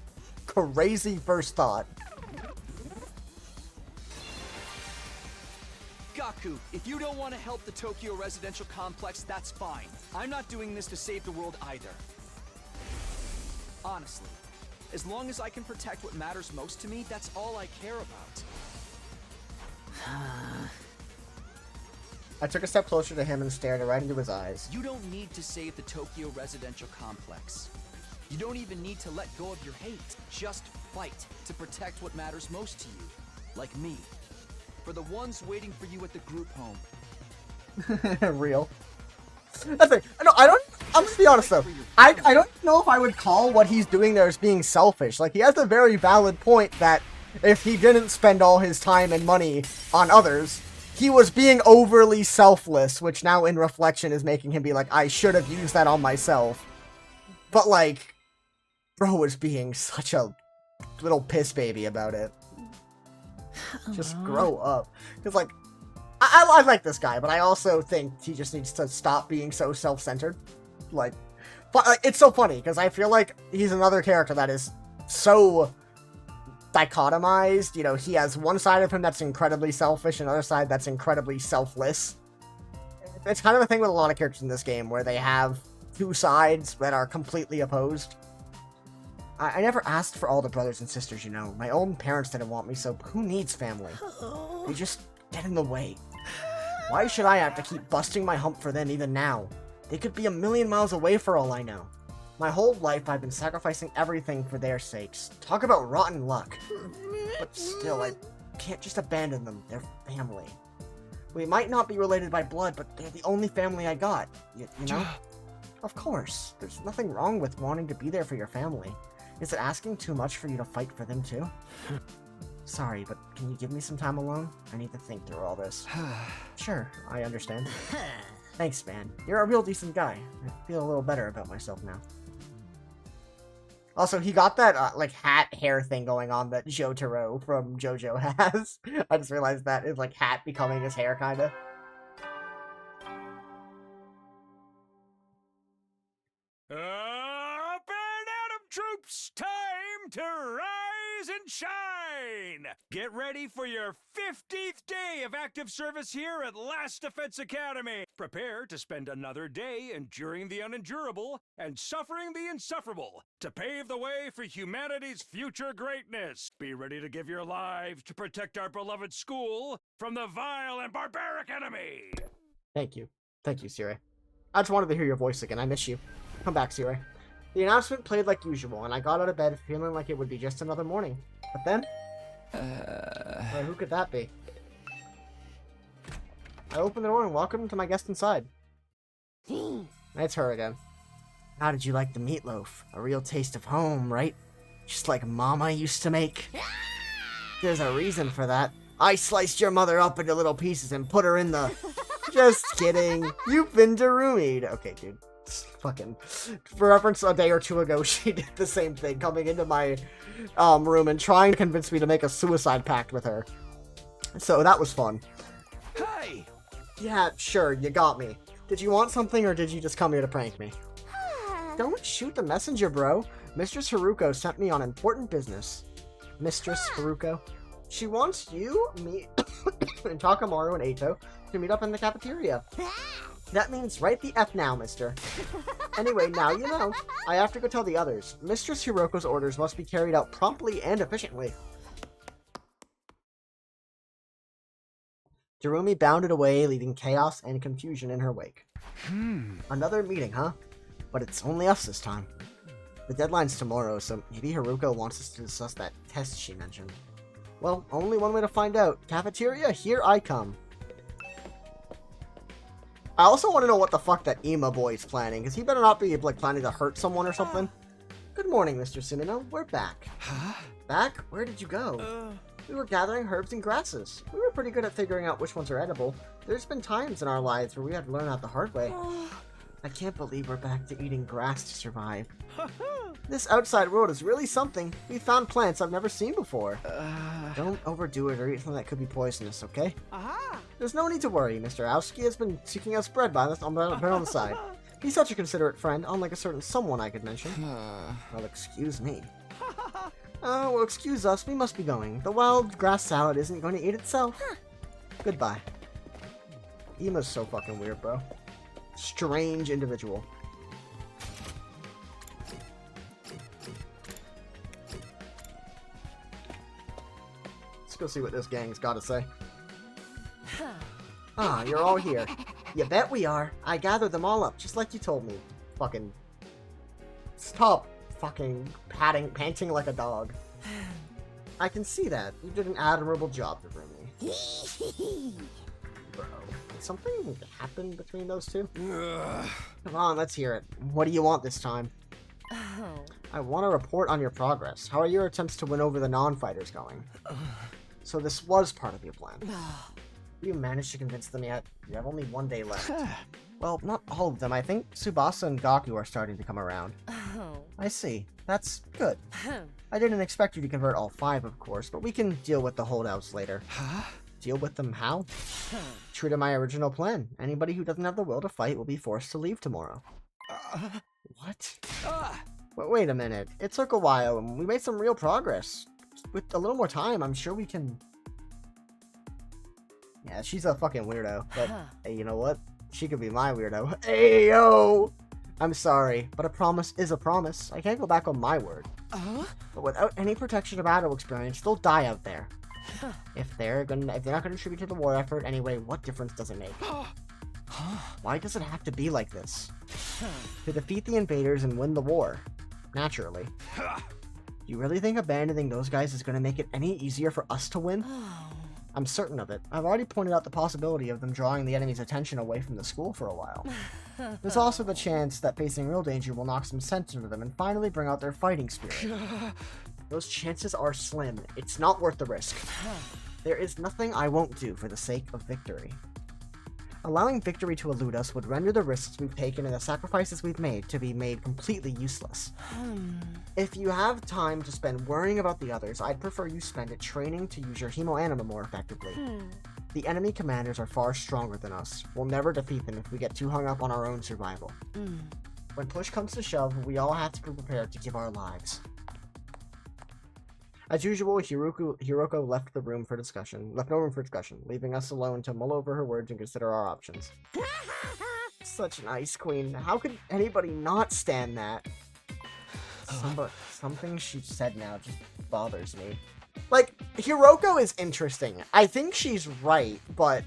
Crazy first thought. Gaku, Deku, if you don't want to help the Tokyo residential complex, that's fine. I'm not doing this to save the world either. Honestly, as long as I can protect what matters most to me, that's all I care about. I took a step closer to him and stared right into his eyes. You don't need to save the Tokyo residential complex. You don't even need to let go of your hate. Just fight to protect what matters most to you. Like me. For the ones waiting for you at the group home. Real. That's it. No, I don't. I'm just be honest though. I don't know if I would call what he's doing there as being selfish. Like, he has a very valid point that if he didn't spend all his time and money on others, he was being overly selfless, which now in reflection is making him be like, I should have used that on myself. But like, bro was being such a little piss baby about it. Just grow up. Because like, I like this guy, but I also think he just needs to stop being so self-centered. Like, but it's so funny, because I feel like he's another character that is so dichotomized. You know, he has one side of him that's incredibly selfish, and another side that's incredibly selfless. It's kind of a thing with a lot of characters in this game, where they have two sides that are completely opposed. I never asked for all the brothers and sisters, you know. My own parents didn't want me, so who needs family? They just get in the way. Why should I have to keep busting my hump for them even now? They could be a million miles away for all I know. My whole life I've been sacrificing everything for their sakes. Talk about rotten luck. But still, I can't just abandon them. They're family. We might not be related by blood, but they're the only family I got. You know? Of course. There's nothing wrong with wanting to be there for your family. Is it asking too much for you to fight for them too? Sorry, but can you give me some time alone? I need to think through all this. Sure, I understand. Thanks, man. You're a real decent guy. I feel a little better about myself now. Also, he got that, like, hat hair thing going on that Jotaro from JoJo has. I just realized that is, like, hat becoming his hair, kinda. Up and Atom troops! Time to rise and shine! Get ready for your 50th day of active service here at Last Defense Academy. Prepare to spend another day enduring the unendurable and suffering the insufferable to pave the way for humanity's future greatness. Be ready to give your lives to protect our beloved school from the vile and barbaric enemy. Thank you. Thank you, Sire. I just wanted to hear your voice again. I miss you. Come back, Sire. The announcement played like usual, and I got out of bed feeling like it would be just another morning. But then... well, who could that be? I opened the door and welcomed to my guest inside. It's her again. How did you like the meatloaf? A real taste of home, right? Just like Mama used to make. There's a reason for that. I sliced your mother up into little pieces and put her in the... Just kidding. You've been Darumi'd. Okay, dude. Fucking, for reference, a day or two ago, she did the same thing, coming into my room and trying to convince me to make a suicide pact with her. So that was fun. Hey! Yeah, sure, you got me. Did you want something, or did you just come here to prank me? Don't shoot the messenger, bro. Mistress Haruko sent me on important business. Mistress Haruko? She wants you, me, and Takamaru and Eito to meet up in the cafeteria. That means right the F now, mister. Anyway, now you know. I have to go tell the others. Mistress Hiroko's orders must be carried out promptly and efficiently. Darumi bounded away, leaving chaos and confusion in her wake. Another meeting, huh? But it's only us this time. The deadline's tomorrow, so maybe Haruko wants us to discuss that test she mentioned. Well, only one way to find out. Cafeteria, here I come. I also want to know what the fuck that Ima boy's planning, because he better not be, like, planning to hurt someone or something. Good morning, Mr. Sumino. We're back. Huh? Back? Where did you go? We were gathering herbs and grasses. We were pretty good at figuring out which ones are edible. There's been times in our lives where we had to learn out the hard way. I can't believe we're back to eating grass to survive. This outside world is really something. We found plants I've never seen before. Don't overdo it or eat something that could be poisonous, okay? There's no need to worry. Mr. Aoski has been seeking us bread by on the side. He's such a considerate friend, unlike a certain someone I could mention. Well, excuse me. Well, excuse us. We must be going. The wild grass salad isn't going to eat itself. Goodbye. Ima's so fucking weird, bro. Strange individual. Let's go see what this gang's got to say. Ah, you're all here. You bet we are. I gathered them all up, just like you told me. Fucking... Stop fucking panting like a dog. I can see that. You did an admirable job to bring me. Bro, did something happen between those two? Come on, let's hear it. What do you want this time? I want to report on your progress. How are your attempts to win over the non-fighters going? So this was part of your plan. You managed to convince them yet? You have only 1 day left. Well, not all of them. I think Tsubasa and Gaku are starting to come around. I see. That's good. I didn't expect you to convert all 5, of course, but we can deal with the holdouts later. Deal with them how? True to my original plan. Anybody who doesn't have the will to fight will be forced to leave tomorrow. What? But wait a minute. It took a while, and we made some real progress. With a little more time, I'm sure we can... Yeah, she's a fucking weirdo, but hey, you know what? She could be my weirdo. Hey, yo! I'm sorry, but a promise is a promise. I can't go back on my word. But without any protection or battle experience, they'll die out there. If they're not gonna contribute to the war effort anyway, what difference does it make? Why does it have to be like this? To defeat the invaders and win the war. Naturally. Do you really think abandoning those guys is gonna make it any easier for us to win? I'm certain of it. I've already pointed out the possibility of them drawing the enemy's attention away from the school for a while. There's also the chance that facing real danger will knock some sense into them and finally bring out their fighting spirit. Those chances are slim. It's not worth the risk. There is nothing I won't do for the sake of victory. Allowing victory to elude us would render the risks we've taken and the sacrifices we've made to be made completely useless. If you have time to spend worrying about the others, I'd prefer you spend it training to use your Hemo-Anima more effectively. The enemy commanders are far stronger than us. We'll never defeat them if we get too hung up on our own survival. When push comes to shove, we all have to be prepared to give our lives. As usual, Hiroko left no room for discussion, leaving us alone to mull over her words and consider our options. Such an ice queen. How could anybody not stand that? Something she said now just bothers me. Like, Hiroko is interesting. I think she's right, but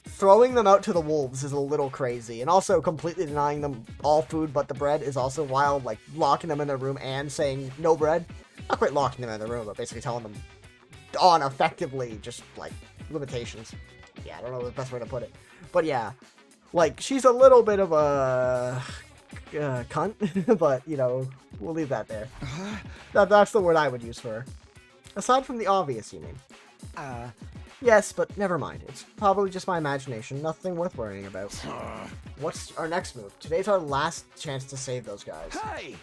throwing them out to the wolves is a little crazy. And also completely denying them all food but the bread is also wild, like locking them in their room and saying no bread. Not quite locking them in the room, but basically telling them on effectively just, like, limitations. Yeah, I don't know the best way to put it. But yeah, like, she's a little bit of a cunt, but, you know, we'll leave that there. That's the word I would use for her. Aside from the obvious, you mean? Yes, but never mind. It's probably just my imagination. Nothing worth worrying about. What's our next move? Today's our last chance to save those guys. Hey!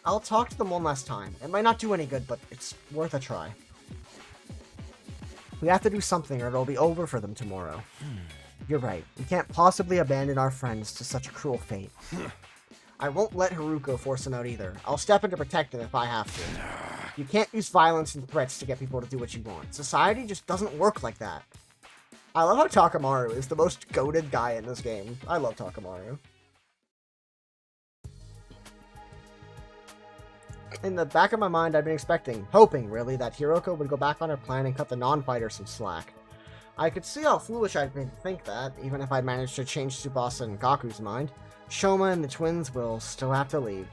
I'll talk to them one last time. It might not do any good, but it's worth a try. We have to do something or it'll be over for them tomorrow. You're right. We can't possibly abandon our friends to such a cruel fate. I won't let Haruko force them out either. I'll step in to protect them if I have to. You can't use violence and threats to get people to do what you want. Society just doesn't work like that. I love how Takamaru is the most goated guy in this game. I love Takamaru. In the back of my mind, I've been hoping really, that Hiroko would go back on her plan and cut the non-fighters some slack. I could see how foolish I'd been to think that, even if I'd managed to change Tsubasa and Gaku's mind. Shoma and the twins will still have to leave.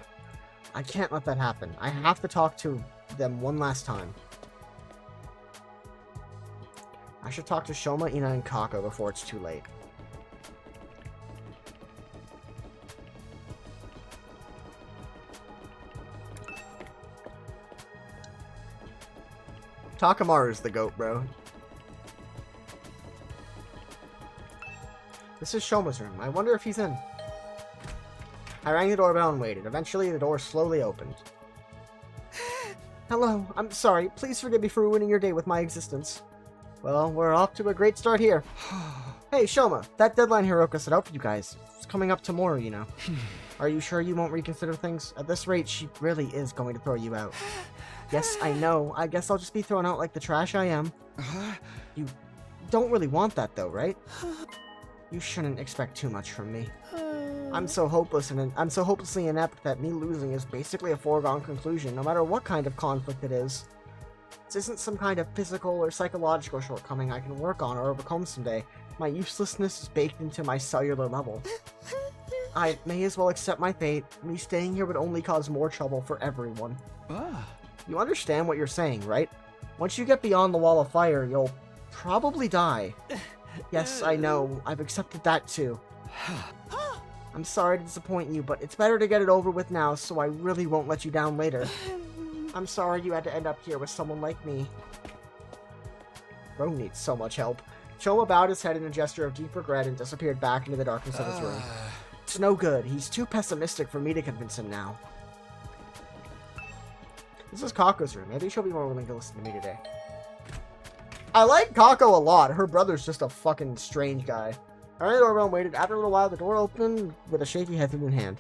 I can't let that happen. I have to talk to them one last time. I should talk to Shoma, Ina, and Kako before it's too late. Takamaru's the goat, bro. This is Shoma's room. I wonder if he's in. I rang the doorbell and waited. Eventually, the door slowly opened. Hello. I'm sorry. Please forgive me for ruining your day with my existence. Well, we're off to a great start here. Hey, Shoma. That deadline Hiroko set out for you guys. It's coming up tomorrow, you know. Are you sure you won't reconsider things? At this rate, she really is going to throw you out. Yes, I know. I guess I'll just be thrown out like the trash I am. You don't really want that, though, right? You shouldn't expect too much from me. I'm so hopelessly inept that me losing is basically a foregone conclusion, no matter what kind of conflict it is. This isn't some kind of physical or psychological shortcoming I can work on or overcome someday. My uselessness is baked into my cellular level. I may as well accept my fate. Me staying here would only cause more trouble for everyone. You understand what you're saying, right? Once you get beyond the wall of fire, you'll probably die. Yes, I know. I've accepted that too. I'm sorry to disappoint you, but it's better to get it over with now, so I really won't let you down later. I'm sorry you had to end up here with someone like me. Bro needs so much help. Choma bowed his head in a gesture of deep regret and disappeared back into the darkness of his room. It's no good. He's too pessimistic for me to convince him now. This is Kako's room. Maybe she'll be more willing to listen to me today. I like Kako a lot. Her brother's just a fucking strange guy. I rang the doorbell and waited. After a little while, the door opened with a shaky head in hand.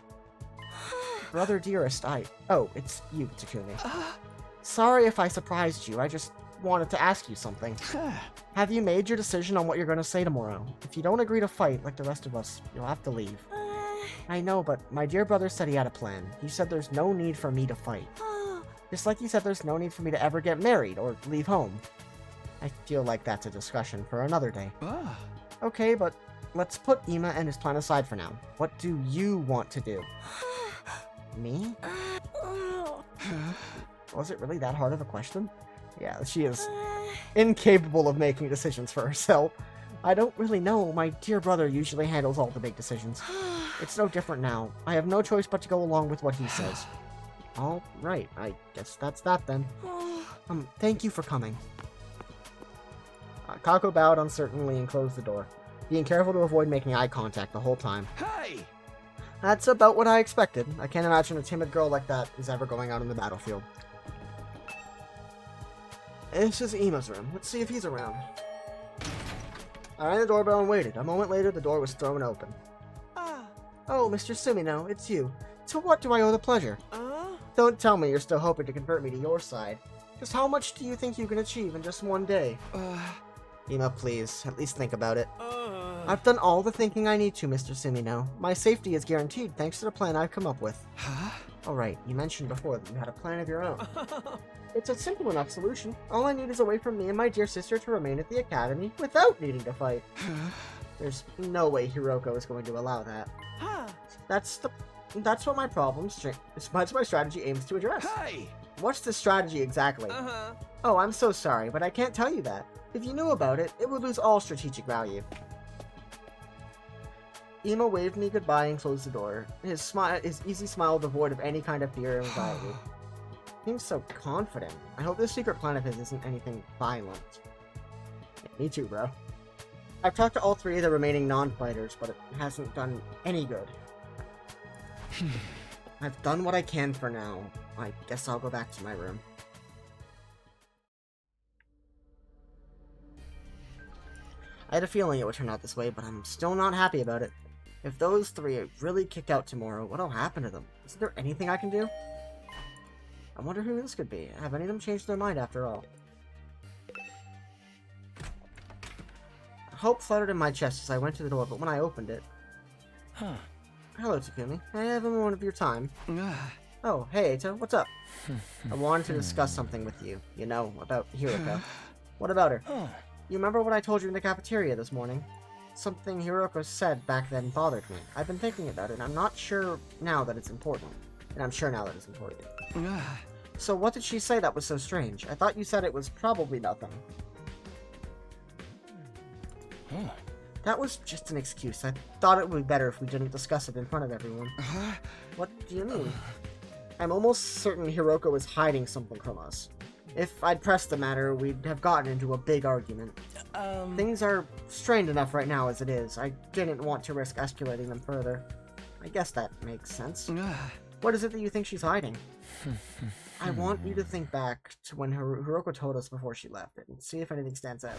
Brother dearest, Oh, it's you, Takumi. Sorry if I surprised you. I just wanted to ask you something. Have you made your decision on what you're going to say tomorrow? If you don't agree to fight like the rest of us, you'll have to leave. I know, but my dear brother said he had a plan. He said there's no need for me to fight. Just like he said there's no need for me to ever get married or leave home. I feel like that's a discussion for another day. Okay, but let's put Ima and his plan aside for now. What do you want to do? Me? Was it really that hard of a question? Yeah, she is incapable of making decisions for herself. I don't really know. My dear brother usually handles all the big decisions. It's no different now. I have no choice but to go along with what he says. All right, I guess that's that then. Thank you for coming. Kako bowed uncertainly and closed the door, being careful to avoid making eye contact the whole time. Hey! That's about what I expected. I can't imagine a timid girl like that is ever going out in the battlefield. This is Ima's room. Let's see if he's around. I rang the doorbell and waited. A moment later, the door was thrown open. Oh, Mr. Sumino, it's you. To what do I owe the pleasure? Don't tell me you're still hoping to convert me to your side. Just how much do you think you can achieve in just one day? Ima, please, at least think about it. I've done all the thinking I need to, Mr. Sumino. My safety is guaranteed thanks to the plan I've come up with. Alright, you mentioned before that you had a plan of your own. It's a simple enough solution. All I need is a way for me and my dear sister to remain at the academy without needing to fight. There's no way Hiroko is going to allow that. That's what my that's my strategy aims to address. Hey! What's the strategy exactly? Oh, I'm so sorry, but I can't tell you that. If you knew about it, it would lose all strategic value. Ima waved me goodbye and closed the door. His easy smile devoid of any kind of fear or anxiety. Seems so confident. I hope this secret plan of his isn't anything violent. Yeah, me too, bro. I've talked to all three of the remaining non-fighters, but it hasn't done any good. I've done what I can for now. I guess I'll go back to my room. I had a feeling it would turn out this way, but I'm still not happy about it. If those three are really kicked out tomorrow, what'll happen to them? Isn't there anything I can do? I wonder who this could be. Have any of them changed their mind after all? Hope fluttered in my chest as I went to the door, but when I opened it... Hello, Takumi. May I have a moment of your time? Oh, hey, Eita, what's up? I wanted to discuss something with you. You know, about Hiroko. What about her? You remember what I told you in the cafeteria this morning? Something Hiroko said back then bothered me. I've been thinking about it, and I'm not sure now that it's important. And I'm sure now that it's important. So what did she say that was so strange? I thought you said it was probably nothing. That was just an excuse. I thought it would be better if we didn't discuss it in front of everyone. What do you mean? I'm almost certain Hiroko is hiding something from us. If I'd pressed the matter, we'd have gotten into a big argument. Things are strained enough right now as it is. I didn't want to risk escalating them further. I guess that makes sense. What is it that you think she's hiding? I want you to think back to when Hiroko told us before she left and see if anything stands out.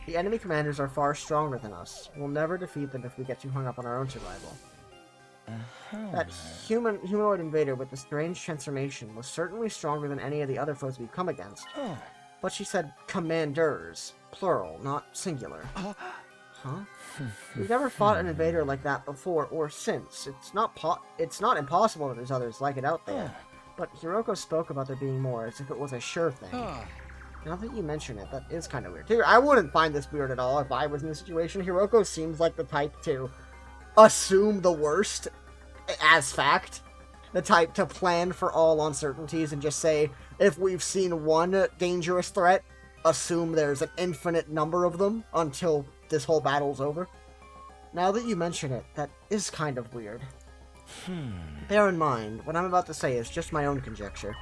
The enemy commanders are far stronger than us. We'll never defeat them if we get too hung up on our own survival. That humanoid invader with the strange transformation was certainly stronger than any of the other foes we've come against. But she said commanders, plural, not singular. Huh? We've never fought an invader like that before or since. It's not impossible that there's others like it out there. But Hiroko spoke about there being more as if it was a sure thing. Now that you mention it, that is kind of weird. Here, I wouldn't find this weird at all if I was in the situation. Hiroko seems like the type to assume the worst as fact. The type to plan for all uncertainties and just say, if we've seen one dangerous threat, assume there's an infinite number of them until this whole battle's over. Now that you mention it, that is kind of weird. Bear in mind, what I'm about to say is just my own conjecture.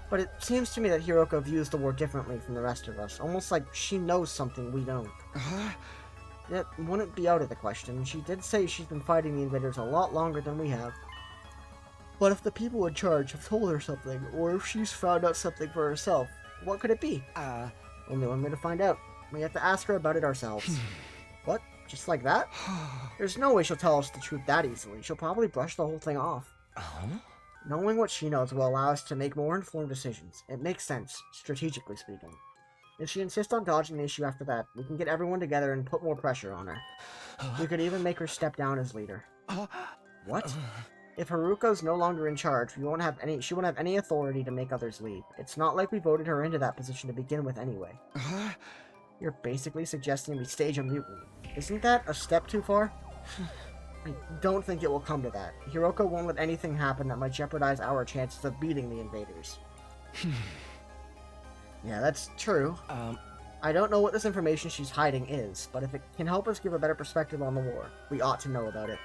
But it seems to me that Hiroko views the war differently from the rest of us, almost like she knows something we don't. It wouldn't be out of the question. She did say she's been fighting the invaders a lot longer than we have. But if the people in charge have told her something, or if she's found out something for herself, what could it be? Only one way to find out. We have to ask her about it ourselves. What? Just like that? There's no way she'll tell us the truth that easily. She'll probably brush the whole thing off. Knowing what she knows will allow us to make more informed decisions. It makes sense, strategically speaking. If she insists on dodging the issue after that, we can get everyone together and put more pressure on her. We could even make her step down as leader. What? If Haruko's no longer in charge, she won't have any authority to make others leave. It's not like we voted her into that position to begin with anyway. You're basically suggesting we stage a mutiny. Isn't that a step too far? I don't think it will come to that. Hiroko won't let anything happen that might jeopardize our chances of beating the invaders. Yeah, that's true. I don't know what this information she's hiding is, but if it can help us give a better perspective on the war, we ought to know about it.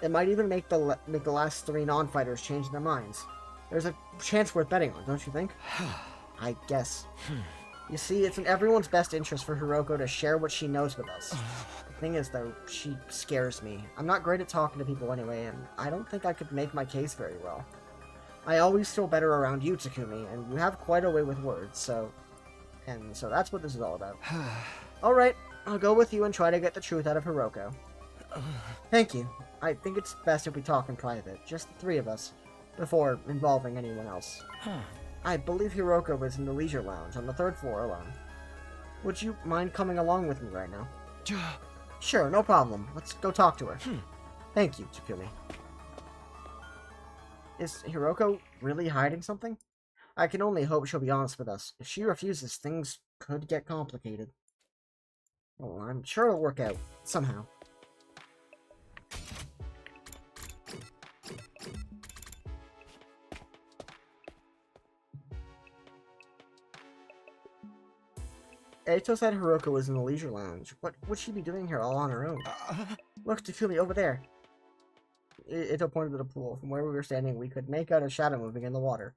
It might even make the last 3 non-fighters change their minds. There's a chance worth betting on, don't you think? I guess. You see, it's in everyone's best interest for Hiroko to share what she knows with us. The thing is, though, she scares me. I'm not great at talking to people anyway, and I don't think I could make my case very well. I always feel better around you, Takumi, and you have quite a way with words, so that's what this is all about. Alright, I'll go with you and try to get the truth out of Hiroko. Thank you. I think it's best if we talk in private, just the 3 of us, before involving anyone else. I believe Hiroko was in the leisure lounge on the 3rd floor alone. Would you mind coming along with me right now? Sure, no problem. Let's go talk to her. Thank you, Takumi. Is Hiroko really hiding something? I can only hope she'll be honest with us. If she refuses, things could get complicated. Well, I'm sure it'll work out, somehow. Eito said Hiroko was in the leisure lounge. What would she be doing here all on her own? Look, Takumi, over there. Eito pointed to the pool. From where we were standing, we could make out a shadow moving in the water.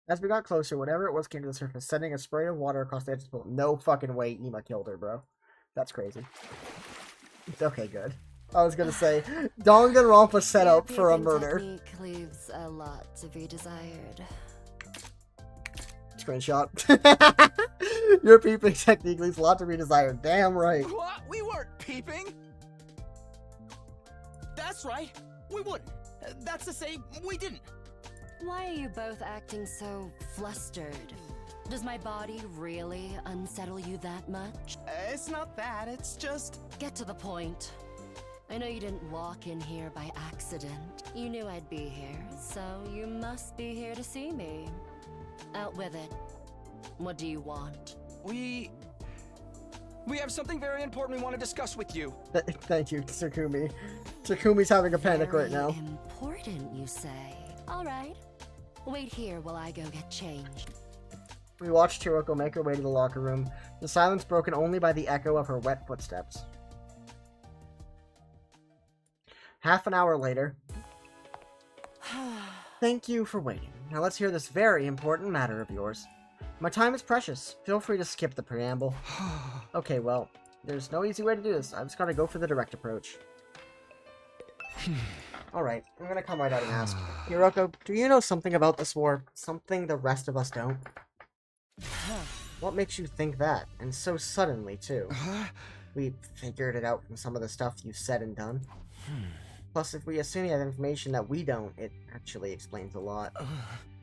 As we got closer, whatever it was came to the surface, sending a spray of water across the edge of the pool. No fucking way Ima killed her, bro. That's crazy. Okay, good. I was gonna say, Danganronpa set up for a murder. Technique leaves a lot to be desired. Screenshot. Your peeping technique leaves a lot to be desired. Damn right. What? We weren't peeping! That's right! We wouldn't! That's to say, we didn't! Why are you both acting so flustered? Does my body really unsettle you that much? It's not that, it's just... Get to the point. I know you didn't walk in here by accident. You knew I'd be here, so you must be here to see me. Out with it. What do you want? We have something very important we want to discuss with you. Thank you, Takumi. Takumi's having a panic right now. Important, you say? All right. Wait here while I go get changed. We watched Hiroko make her way to the locker room, the silence broken only by the echo of her wet footsteps. Half an hour later. Thank you for waiting. Now let's hear this very important matter of yours. My time is precious. Feel free to skip the preamble. Okay, well, there's no easy way to do this. I just gotta go for the direct approach. Alright, I'm gonna come right out and ask. Hiroko, do you know something about this war? Something the rest of us don't? What makes you think that? And so suddenly, too. We figured it out from some of the stuff you've said and done. Plus, if we assume you have information that we don't, it actually explains a lot.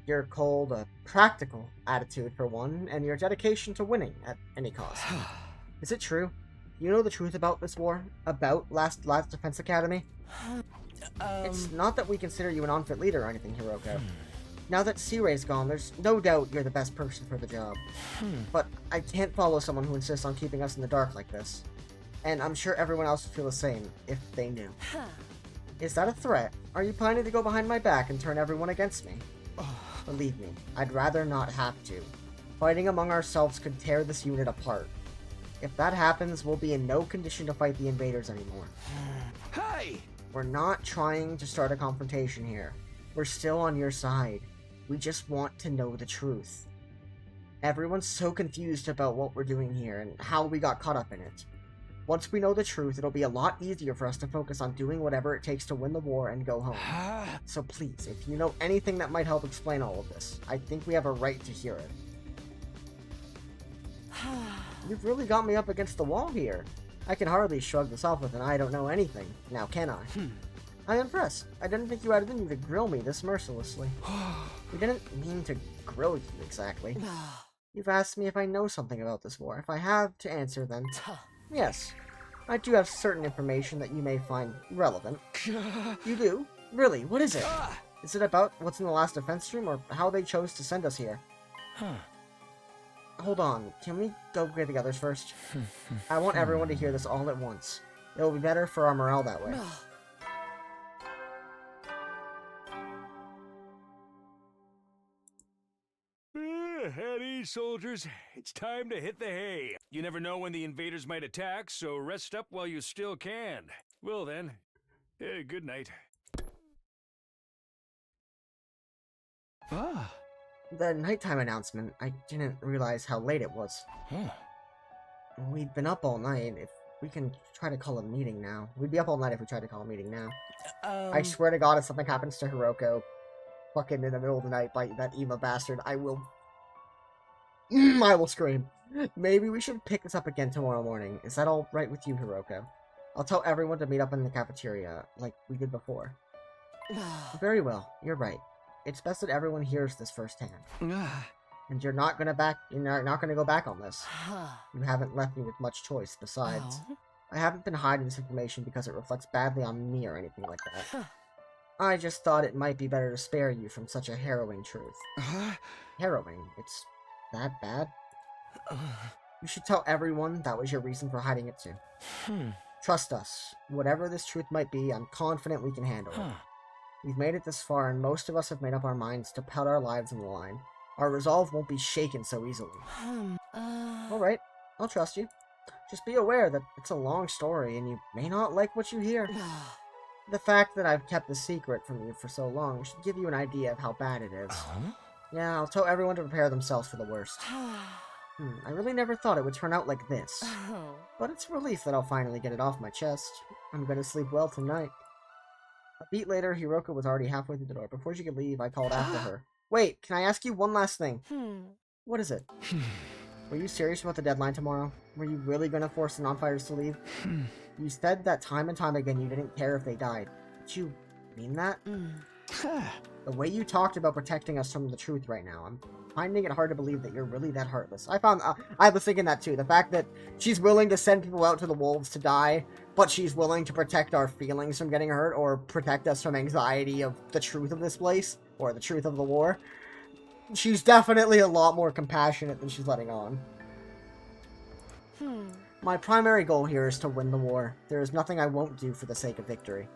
Your cold, practical attitude, for one, and your dedication to winning at any cost. Is it true? you know the truth about this war? About Last Defense Academy? It's not that we consider you an unfit leader or anything, Hiroko. Now that C-Ray's gone, there's no doubt you're the best person for the job. But I can't follow someone who insists on keeping us in the dark like this. And I'm sure everyone else would feel the same, if they knew. Is that a threat? Are you planning to go behind my back and turn everyone against me? Believe me, I'd rather not have to. Fighting among ourselves could tear this unit apart. If that happens, we'll be in no condition to fight the invaders anymore. Hey! We're not trying to start a confrontation here. We're still on your side. We just want to know the truth. Everyone's so confused about what we're doing here and how we got caught up in it. Once we know the truth, it'll be a lot easier for us to focus on doing whatever it takes to win the war and go home. So please, if you know anything that might help explain all of this, I think we have a right to hear it. You've really got me up against the wall here. I can hardly shrug this off with an I don't know anything, now can I? I'm impressed. I didn't think you had it in you to grill me this mercilessly. We didn't mean to grill you exactly. You've asked me if I know something about this war. If I have to answer, then yes. I do have certain information that you may find relevant. You do? Really? What is it? Is it about what's in the last defense room, or how they chose to send us here? Hold on, can we go get the others first? I want everyone to hear this all at once. It'll be better for our morale that way. At ease, soldiers. It's time to hit the hay. You never know when the invaders might attack, so rest up while you still can. Well then, good night. The nighttime announcement, I didn't realize how late it was. We'd been up all night. If we can try to call a meeting now. We'd be up all night if we tried to call a meeting now. I swear to God, if something happens to Hiroko, fucking in the middle of the night by that emo bastard, I will scream. Maybe we should pick this up again tomorrow morning. Is that all right with you, Hiroko? I'll tell everyone to meet up in the cafeteria, like we did before. Very well, you're right. It's best that everyone hears this firsthand. And you're not gonna go back on this. You haven't left me with much choice. Besides, I haven't been hiding this information because it reflects badly on me or anything like that. I just thought it might be better to spare you from such a harrowing truth. Harrowing? It's that bad? You should tell everyone that was your reason for hiding it too. Trust us. Whatever this truth might be, I'm confident we can handle it. We've made it this far, and most of us have made up our minds to put our lives on the line. Our resolve won't be shaken so easily. Alright, I'll trust you. Just be aware that it's a long story, and you may not like what you hear. The fact that I've kept the secret from you for so long should give you an idea of how bad it is. Yeah, I'll tell everyone to prepare themselves for the worst. I really never thought it would turn out like this. But it's a relief that I'll finally get it off my chest. I'm gonna sleep well tonight. A beat later, Hiroko was already halfway through the door. Before she could leave, I called after her. Wait, can I ask you one last thing? What is it? Were you serious about the deadline tomorrow? Were you really gonna force the non-fighters to leave? You said that time and time again you didn't care if they died. Did you mean that? The way you talked about protecting us from the truth right now, I'm finding it hard to believe that you're really that heartless. I was thinking that too. The fact that she's willing to send people out to the wolves to die, but she's willing to protect our feelings from getting hurt, or protect us from anxiety of the truth of this place, or the truth of the war. She's definitely a lot more compassionate than she's letting on. My primary goal here is to win the war. There is nothing I won't do for the sake of victory.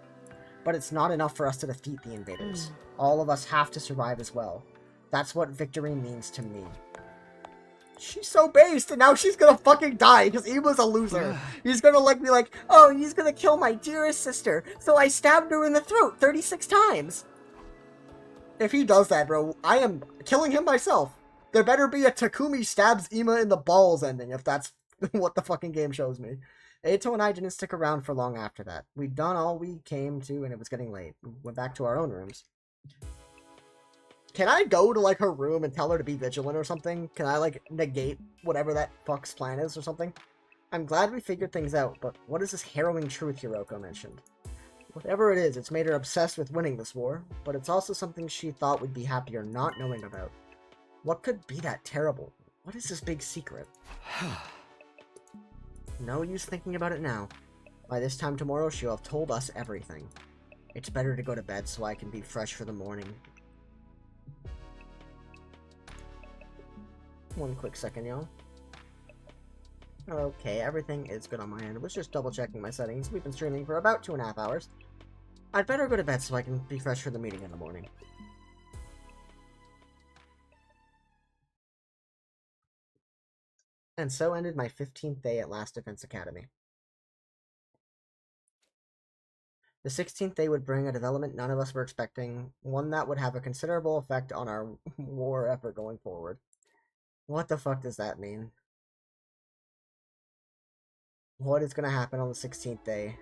But it's not enough for us to defeat the invaders. All of us have to survive as well. That's what victory means to me. She's so based, and now she's gonna fucking die, because Ima's a loser. He's gonna be like, oh, he's gonna kill my dearest sister, so I stabbed her in the throat 36 times. If he does that, bro, I am killing him myself. There better be a Takumi stabs Ima in the balls ending, if that's what the fucking game shows me. Eito and I didn't stick around for long after that. We'd done all we came to, and it was getting late. We went back to our own rooms. Can I go to, like, her room and tell her to be vigilant or something? Can I, like, negate whatever that fuck's plan is or something? I'm glad we figured things out, but what is this harrowing truth Hiroko mentioned? Whatever it is, it's made her obsessed with winning this war, but it's also something she thought we'd be happier not knowing about. What could be that terrible? What is this big secret? No use thinking about it now. By this time tomorrow, she'll have told us everything. It's better to go to bed so I can be fresh for the morning. One quick second, y'all. Okay, everything is good on my end. I was just double checking my settings. We've been streaming for about 2.5 hours. I'd better go to bed so I can be fresh for the meeting in the morning. And so ended my 15th day at Last Defense Academy. The 16th day would bring a development none of us were expecting, one that would have a considerable effect on our war effort going forward. What the fuck does that mean? What is gonna happen on the 16th day?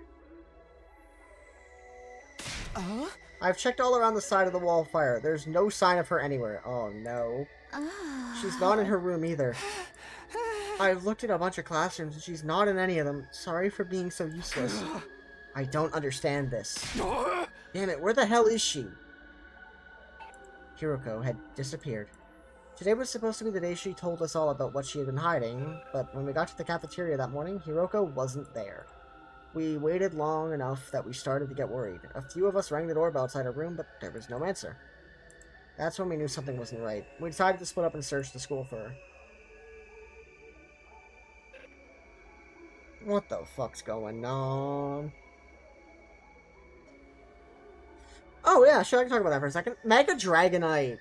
I've checked all around the side of the wall of fire. There's no sign of her anywhere. Oh no. She's not in her room either. I've looked at a bunch of classrooms and she's not in any of them. Sorry for being so useless. I don't understand this. Damn it, where the hell is she? Hiroko had disappeared. Today was supposed to be the day she told us all about what she had been hiding, but when we got to the cafeteria that morning, Hiroko wasn't there. We waited long enough that we started to get worried. A few of us rang the doorbell outside her room, but there was no answer. That's when we knew something wasn't right. We decided to split up and search the school for her. What the fuck's going on? Oh yeah, sure, I can talk about that for a second. Mega Dragonite,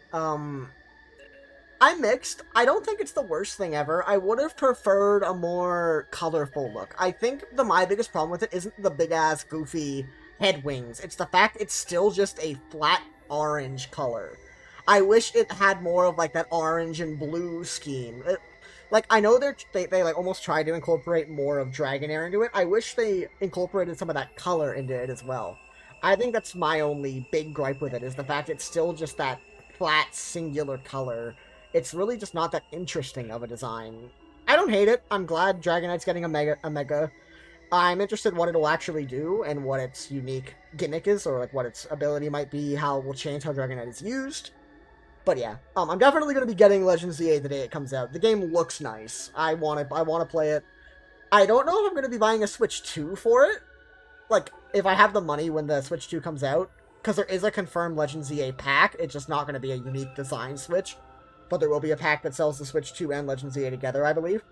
I'm mixed. I don't think it's the worst thing ever. I would have preferred a more colorful look. I think my biggest problem with it isn't the big-ass, goofy head wings. It's the fact it's still just a flat orange color. I wish it had more of, like, that orange and blue scheme. Like, I know they like, almost tried to incorporate more of Dragonair into it. I wish they incorporated some of that color into it as well. I think that's my only big gripe with it, is the fact it's still just that flat, singular color. It's really just not that interesting of a design. I don't hate it. I'm glad Dragonite's getting a mega. I'm interested in what it'll actually do and what its unique gimmick is, or like what its ability might be, how it will change how Dragonite is used. But yeah, I'm definitely going to be getting Legends ZA the day it comes out. The game looks nice. I want to play it. I don't know if I'm going to be buying a Switch 2 for it. Like, if I have the money when the Switch 2 comes out, because there is a confirmed Legends ZA pack. It's just not going to be a unique design Switch. But there will be a pack that sells the Switch 2 and Legends ZA together, I believe.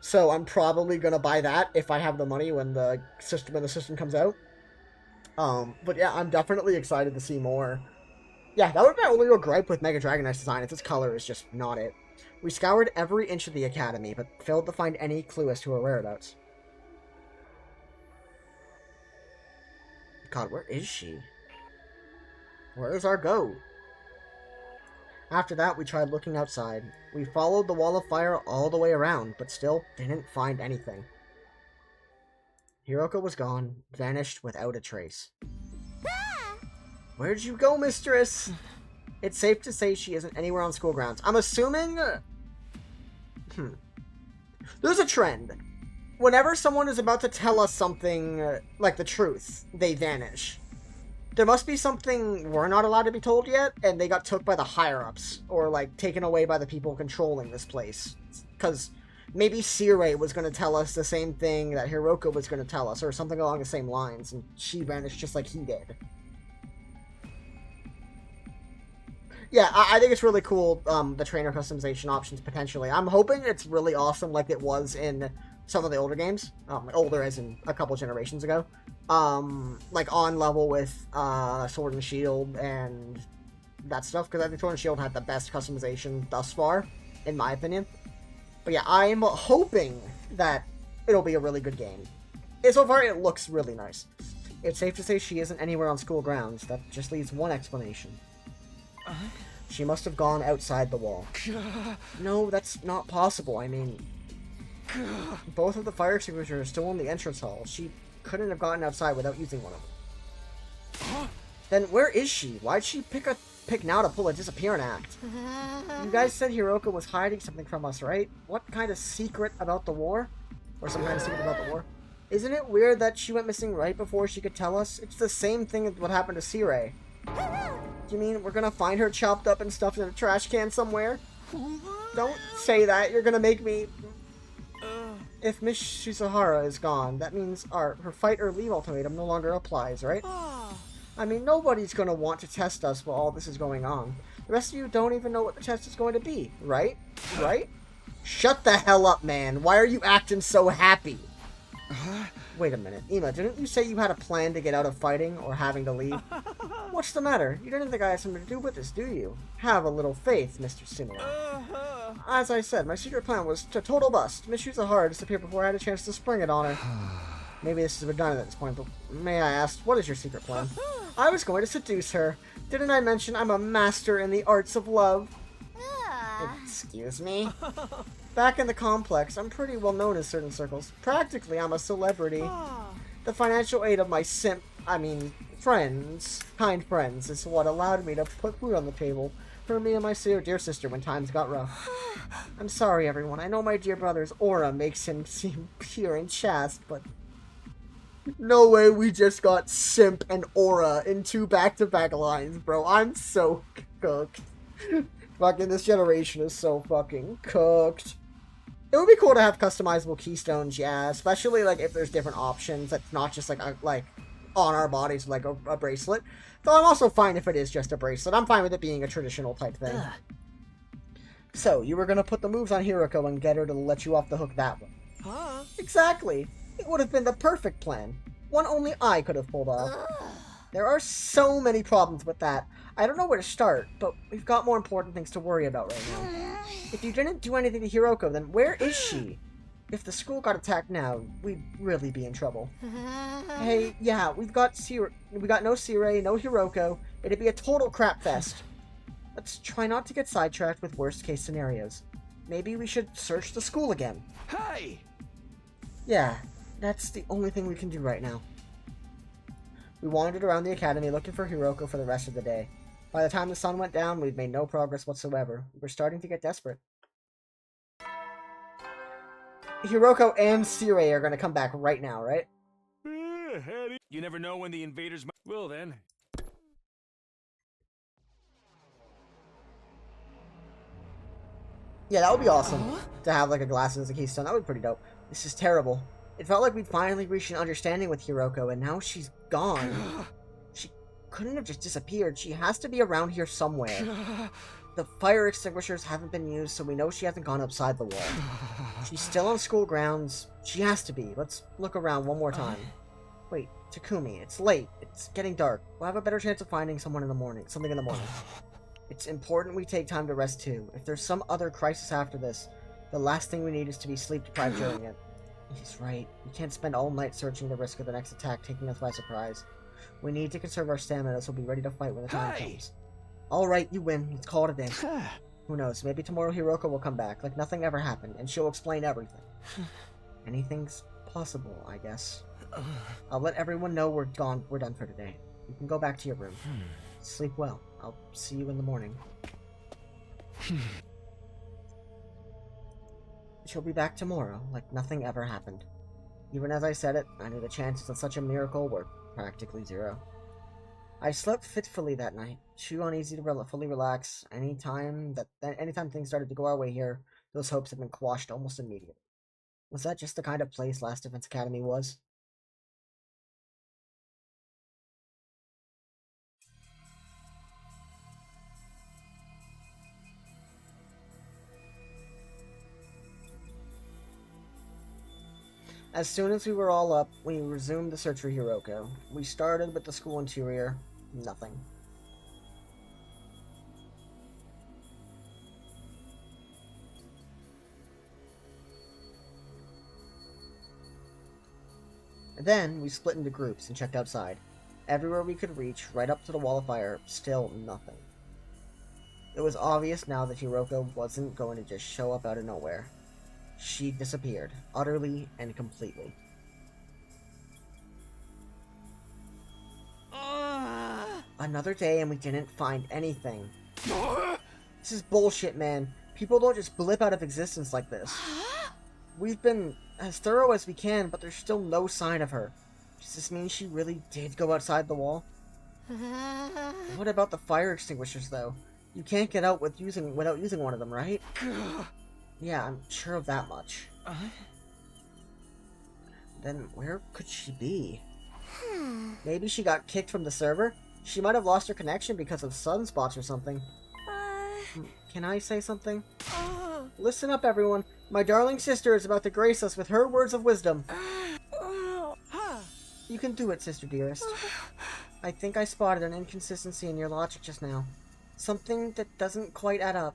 So I'm probably gonna buy that if I have the money when the system comes out. But yeah, I'm definitely excited to see more. Yeah, that would be my only real gripe with Mega Dragonite's design. Its color is just not it. We scoured every inch of the academy, but failed to find any clue as to her whereabouts. God, where is she? Where's our go? After that, we tried looking outside. We followed the wall of fire all the way around, but still didn't find anything. Hiroko was gone, vanished without a trace. Where'd you go, mistress? It's safe to say she isn't anywhere on school grounds. I'm assuming... There's a trend. Whenever someone is about to tell us something, like the truth, they vanish. There must be something we're not allowed to be told yet, and they got took by the higher-ups, or, like, taken away by the people controlling this place. Because maybe Sirei was going to tell us the same thing that Hiroko was going to tell us, or something along the same lines, and she vanished just like he did. Yeah, I think it's really cool, the trainer customization options, potentially. I'm hoping it's really awesome like it was in some of the older games. Older as in a couple generations ago. Like on level with Sword and Shield and that stuff, because I think Sword and Shield had the best customization thus far, in my opinion. But yeah, I'm hoping that it'll be a really good game. And so far, it looks really nice. It's safe to say she isn't anywhere on school grounds. That just leaves one explanation. She must have gone outside the wall. No, that's not possible. I mean, both of the fire extinguishers are still in the entrance hall. She couldn't have gotten outside without using one of them. Then where is she? Why'd she pick now to pull a disappearing act? You guys said Hiroko was hiding something from us, right? What kind of secret about the war? Or some kind of secret about the war? Isn't it weird that she went missing right before she could tell us? It's the same thing as what happened to Sirei. You mean we're gonna find her chopped up and stuffed in a trash can somewhere? Don't say that, you're gonna make me... If Miss Shizuhara is gone, that means her fight or leave ultimatum no longer applies, right? I mean, nobody's gonna want to test us while all this is going on. The rest of you don't even know what the test is going to be, right? Right? Shut the hell up, man. Why are you acting so happy? Wait a minute. Ima, didn't you say you had a plan to get out of fighting or having to leave? What's the matter? You didn't think I had something to do with this, do you? Have a little faith, Mr. Simula. As I said, my secret plan was to total bust. Miss Shizuhara disappeared before I had a chance to spring it on her. Maybe this is redundant at this point, but may I ask, what is your secret plan? I was going to seduce her. Didn't I mention I'm a master in the arts of love? Excuse me? Back in the complex, I'm pretty well known in certain circles. Practically, I'm a celebrity. The financial aid of my kind friends, is what allowed me to put food on the table for me and my dear sister when times got rough. I'm sorry, everyone. I know my dear brother's aura makes him seem pure and chaste, but no way we just got simp and aura in 2 back-to-back lines, bro. I'm so cooked. Fucking this generation is so fucking cooked. It would be cool to have customizable keystones, yeah, especially like if there's different options that's not just like on our bodies like a bracelet. Though I'm also fine if it is just a bracelet. I'm fine with it being a traditional type thing. So, you were gonna put the moves on Hiroko and get her to let you off the hook that way. Exactly. It would have been the perfect plan. One only I could have pulled off. There are so many problems with that. I don't know where to start, but we've got more important things to worry about right now. If you didn't do anything to Hiroko, then where is she? If the school got attacked now, we'd really be in trouble. Hey, yeah, we got no Sirei, no Hiroko. It'd be a total crap fest. Let's try not to get sidetracked with worst case scenarios. Maybe we should search the school again. Hey! Yeah, that's the only thing we can do right now. We wandered around the academy looking for Hiroko for the rest of the day. By the time the sun went down, we'd made no progress whatsoever. We were starting to get desperate. Hiroko and Sirei are going to come back right now, right? You never know when the invaders might... Well then. Yeah, that would be awesome. To have like a glasses as a keystone. That would be pretty dope. This is terrible. It felt like we'd finally reached an understanding with Hiroko, and now she's gone. She couldn't have just disappeared. She has to be around here somewhere. The fire extinguishers haven't been used, so we know she hasn't gone outside the wall. She's still on school grounds. She has to be. Let's look around one more time. Wait, Takumi, it's late. It's getting dark. We'll have a better chance of finding something in the morning. It's important we take time to rest too. If there's some other crisis after this, the last thing we need is to be sleep-deprived during it. He's right. We can't spend all night searching the risk of the next attack taking us by surprise. We need to conserve our stamina so we'll be ready to fight when the time comes. Alright, you win. Let's call it a day. Who knows, maybe tomorrow Hiroko will come back, like nothing ever happened, and she'll explain everything. Anything's possible, I guess. I'll let everyone know we're done for today. You can go back to your room. Sleep well. I'll see you in the morning. She'll be back tomorrow, like nothing ever happened. Even as I said it, I knew the chances of such a miracle were practically zero. I slept fitfully that night, too uneasy to fully relax. Anytime things started to go our way here, those hopes had been quashed almost immediately. Was that just the kind of place Last Defense Academy was? As soon as we were all up, we resumed the search for Hiroko. We started with the school interior. Nothing. Then, we split into groups and checked outside. Everywhere we could reach, right up to the wall of fire, still nothing. It was obvious now that Hiroko wasn't going to just show up out of nowhere. She disappeared, utterly and completely. Another day and we didn't find anything. This is bullshit, man. People don't just blip out of existence like this. We've been as thorough as we can, but there's still no sign of her. Does this mean she really did go outside the wall? What about the fire extinguishers, though? You can't get out without using one of them, right? Yeah, I'm sure of that much. Then where could she be? Maybe she got kicked from the server? She might have lost her connection because of sunspots or something. Can I say something? Listen up, everyone. My darling sister is about to grace us with her words of wisdom. You can do it, sister dearest. I think I spotted an inconsistency in your logic just now. Something that doesn't quite add up.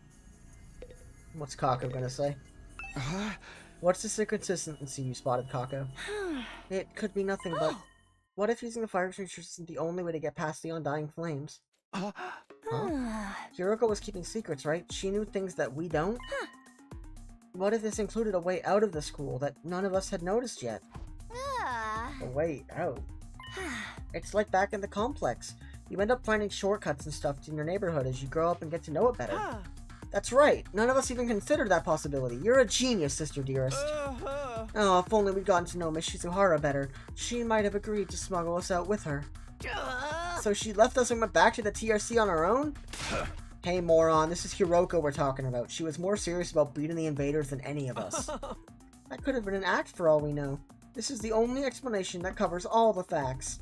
What's Kako gonna say? What's this inconsistency you spotted, Kako? It could be nothing but... What if using the fire extinguishers isn't the only way to get past the undying flames? Huh? Hiroko was keeping secrets, right? She knew things that we don't? What if this included a way out of the school that none of us had noticed yet? A way out? It's like back in the complex. You end up finding shortcuts and stuff in your neighborhood as you grow up and get to know it better. That's right. None of us even considered that possibility. You're a genius, sister dearest. Oh, if only we'd gotten to know Miss Shizuhara better. She might have agreed to smuggle us out with her. So she left us and went back to the TRC on her own? Hey, moron, this is Hiroko we're talking about. She was more serious about beating the invaders than any of us. That could have been an act for all we know. This is the only explanation that covers all the facts.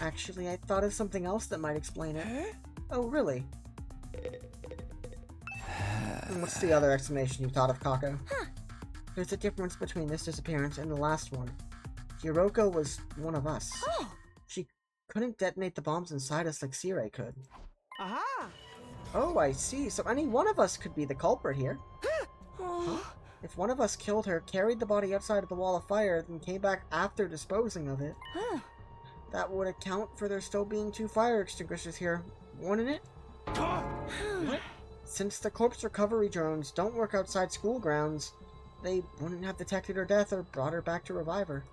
Actually, I thought of something else that might explain it. Oh, really? And what's the other explanation you thought of, Kako? There's a difference between this disappearance and the last one. Hiroko was one of us. She couldn't detonate the bombs inside us like Sirei could. Oh, I see. So any one of us could be the culprit here. Huh? If one of us killed her, carried the body outside of the wall of fire, then came back after disposing of it, that would account for there still being 2 fire extinguishers here, wouldn't it? What? Since the corpse recovery drones don't work outside school grounds, they wouldn't have detected her death or brought her back to revive her.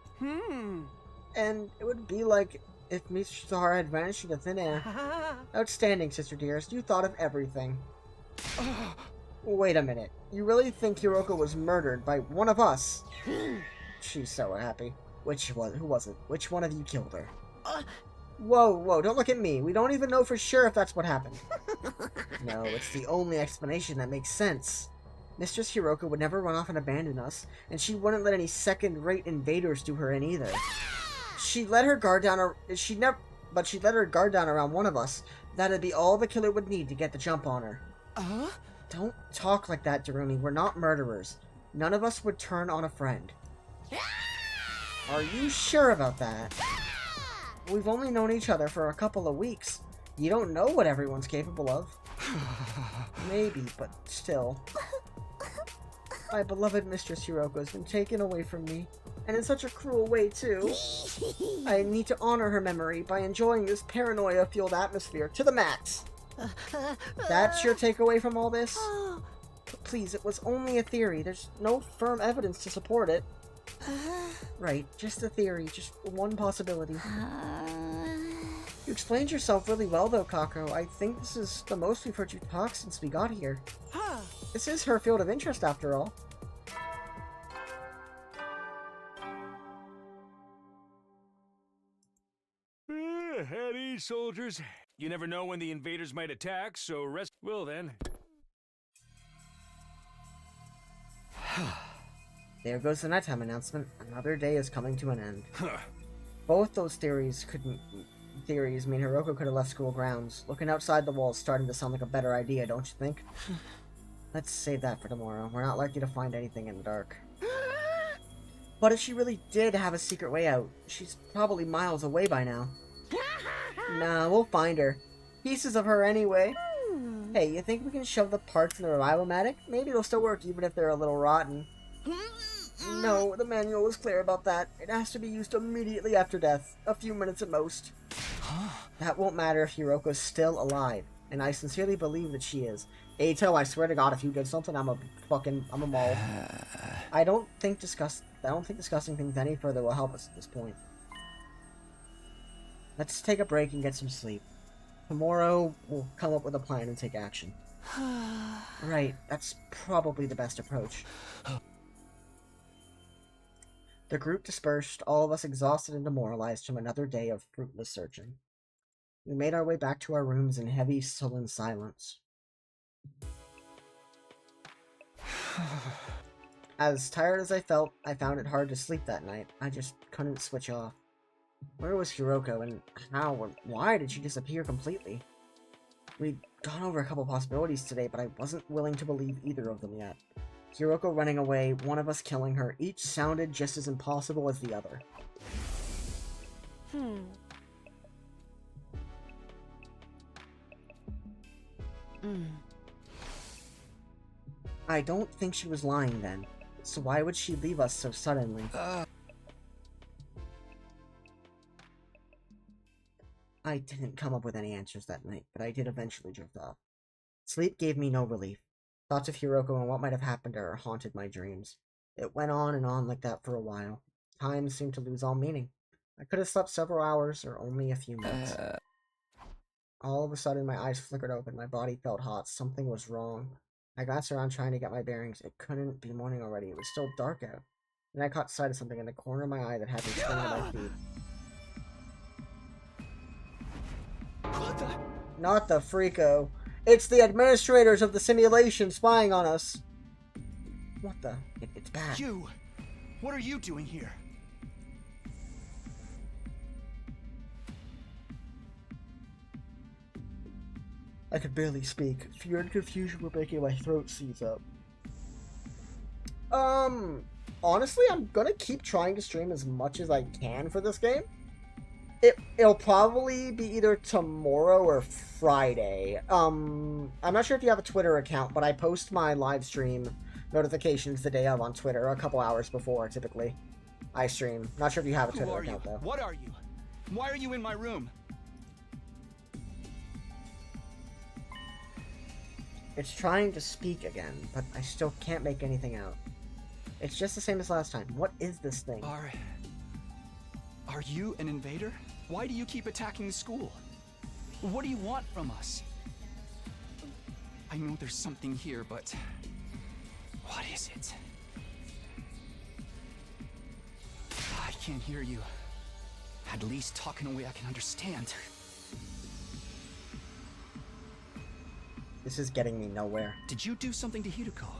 And it would be like if Miss Shizuhara had vanished into thin air. Outstanding, sister dearest. You thought of everything. Wait a minute. You really think Hiroko was murdered by one of us? She's so happy. Who was it? Which one of you killed her? Whoa, don't look at me. We don't even know for sure if that's what happened. No, it's the only explanation that makes sense. Mistress Hiroko would never run off and abandon us, and she wouldn't let any second-rate invaders do her in either. She let her guard down but she let her guard down around one of us. That'd be all the killer would need to get the jump on her. Don't talk like that, Darumi. We're not murderers. None of us would turn on a friend. Are you sure about that? We've only known each other for a couple of weeks. You don't know what everyone's capable of. Maybe, but still. My beloved Mistress Hiroko has been taken away from me, and in such a cruel way, too. I need to honor her memory by enjoying this paranoia-fueled atmosphere to the max. That's your takeaway from all this? Please, it was only a theory. There's no firm evidence to support it. Right, just a theory, just one possibility. You explained yourself really well, though, Kako. I think this is the most we've heard you talk since we got here. This is her field of interest, after all. At ease, soldiers. You never know when the invaders might attack, so rest. Well then. There goes the nighttime announcement. Another day is coming to an end. Both those theories mean Hiroko could have left school grounds. Looking outside the walls starting to sound like a better idea, don't you think? Let's save that for tomorrow. We're not likely to find anything in the dark. But if she really did have a secret way out, she's probably miles away by now. Nah, we'll find her. Pieces of her anyway. Hey, you think we can shove the parts in the revival-matic? Maybe it'll still work even if they're a little rotten. No, the manual was clear about that. It has to be used immediately after death. A few minutes at most. That won't matter if Hiroko's still alive. And I sincerely believe that she is. Eito, I swear to God, if you did something, I'm a mole. I don't think discussing things any further will help us at this point. Let's take a break and get some sleep. Tomorrow, we'll come up with a plan and take action. Right, that's probably the best approach. The group dispersed, all of us exhausted and demoralized from another day of fruitless searching. We made our way back to our rooms in heavy, sullen silence. As tired as I felt, I found it hard to sleep that night. I just couldn't switch off. Where was Hiroko, and how and why did she disappear completely? We'd gone over a couple possibilities today, but I wasn't willing to believe either of them yet. Hiroko running away, one of us killing her, each sounded just as impossible as the other. I don't think she was lying then, so why would she leave us so suddenly? I didn't come up with any answers that night, but I did eventually drift off. Sleep gave me no relief. Thoughts of Hiroko and what might have happened to her haunted my dreams. It went on and on like that for a while. Time seemed to lose all meaning. I could have slept several hours or only a few minutes. All of a sudden, my eyes flickered open. My body felt hot. Something was wrong. I glanced around trying to get my bearings. It couldn't be morning already. It was still dark out. Then I caught sight of something in the corner of my eye that had me spinning at my feet. What the? Not the Freako. It's the administrators of the simulation spying on us. What the? It's back. You! What are you doing here? I could barely speak. Fear and confusion were making my throat seize up. Honestly, I'm gonna keep trying to stream as much as I can for this game. It'll probably be either tomorrow or Friday. I'm not sure if you have a Twitter account, but I post my live stream notifications the day of on Twitter, a couple hours before, typically. I stream. Not sure if you have a Who Twitter are account, you? though. What are you? Why are you in my room? It's trying to speak again, but I still can't make anything out. It's just the same as last time. What is this thing? Are you an invader? Why do you keep attacking the school? What do you want from us? I know there's something here, but what is it? I can't hear you. At least talk in a way I can understand. This is getting me nowhere. Did you do something to Hiroko?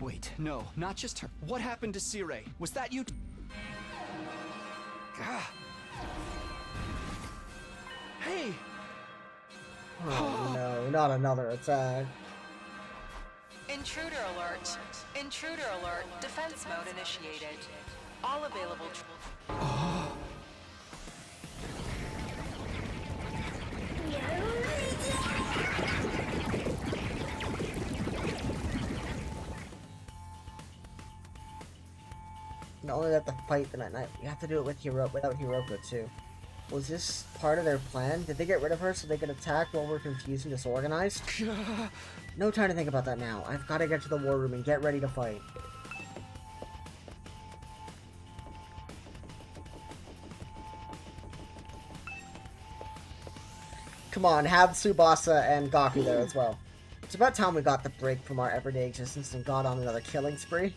Wait, no, not just her. What happened to Sirei? Was that you? Ah. Hey! Oh no, not another attack. Intruder alert. Intruder alert. Defense mode initiated. All available. Not only do we have to fight them at night, we have to do it with without Hiroko too. Was this part of their plan? Did they get rid of her so they could attack while we're confused and disorganized? No time to think about that now. I've got to get to the war room and get ready to fight. Come on, have Tsubasa and Gaku there as well. It's about time we got the break from our everyday existence and got on another killing spree.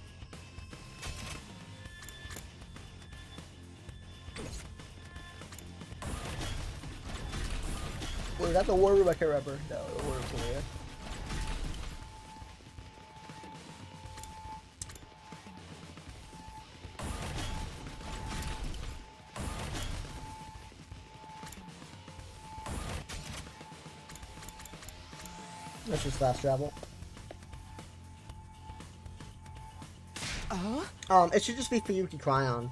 Was that the war room? I can't remember. No, the war room's over here. Let's just fast travel. It should just be Fuyuki Cryon.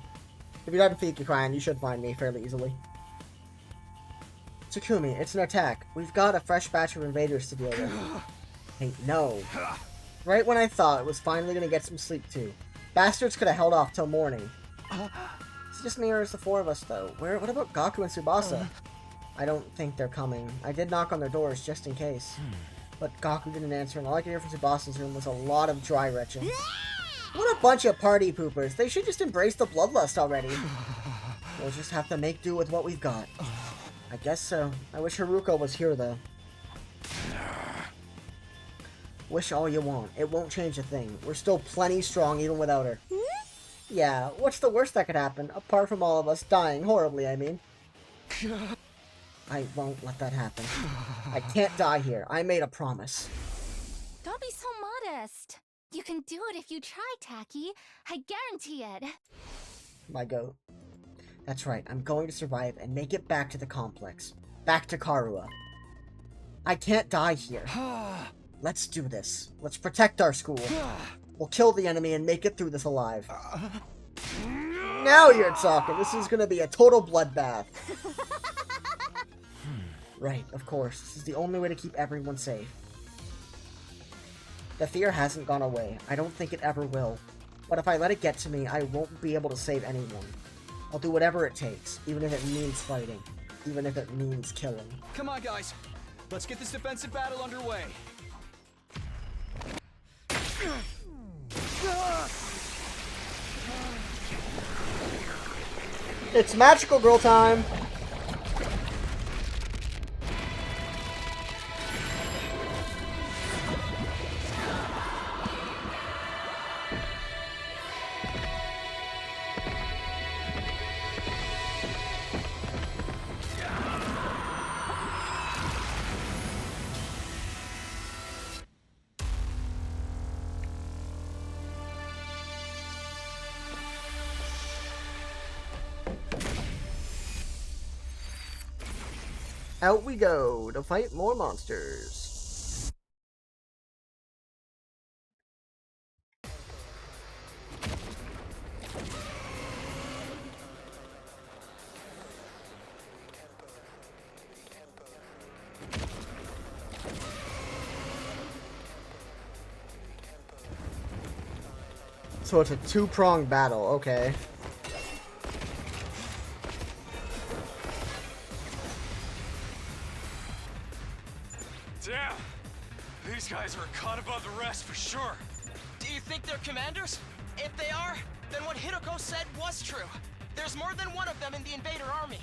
If you're not in Fuyuki Cryon, you should find me fairly easily. Takumi, it's an attack. We've got a fresh batch of invaders to deal with. Hey, no. Right when I thought it was finally gonna get some sleep too. Bastards could have held off till morning. It's just me or it's the four of us though. What about Gaku and Tsubasa? I don't think they're coming. I did knock on their doors just in case. But Gaku didn't answer, and all I could hear from Tsubasa's room was a lot of dry retching. What a bunch of party poopers. They should just embrace the bloodlust already. We'll just have to make do with what we've got. I guess so. I wish Haruko was here, though. Wish all you want. It won't change a thing. We're still plenty strong even without her. Yeah, what's the worst that could happen? Apart from all of us dying horribly, I mean. I won't let that happen. I can't die here. I made a promise. Don't be so modest. You can do it if you try, Tacky. I guarantee it. My goat. That's right, I'm going to survive and make it back to the complex. Back to Karua. I can't die here. Let's do this. Let's protect our school. We'll kill the enemy and make it through this alive. Now you're talking. This is gonna be a total bloodbath. Right, of course. This is the only way to keep everyone safe. The fear hasn't gone away. I don't think it ever will. But if I let it get to me, I won't be able to save anyone. I'll do whatever it takes, even if it means fighting. Even if it means killing. Come on, guys. Let's get this defensive battle underway. It's magical girl time! Out we go to fight more monsters. So it's a two-pronged battle, okay. Damn! These guys are a cut above the rest for sure. Do you think they're commanders? If they are, then what Hideko said was true. There's more than one of them in the invader army.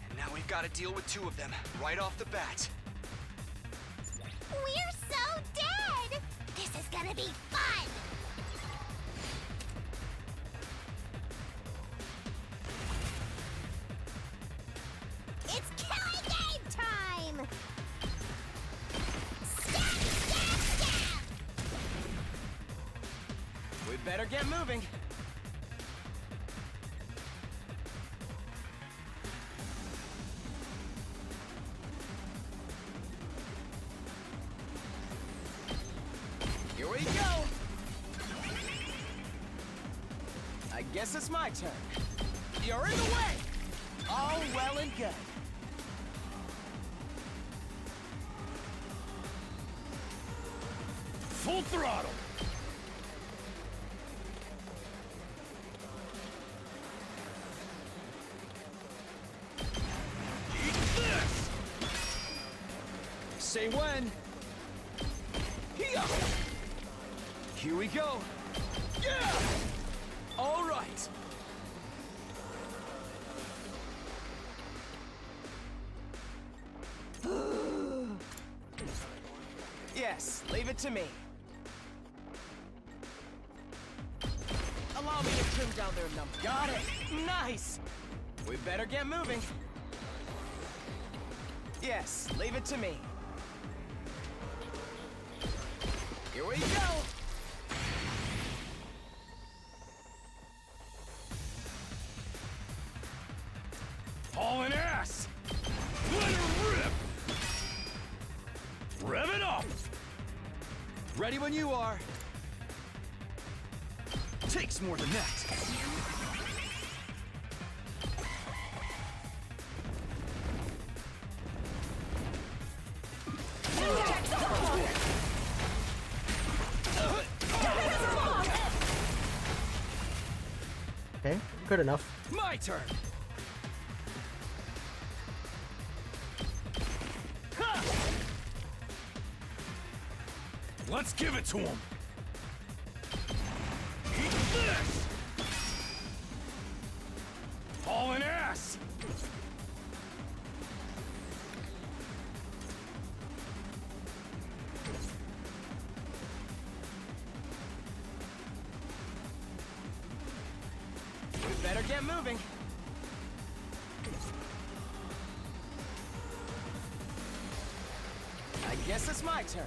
And now we've got to deal with two of them right off the bat. We're so dead! This is gonna be fun! It's killing game time! Stab, stab, stab! We better get moving. Here we go! I guess it's my turn. You're in the way! All well and good. Full throttle! Eat this! Say when. Here we go. Yeah! All right. Yes, leave it to me. Allow me to trim down their number. Got it. Nice. We better get moving. Yes, leave it to me. Here we go. Hauling ass! Let her rip! Rev it up! Ready when you are. Takes more than that. Okay, good enough. My turn. Let's give it to him! Eat this! Hauling ass! We better get moving. I guess it's my turn.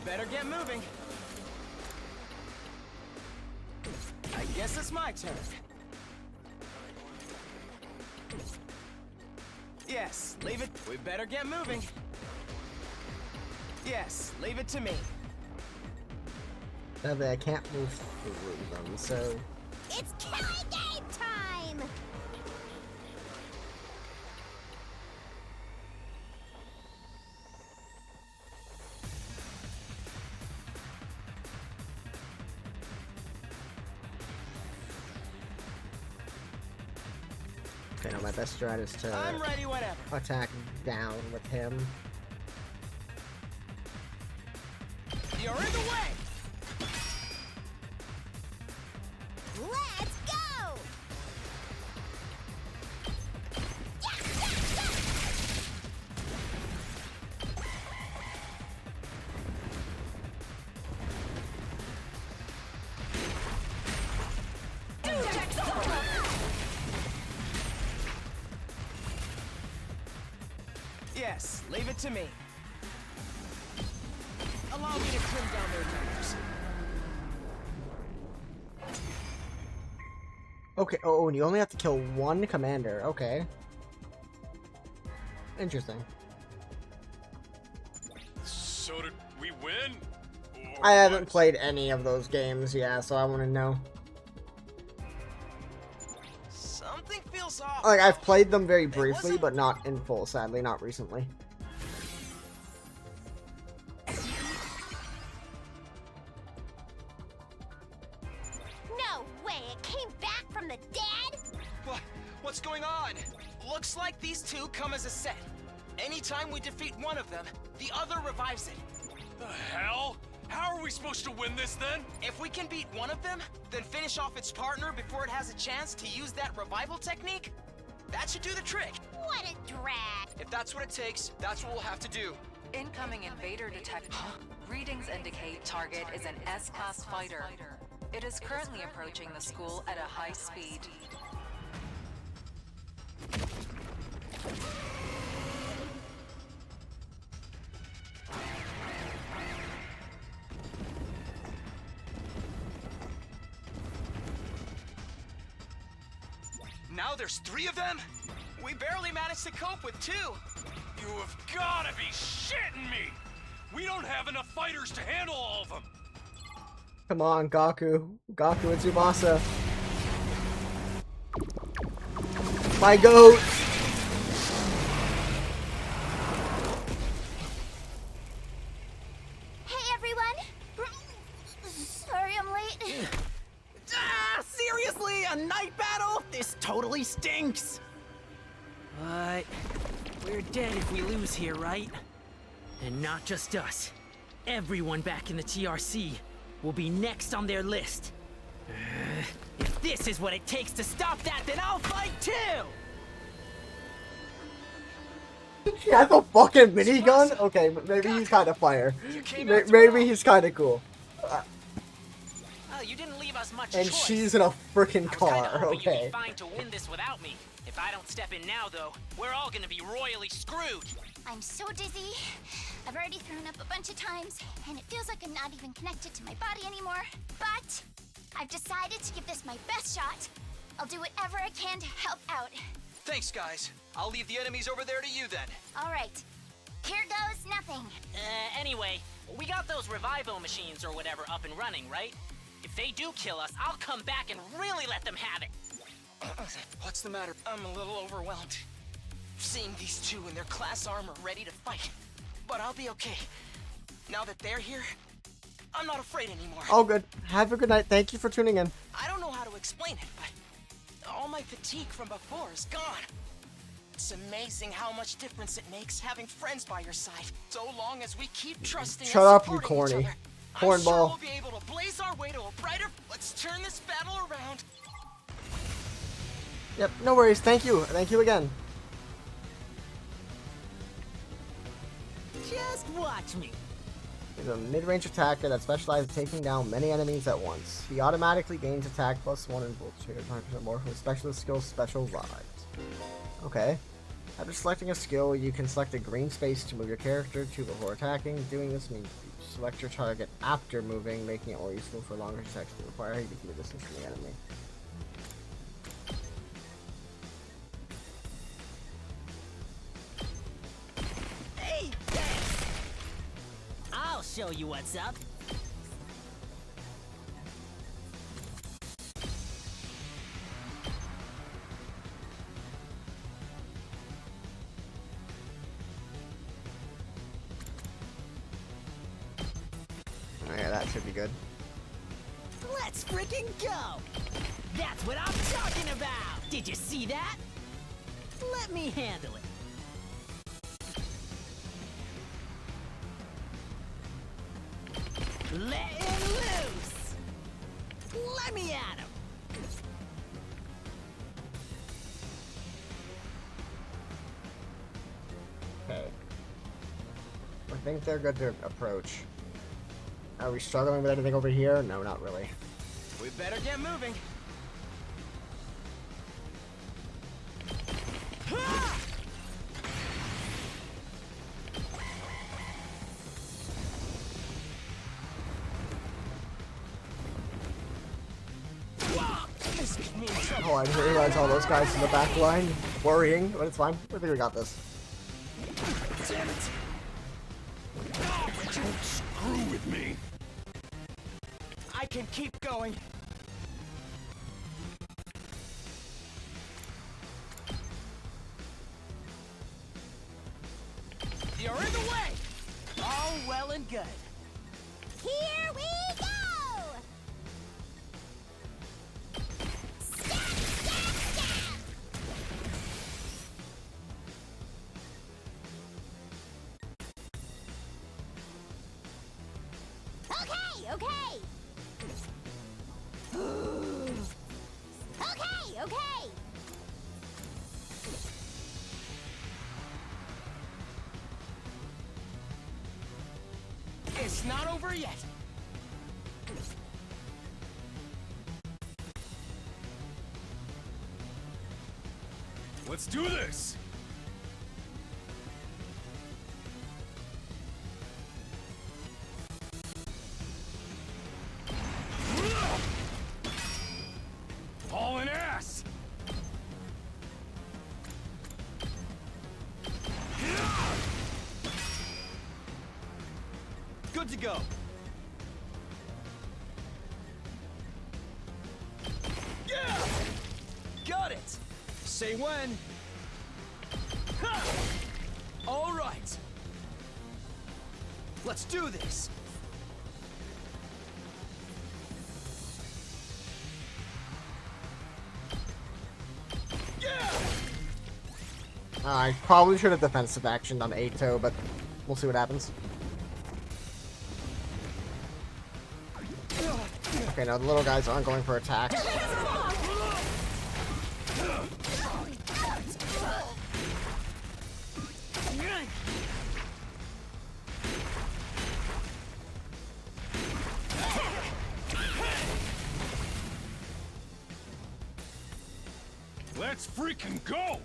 better get moving. I guess it's my turn. Yes, leave it. We better get moving. Yes, leave it to me. Sadly, I can't move through them, so... It's killing game time! Okay, now my best strat is to I'm ready whenever. attack down with him. You're in the way! Let's go! Yes, leave it to me. Allow me to trim down their numbers. Okay, oh, and you only have to kill one commander. Okay. Interesting. So did we win? Or I haven't what? played any of those games, yeah, so I want to know. Something feels off. Like, I've played them very It briefly, wasn't- but not in full, sadly, not recently. No way, it came back from the dead? What's going on? Looks like these two come as a set. Anytime we defeat one of them, the other revives it. The hell? How are we supposed to win this then? If we can beat one of them, then finish off its partner before it has a chance to use that revival technique, that should do the trick. What a drag! If that's what it takes, that's what we'll have to do. Incoming invader detected. Readings indicate target is an S-class fighter. It is currently approaching the school at a high speed. Now there's 3 of them? We barely managed to cope with 2. You have gotta be shitting me! We don't have enough fighters to handle all of them! Come on, Gaku. Gaku and Tsubasa. My goat! Hey everyone! Sorry I'm late. Ah, seriously? A night battle? This totally stinks! But we're dead if we lose here, right? And not just us. Everyone back in the TRC will be next on their list. If this is what it takes to stop that, then I'll fight too! He has a fucking minigun? Okay, maybe he's kind of fire. Maybe he's kind of cool. Well, you didn't leave us much And choice. she's in a freaking I was kinda car, hoping you'd okay. be fine to win this without me. If I don't step in now, though, we're all gonna be royally screwed. I'm so dizzy. I've already thrown up a bunch of times, and it feels like I'm not even connected to my body anymore. But I've decided to give this my best shot. I'll do whatever I can to help out. Thanks, guys. I'll leave the enemies over there to you then. All right. Here goes nothing. Anyway, we got those revivo machines or whatever up and running, right? If they do kill us, I'll come back and really let them have it. What's the matter? I'm a little overwhelmed. Seeing these two in their class armor ready to fight. But I'll be okay. Now that they're here, I'm not afraid anymore. All good. Have a good night. Thank you for tuning in. I don't know how to explain it, but all my fatigue from before is gone. It's amazing how much difference it makes having friends by your side. So long as we keep trusting Shut and up, you supporting each corny. other, I'm sure Cornball. we'll be able to blaze our way to a brighter... Let's turn this battle around. Yep, no worries. Thank you. Thank you again. Just watch me. He's a mid-range attacker that specializes in taking down many enemies at once. He automatically gains attack +1 and bolt 100% more from his specialist skill Special Vibes. Okay. After selecting a skill, you can select a green space to move your character to before attacking. Doing this means you select your target after moving, making it more useful for longer attacks that require you to keep a distance from the enemy. Hey! I'll show you what's up. Oh, yeah, that should be good. Let's freaking go! That's what I'm talking about! Did you see that? Let me handle it. Let him loose! Let me at him! Okay. I think they're good to approach. Are we struggling with anything over here? No, not really. We better get moving. Oh, I didn't realize all those guys in the back line worrying, but it's fine. I think we got this. Damn it. Don't screw with me. I can keep going. You're in the way! All well and good. Here we go! Stab, stab, stab! Okay, okay! Okay, okay! It's not over yet. Let's do this. Hauling ass. Good to go. Yeah! Got it! Say when. Ha! All right. Let's do this. Yeah! I probably should have defensive actioned on Ato, but we'll see what happens. Okay, now the little guys aren't going for attacks. Let's freaking go.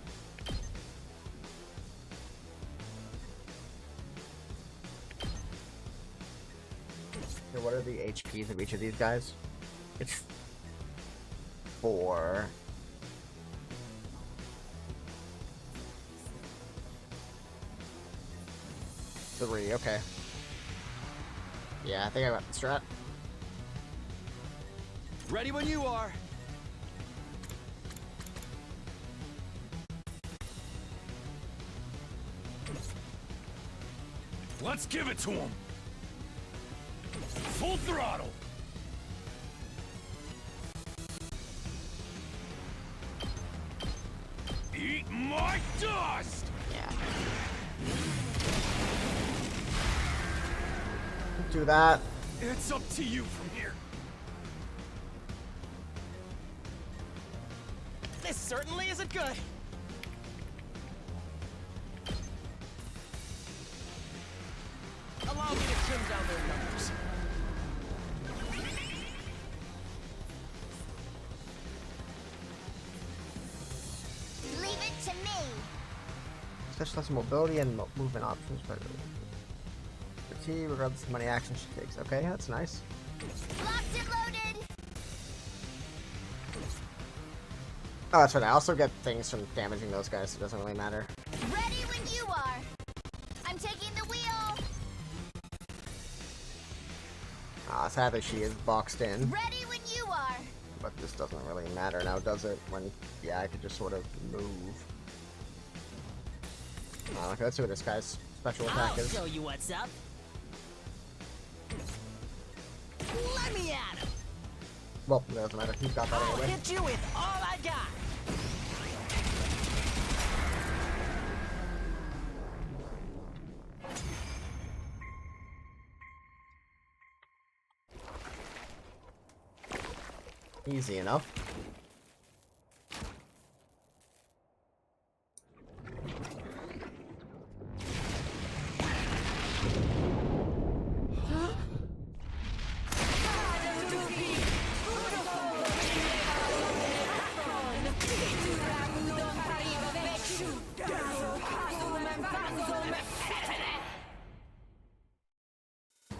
Okay, what are the HPs of each of these guys? It's 4. Three, okay. Yeah, I think I got the strat. Ready when you are. Let's give it to him. Full throttle. Eat my dust. Yeah. Do that. It's up to you from here. This certainly isn't good. Allow me to trim down their numbers. Leave it to me! Such less mobility and movement options, but fatigue regardless of how many actions she takes. Okay, that's nice. Locked and loaded! Oh, that's right. I also get things from damaging those guys, so it doesn't really matter. Ready when you are! I'm taking the wheel! Sadly she is boxed in. Ready when you are! But this doesn't really matter now, does it? When, yeah, I could just sort of move. Okay, let's see what this guy's special attack I'll is. show you what's up. Let me at him. Well, it doesn't matter. He's got that I'll anyway. hit you with all I got. Easy enough.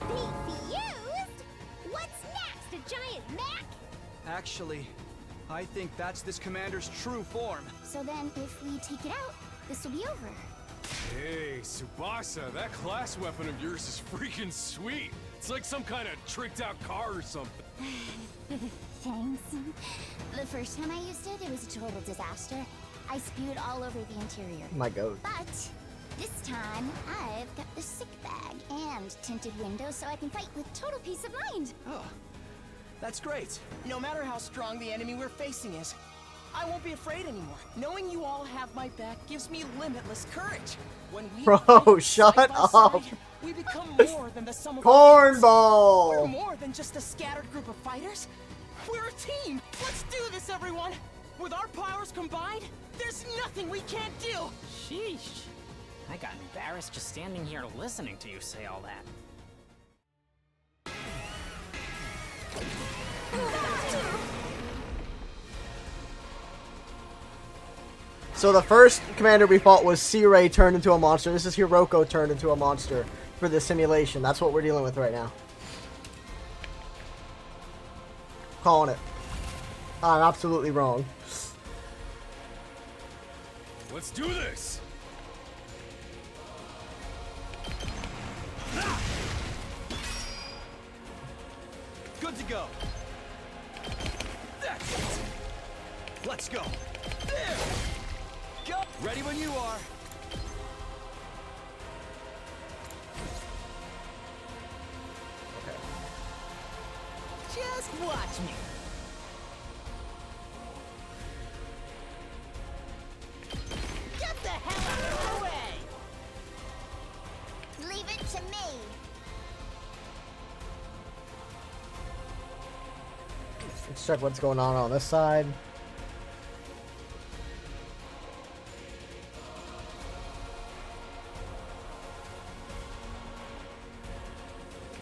Defused? What's next? A giant Mac? Actually, I think that's this commander's true form. So then, if we take it out, this will be over. Hey, Tsubasa, that class weapon of yours is freaking sweet. It's like some kind of tricked out car or something. Thanks. The first time I used it, it was a total disaster. I spewed all over the interior. My goat. But this time, I've got the sick bag and tinted windows so I can fight with total peace of mind. Oh, that's great. No matter how strong the enemy we're facing is, I won't be afraid anymore. Knowing you all have my back gives me limitless courage. When we Bro, fight shut side by up. side, we become more than the sum of our parts. We're Cornball! more than just a scattered group of fighters. We're a team. Let's do this, everyone. With our powers combined, there's nothing we can't do. Sheesh. I got embarrassed just standing here listening to you say all that. So the first commander we fought was C-Ray turned into a monster. This is Hiroko turned into a monster for this simulation. That's what we're dealing with right now. Calling it. I'm absolutely wrong. Let's do this! Good to go. That's it. Let's go. There. Go. Ready when you are. Just watch me. Get the hell out of the way! Leave it to me. Let's check what's going on this side.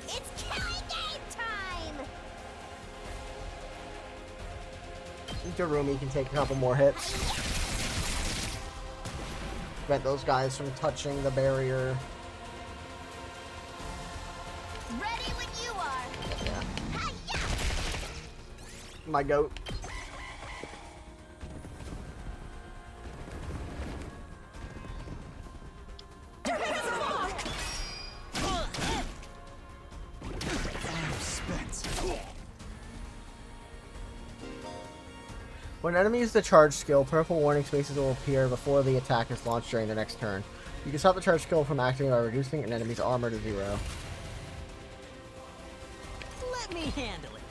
It's killing game time! Jarumi can take a couple more hits. Prevent those guys from touching the barrier. Ready when you are. Yeah. Hi-ya! My goat. When enemies use the charge skill, purple warning spaces will appear before the attack is launched during the next turn. You can stop the charge skill from acting by reducing an enemy's armor to 0. Let me handle it.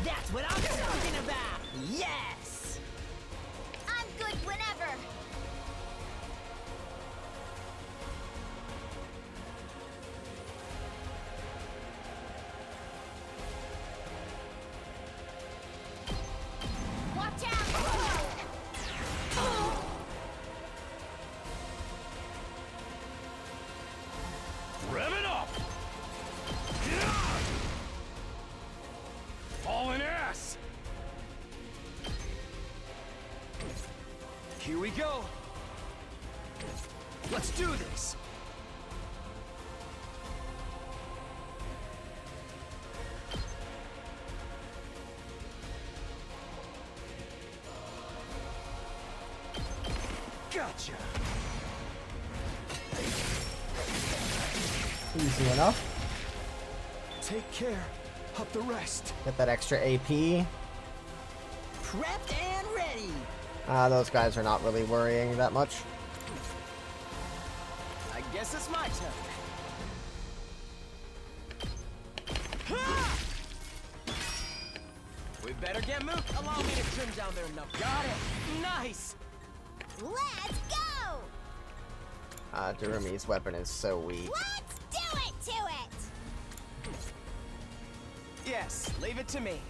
That's what I'm talking about! Yes! I'm good whenever. Watch out! Rev it up! Yeah! Hauling ass! we go. Let's do this. Gotcha. Easy enough. Take care of the rest. Get that extra AP. Prepped and ready. Those guys are not really worrying that much. I guess it's my turn. We better get moving. Allow me to trim down their number. Got it. Nice. Let's go! Durumi's weapon is so weak. Let's do it to it! Yes, leave it to me.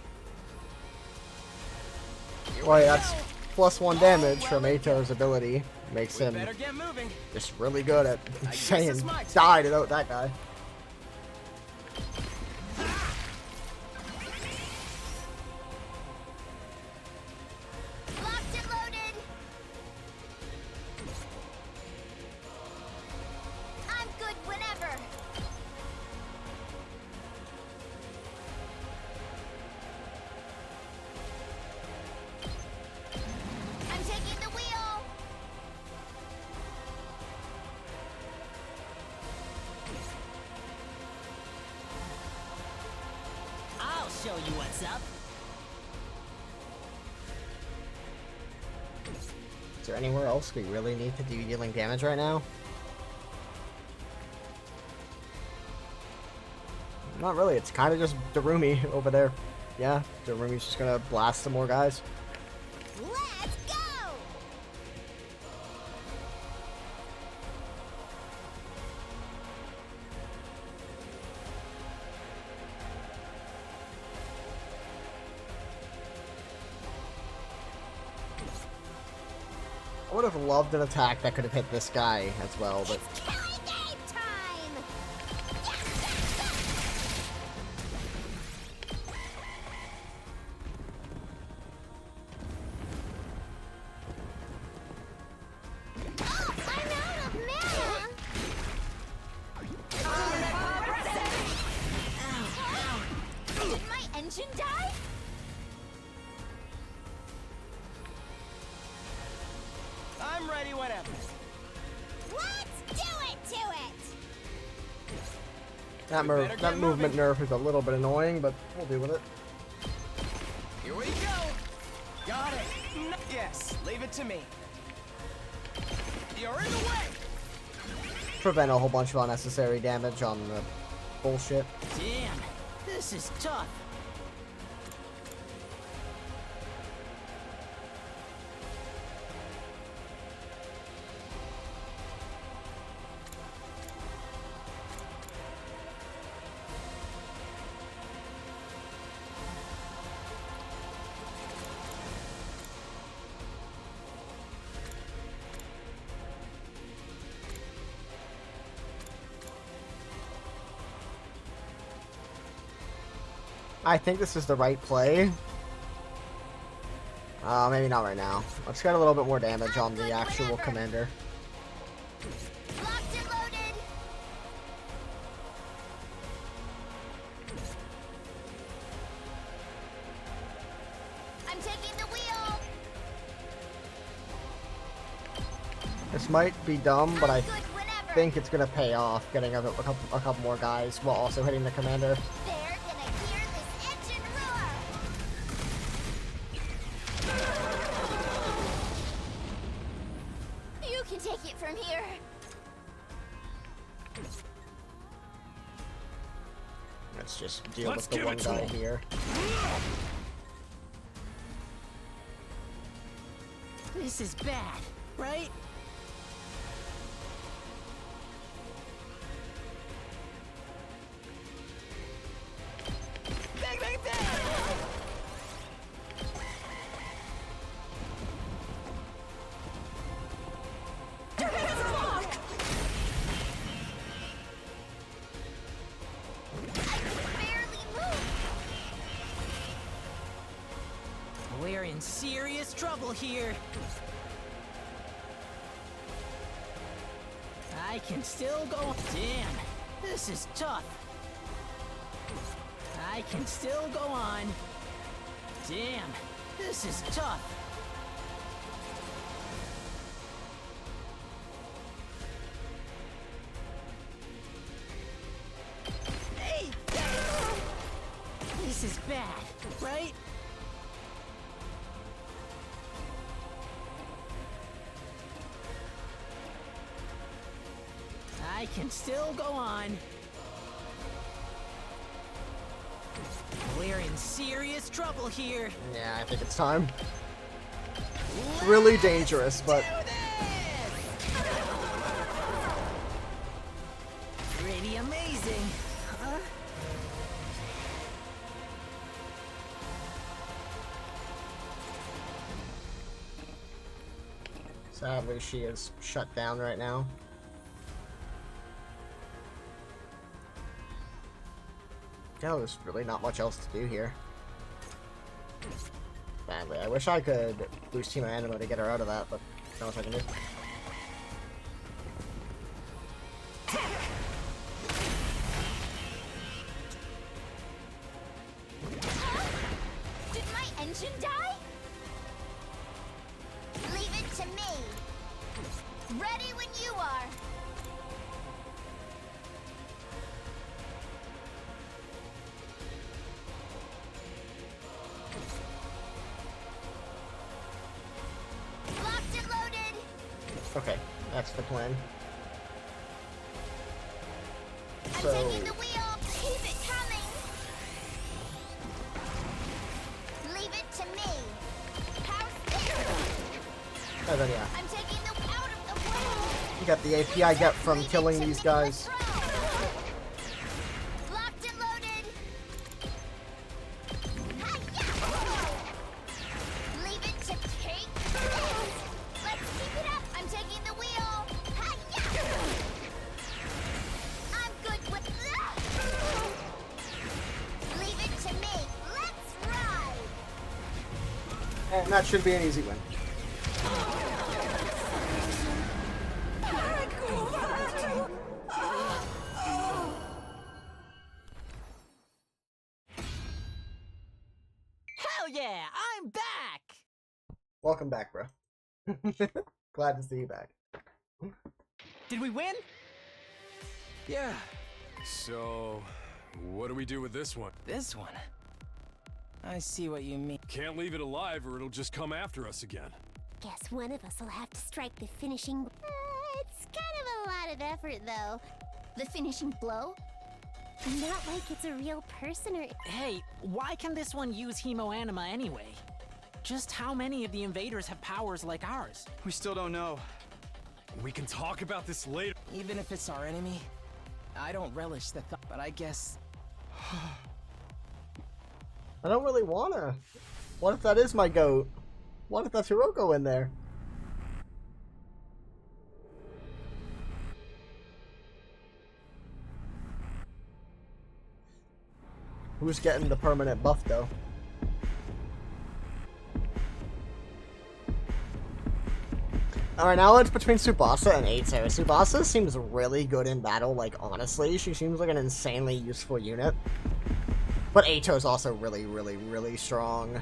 Boy, that's +1 damage from Ato's ability. Makes We him better get moving. just really good at guess saying it's my turn. die to that guy. Locked and loaded! I'm good whenever! I'm taking the wheel! I'll show you what's up. Is there anywhere else we really need to do dealing damage right now? Not really, it's kind of just Darumi over there. Yeah, Darumi's just gonna blast some more guys. Let's go! I would have loved an attack that could have hit this guy as well, but It's killing game time! Oh, I'm out of mana! Did my engine die? I'm ready whenever. Let's do it to it! that, better get that movement moving. nerf is a little bit annoying, but we'll deal with it. Here we go. Got it. Yes, leave it to me. You're in the way. Prevent a whole bunch of unnecessary damage on the bullshit. Damn, this is tough. I think this is the right play. Maybe not right now. Let's get a little bit more damage on the actual commander. Locked and loaded! I'm taking the wheel! This might be dumb, but I I'm good whenever! think it's gonna pay off getting a couple more guys while also hitting the commander. They're gonna hear this engine roar! You can take it from here! Let's just deal Let's with the give one it to guy him. here. This is bad, right? Bang, bang, bang. Barely move! We're in serious trouble here. can still go. Damn, this is tough. I can still go on. Damn, this is tough. Hey! This is bad, right? I can still go on. We're in serious trouble here. Yeah, I think it's time. Really dangerous, but... Pretty amazing, huh? Sadly, she is shut down right now. Yeah, there's really not much else to do here. Sadly, I wish I could boost Team Anima to get her out of that, but not much I can do. Did my engine die? Leave it to me. Ready when you are. Locked and loaded. Okay, that's the plan. I'm So, taking the wheel. Keep it coming. Leave it to me. Power speed. oh, then yeah, I'm taking the out of the way. you got the AP I get from Leave it killing to these me. guys. Let's roll. Locked and loaded. Hi-ya. Leave it to take this. Let's keep it up. I'm taking the wheel. Hi-ya. I'm good with that. Leave it to me. Let's ride. And that should be an easy win. Hell yeah, I'm back! Welcome back, bro. Glad to see you back. Did we win? Yeah. So, what do we do with this one? This one. I see what you mean. Can't leave it alive or it'll just come after us again. Guess one of us will have to strike the finishing. It's kind of a lot of effort, though. The finishing blow? Not like it's a real person or. Hey, why can this one use Hemoanima anyway? Just how many of the invaders have powers like ours? We still don't know. We can talk about this later. Even if it's our enemy, I don't relish the thought, but I guess. I don't really wanna. What if that is my goat? What if that's Hiroko in there? Who's getting the permanent buff though? Alright, now it's between Tsubasa and Eito. Tsubasa seems really good in battle, like, honestly. She seems like an insanely useful unit. But Eito's also really, really, really strong.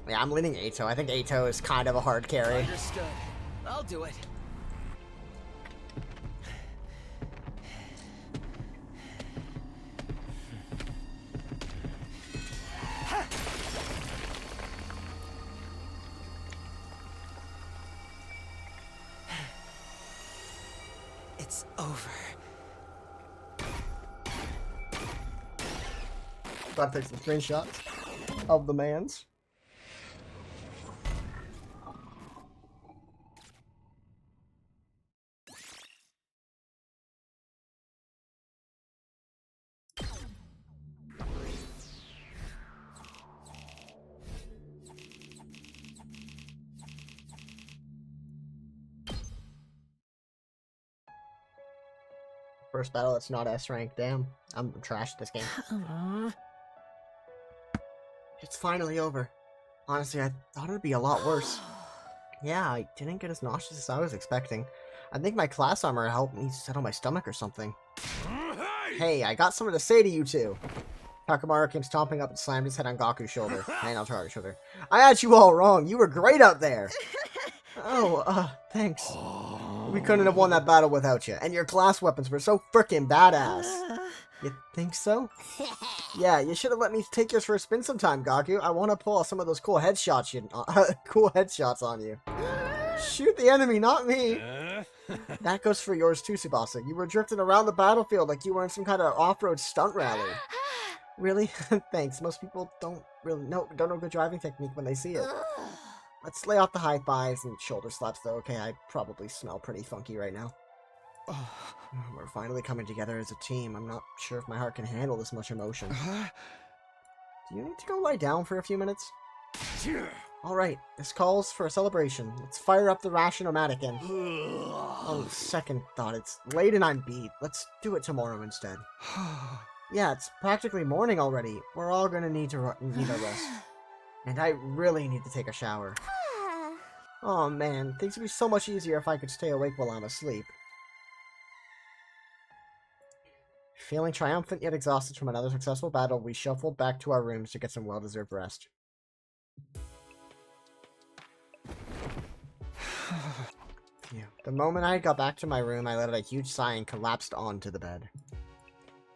Yeah, I'm leaning Eito. I think Eito is kind of a hard carry. Understood. I'll do it. It's over. Gotta take some screenshots of the mans. First battle that's not S rank. Damn, I'm trash at this game. It's finally over. Honestly, I thought it'd be a lot worse. Yeah, I didn't get as nauseous as I was expecting. I think my class armor helped me settle my stomach or something. Hey, I got something to say to you two. Takamaru came stomping up and slammed his head on Gaku's shoulder. And on Targa's shoulder. I had you all wrong. You were great out there. Thanks. We couldn't have won that battle without you. And your class weapons were so frickin' badass. You think so? Yeah, you should have let me take yours for a spin sometime, Gaku. I want to pull off some of those cool headshots on you. Shoot the enemy, not me. That goes for yours too, Tsubasa. You were drifting around the battlefield like you were in some kind of off-road stunt rally. Really? Thanks. Most people don't know good driving technique when they see it. Let's lay off the high fives and shoulder slaps, though. Okay, I probably smell pretty funky right now. We're finally coming together as a team. I'm not sure if my heart can handle this much emotion. Do you need to go lie down for a few minutes? Alright, this calls for a celebration. Let's fire up the Ration-O-Matic and... Oh, second thought, it's late and I'm beat. Let's do it tomorrow instead. Yeah, it's practically morning already. We're all gonna need a rest. And I really need to take a shower. Oh man, things would be so much easier if I could stay awake while I'm asleep. Feeling triumphant yet exhausted from another successful battle, we shuffled back to our rooms to get some well-deserved rest. Phew. The moment I got back to my room, I let out a huge sigh and collapsed onto the bed.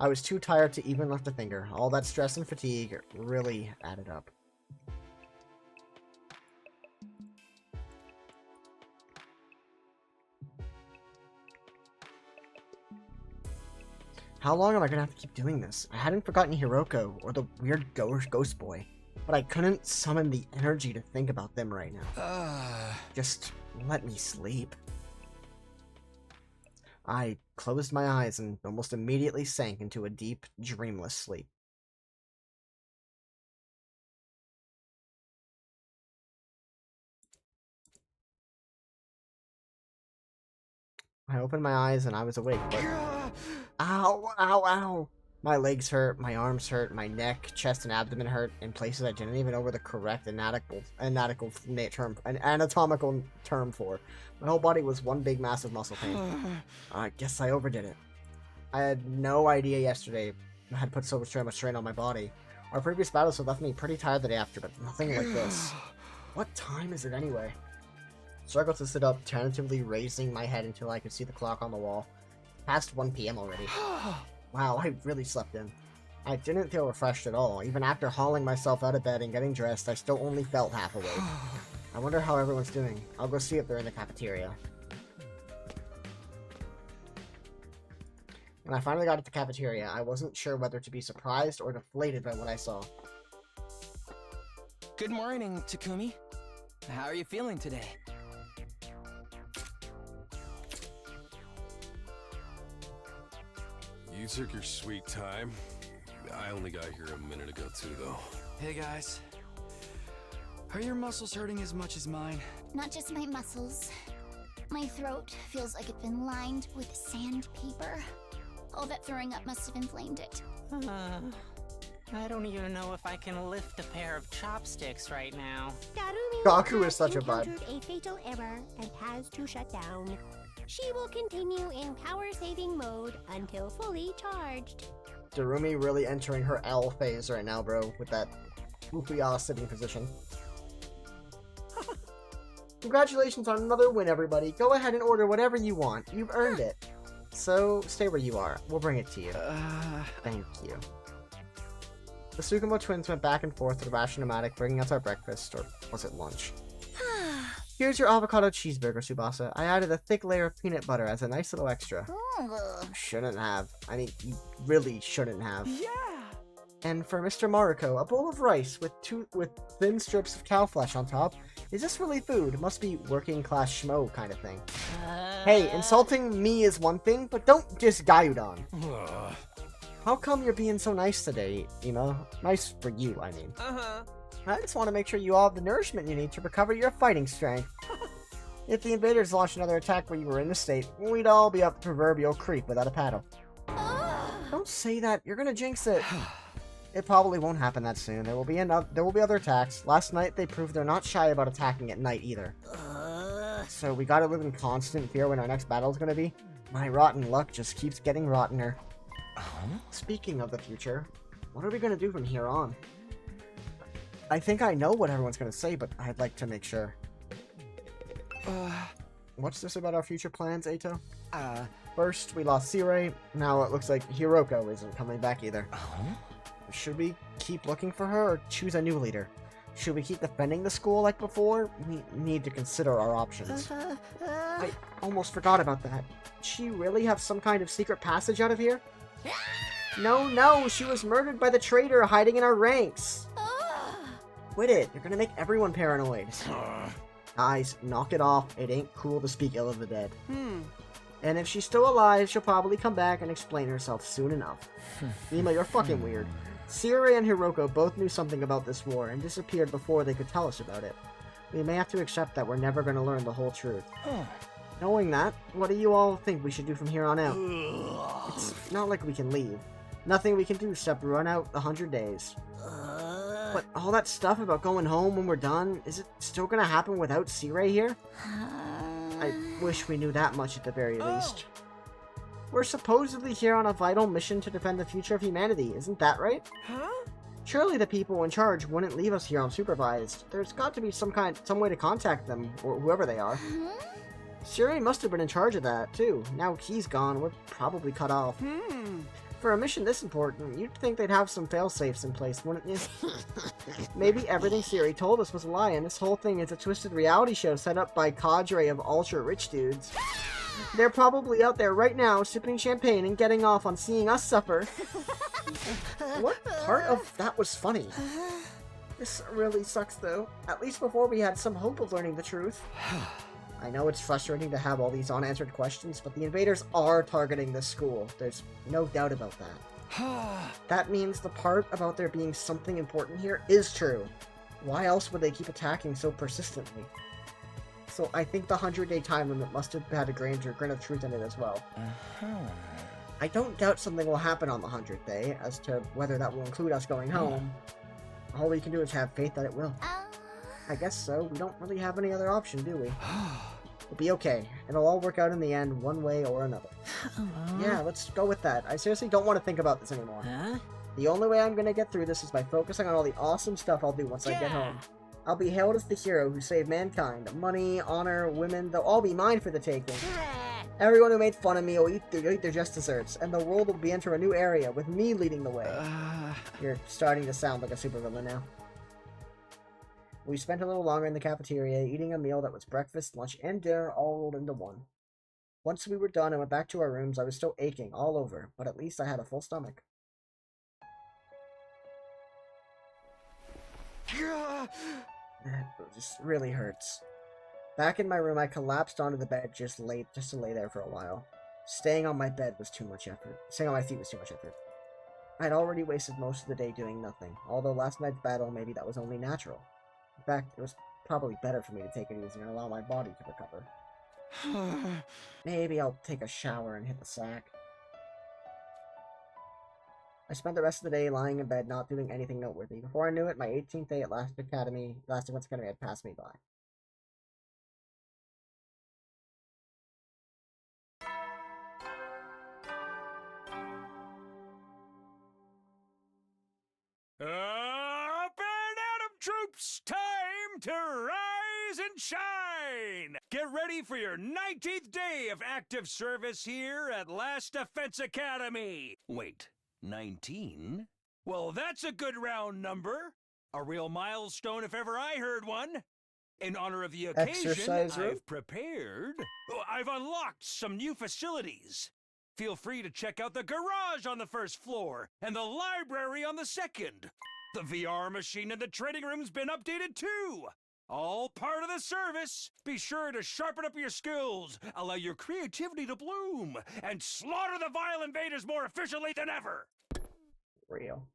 I was too tired to even lift a finger. All that stress and fatigue really added up. How long am I gonna have to keep doing this? I hadn't forgotten Hiroko or the weird ghost boy, but I couldn't summon the energy to think about them right now. Just let me sleep. I closed my eyes and almost immediately sank into a deep, dreamless sleep. I opened my eyes and I was awake, but... Ow, ow, ow! My legs hurt, my arms hurt, my neck, chest, and abdomen hurt in places I didn't even know were the correct anatomical term for. My whole body was one big massive muscle pain. I guess I overdid it. I had no idea yesterday I had put so much strain on my body. Our previous battles had left me pretty tired the day after, but nothing like this. What time is it anyway? Struggled to sit up, tentatively raising my head until I could see the clock on the wall. Past 1 p.m. already. Wow, I really slept in. I didn't feel refreshed at all. Even after hauling myself out of bed and getting dressed, I still only felt half awake. I wonder how everyone's doing. I'll go see if they're in the cafeteria. When I finally got to the cafeteria, I wasn't sure whether to be surprised or deflated by what I saw. Good morning, Takumi. How are you feeling today? You took your sweet time. I only got here a minute ago too, though. Hey guys. Are your muscles hurting as much as mine? Not just my muscles. My throat feels like it's been lined with sandpaper. All that throwing up must have inflamed it. I don't even know if I can lift a pair of chopsticks right now. Gaku is such a vibe. Encountered a fatal error and has to shut down. She will continue in power-saving mode until fully charged. Darumi really entering her L phase right now, bro, with that Ufuya sitting position. Congratulations on another win, everybody. Go ahead and order whatever you want. You've earned it. So, stay where you are. We'll bring it to you. Thank you. The Sugamo twins went back and forth to the Ration-O-Matic, bringing us our breakfast, or was it lunch? Here's your avocado cheeseburger, Tsubasa. I added a thick layer of peanut butter as a nice little extra. Shouldn't have. I mean, you really shouldn't have. Yeah! And for Mr. Mariko, a bowl of rice with thin strips of cow flesh on top. Is this really food? Must be working class schmo kind of thing. Hey, insulting me is one thing, but don't diss Gyudon. How come you're being so nice today, Ima? Nice for you, I mean. I just want to make sure you all have the nourishment you need to recover your fighting strength. If the invaders launched another attack where you were in the state, we'd all be up the proverbial creek without a paddle. Don't say that, you're gonna jinx it. It probably won't happen that soon. There will be other attacks. Last night they proved they're not shy about attacking at night either. So we gotta live in constant fear when our next battle is gonna be? My rotten luck just keeps getting rottener. Speaking of the future, what are we gonna do from here on? I think I know what everyone's gonna say, but I'd like to make sure. What's this about our future plans, Ato? First, we lost Sirei. Now it looks like Hiroko isn't coming back either. Should we keep looking for her or choose a new leader? Should we keep defending the school like before? We need to consider our options. I almost forgot about that. She really have some kind of secret passage out of here? No, she was murdered by the traitor hiding in our ranks. Quit it, you're gonna make everyone paranoid. Guys, knock it off. It ain't cool to speak ill of the dead. And if she's still alive, she'll probably come back and explain herself soon enough. Ima, you're fucking weird. Sirei and Hiroko both knew something about this war and disappeared before they could tell us about it. We may have to accept that we're never going to learn the whole truth. Knowing that, what do you all think we should do from here on out? It's not like we can leave. Nothing we can do except run out 100 days. But all that stuff about going home when we're done, is it still going to happen without Sirei here? I wish we knew that much at the very least. We're supposedly here on a vital mission to defend the future of humanity, isn't that right? Surely the people in charge wouldn't leave us here unsupervised. There's got to be some way to contact them, or whoever they are. Sirei must have been in charge of that, too. Now he's gone, we're probably cut off. For a mission this important, you'd think they'd have some fail-safes in place, wouldn't you? Maybe everything Sirei told us was a lie, and this whole thing is a twisted reality show set up by a cadre of ultra-rich dudes. They're probably out there right now, sipping champagne and getting off on seeing us suffer. What part of that was funny? This really sucks, though. At least before we had some hope of learning the truth. I know it's frustrating to have all these unanswered questions, but the invaders are targeting this school. There's no doubt about that. That means the part about there being something important here is true. Why else would they keep attacking so persistently? So I think the 100-day time limit must have had a grain of truth in it as well. I don't doubt something will happen on the 100th day. As to whether that will include us going home, all we can do is have faith that it will. I guess so. We don't really have any other option, do we? We'll be okay. It'll all work out in the end, one way or another. Yeah, let's go with that. I seriously don't want to think about this anymore. The only way I'm gonna get through this is by focusing on all the awesome stuff I'll do once I get home. I'll be hailed as the hero who saved mankind. Money, honor, women, they'll all be mine for the taking. Everyone who made fun of me will eat their just desserts, and the world will be enter a new area, with me leading the way. You're starting to sound like a supervillain now. We spent a little longer in the cafeteria, eating a meal that was breakfast, lunch, and dinner all rolled into one. Once we were done and went back to our rooms, I was still aching all over, but at least I had a full stomach. It just really hurts. Back in my room, I collapsed onto the bed just to lay there for a while. Staying on my bed was too much effort. Staying on my feet was too much effort. I'd already wasted most of the day doing nothing, although last night's battle, maybe that was only natural. In fact, it was probably better for me to take it easy and allow my body to recover. Maybe I'll take a shower and hit the sack. I spent the rest of the day lying in bed, not doing anything noteworthy. Before I knew it, my 18th day at Last Defense Academy had passed me by. Up and at 'em, troops! Time to rise and shine! Get ready for your 19th day of active service here at Last Defense Academy! Wait, 19? Well, that's a good round number. A real milestone if ever I heard one. In honor of the occasion, Exercise room? I've prepared... I've unlocked some new facilities. Feel free to check out the garage on the first floor and the library on the second. The VR machine in the training room's been updated too. All part of the service. Be sure to sharpen up your skills, allow your creativity to bloom, and slaughter the vile invaders more efficiently than ever. Real.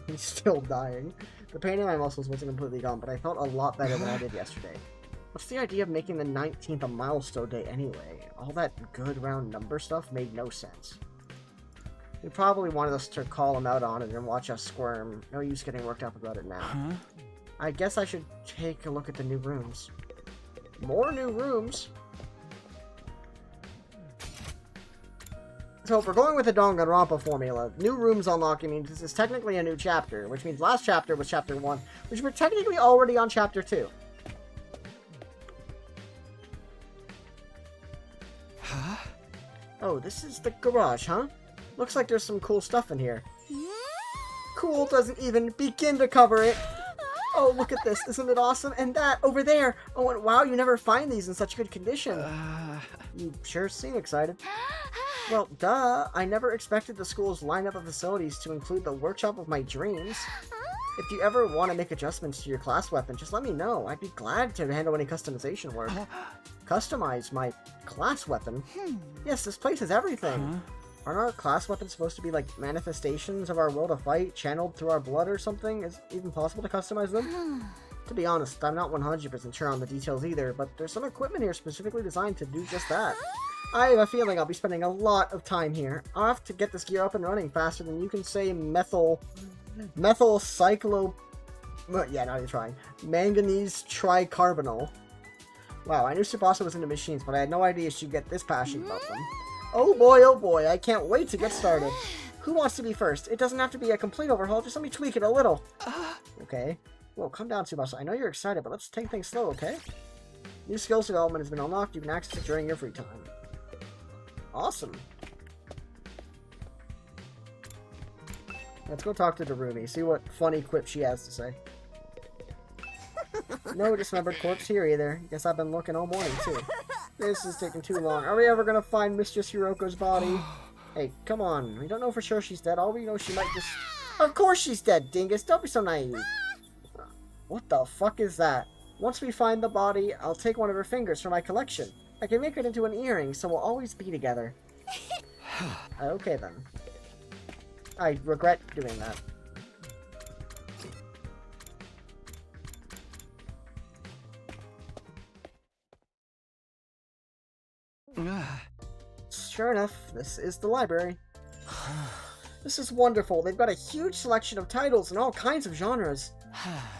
He's still dying. The pain in my muscles wasn't completely gone, but I felt a lot better than I did yesterday. What's the idea of making the 19th a milestone day anyway? All that good round number stuff made no sense. He probably wanted us to call him out on it and watch us squirm. No use getting worked up about it now. I guess I should take a look at the new rooms. More new rooms? So if we're going with the Danganronpa formula, new rooms unlocking means this is technically a new chapter, which means last chapter was chapter 1, which we're technically already on chapter 2. Huh? Oh, this is the garage, huh? Looks like there's some cool stuff in here. Cool doesn't even begin to cover it. Oh, look at this. Isn't it awesome? And that over there. Oh, and wow, you never find these in such good condition. You sure seem excited. Well, duh. I never expected the school's lineup of facilities to include the workshop of my dreams. If you ever want to make adjustments to your class weapon, just let me know. I'd be glad to handle any customization work. Customize my class weapon? Yes, this place is everything. Aren't our class weapons supposed to be like manifestations of our will to fight, channeled through our blood or something? Is it even possible to customize them? To be honest, I'm not 100% sure on the details either, but there's some equipment here specifically designed to do just that. I have a feeling I'll be spending a lot of time here. I'll have to get this gear up and running faster than you can say methyl cyclo... Yeah, not even trying. Manganese tricarbonyl. Wow, I knew Tsubasa was into machines, but I had no idea she'd get this passionate about them. Oh boy, I can't wait to get started. Who wants to be first? It doesn't have to be a complete overhaul, just let me tweak it a little. Okay. Whoa, calm down, Tsubasa. I know you're excited, but let's take things slow, okay? New skills development has been unlocked. You can access it during your free time. Awesome. Let's go talk to Darumi, see what funny quip she has to say. No dismembered corpse here either. Guess I've been looking all morning, too. This is taking too long. Are we ever gonna find Mistress Hiroko's body? Hey, come on. We don't know for sure she's dead. All we know she might just... Of course she's dead, dingus. Don't be so naive. What the fuck is that? Once we find the body, I'll take one of her fingers from my collection. I can make it into an earring, so we'll always be together. Okay, then. I regret doing that. Sure enough, this is the library. This is wonderful. They've got a huge selection of titles in all kinds of genres.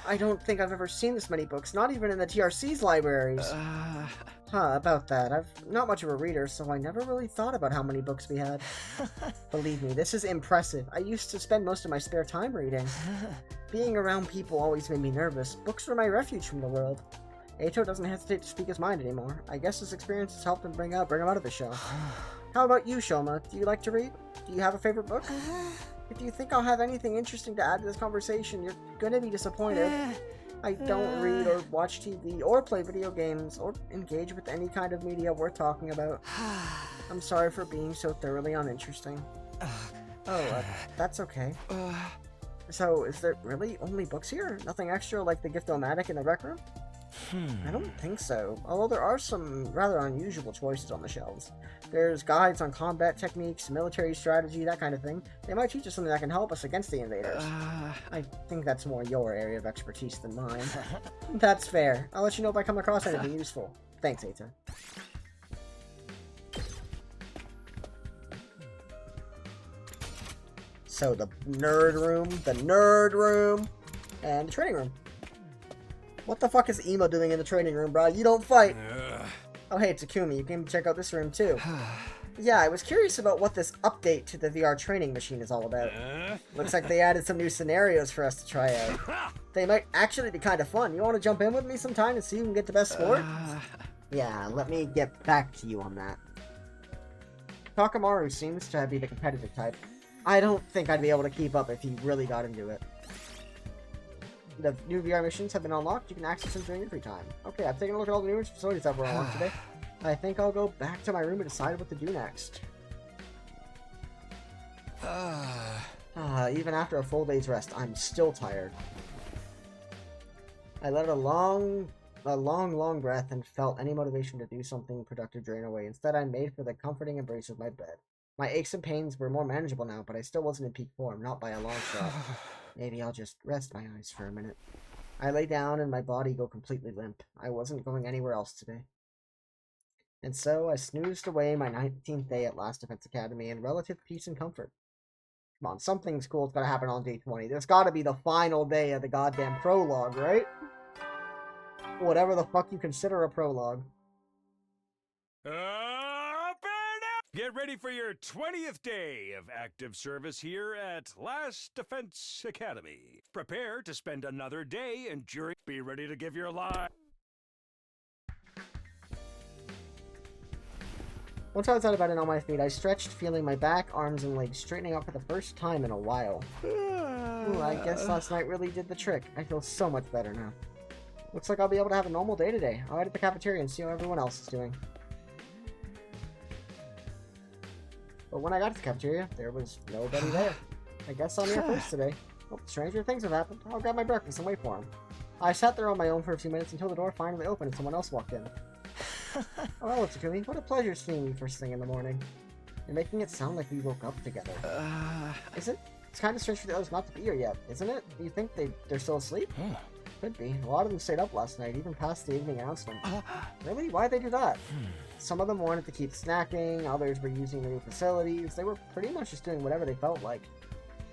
I don't think I've ever seen this many books, not even in the TRC's libraries. About that. I'm not much of a reader, so I never really thought about how many books we had. Believe me, this is impressive. I used to spend most of my spare time reading. Being around people always made me nervous. Books were my refuge from the world. Eito doesn't hesitate to speak his mind anymore. I guess his experience has helped him bring him out of his shell. How about you, Shoma? Do you like to read? Do you have a favorite book? If you think I'll have anything interesting to add to this conversation, you're gonna be disappointed. I don't read or watch TV or play video games or engage with any kind of media worth talking about. I'm sorry for being so thoroughly uninteresting. That's okay. So, is there really only books here? Nothing extra like the Gift-O-Matic in the rec room? I don't think so, although there are some rather unusual choices on the shelves. There's guides on combat techniques, military strategy, that kind of thing. They might teach us something that can help us against the invaders. I think that's more your area of expertise than mine. That's fair. I'll let you know if I come across anything useful. Thanks, Eita. So the nerd room, and the training room. What the fuck is Emo doing in the training room, bro? You don't fight! Oh hey, Takumi, you came to check out this room too. Yeah, I was curious about what this update to the VR training machine is all about. Looks like they added some new scenarios for us to try out. They might actually be kind of fun. You want to jump in with me sometime and see who can get the best score? Yeah, let me get back to you on that. Takamaru seems to be the competitive type. I don't think I'd be able to keep up if he really got into it. The new VR missions have been unlocked. You can access them during your free time. Okay, I've taken a look at all the new facilities that were unlocked today. I think I'll go back to my room and decide what to do next. Even after a full day's rest, I'm still tired. I let a long breath and felt any motivation to do something productive drain away. Instead, I made for the comforting embrace of my bed. My aches and pains were more manageable now, but I still wasn't in peak form, not by a long shot. Maybe I'll just rest my eyes for a minute. I lay down and my body go completely limp. I wasn't going anywhere else today. And so I snoozed away my 19th day at Last Defense Academy in relative peace and comfort. Come on, something's cool's gotta happen on day 20. There's gotta be the final day of the goddamn prologue, right? Whatever the fuck you consider a prologue. Up and up! Get ready for your 20th day of active service here at Last Defense Academy. Prepare to spend another day enduring. Be ready to give your life. Once I was out of bed and on my feet, I stretched, feeling my back, arms, and legs straightening up for the first time in a while. Ooh, I guess last night really did the trick. I feel so much better now. Looks like I'll be able to have a normal day today. I'll head to the cafeteria and see how everyone else is doing. But when I got to the cafeteria, there was nobody there. I guess I'm here first today. Well, stranger things have happened. I'll grab my breakfast and wait for him. I sat there on my own for a few minutes until the door finally opened and someone else walked in. Oh, hello, Takumi. What a pleasure seeing you first thing in the morning. You're making it sound like we woke up together. Is it? It's kind of strange for the others not to be here yet, isn't it? Do you think they're still asleep? Could be. A lot of them stayed up last night, even past the evening announcement. Really? Why'd they do that? Some of them wanted to keep snacking, others were using the new facilities. They were pretty much just doing whatever they felt like.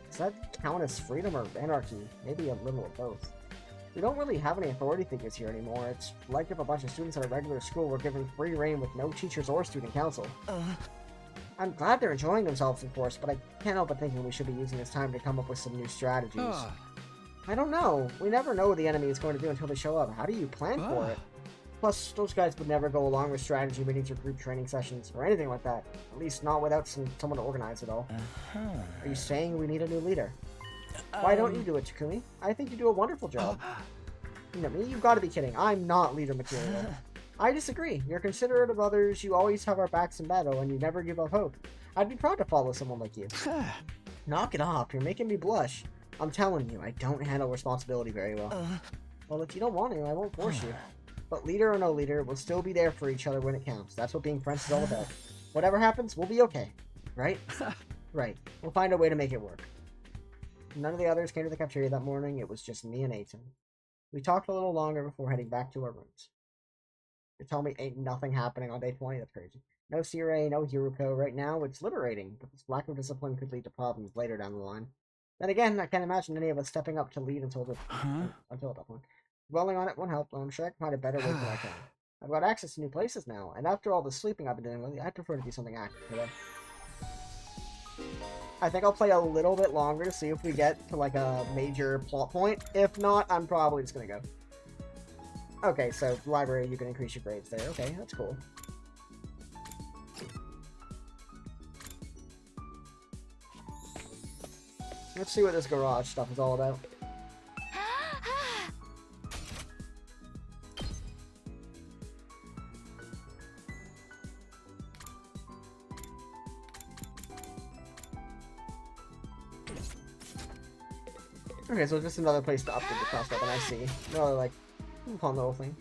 Does that count as freedom or anarchy? Maybe a little of both. We don't really have any authority figures here anymore. It's like if a bunch of students at a regular school were given free reign with no teachers or student council. I'm glad they're enjoying themselves, of course, but I can't help but thinking we should be using this time to come up with some new strategies. I don't know. We never know what the enemy is going to do until they show up. How do you plan for it? Plus, those guys would never go along with strategy meetings or group training sessions or anything like that. At least not without someone to organize it all. Are you saying we need a new leader? Why don't you do it, Takumi? I think you do a wonderful job. No, you've got to be kidding. I'm not leader material. I disagree. You're considerate of others, you always have our backs in battle, and you never give up hope. I'd be proud to follow someone like you. Knock it off. You're making me blush. I'm telling you, I don't handle responsibility very well. Well, if you don't want to, I won't force you. But leader or no leader, we'll still be there for each other when it counts. That's what being friends is all about. Whatever happens, we'll be okay. Right? Right. We'll find a way to make it work. None of the others came to the cafeteria that morning. It was just me and Aiton. We talked a little longer before heading back to our rooms. You tell me ain't nothing happening on day 20? That's crazy. No Sirei, no Hiruko. Right now, it's liberating, but this lack of discipline could lead to problems later down the line. Then again, I can't imagine any of us stepping up to lead until that point. Dwelling on it won't help, though I'm sure I can find a better way than I can. I've got access to new places now, and after all the sleeping I've been doing lately, I'd prefer to do something active today. I think I'll play a little bit longer to see if we get to, like, a major plot point. If not, I'm probably just gonna go. Okay, so, library, you can increase your grades there. Okay, that's cool. Let's see what this garage stuff is all about. Okay, so it's just another place to upgrade the cross weapon, I see. Really, like, fun little thing.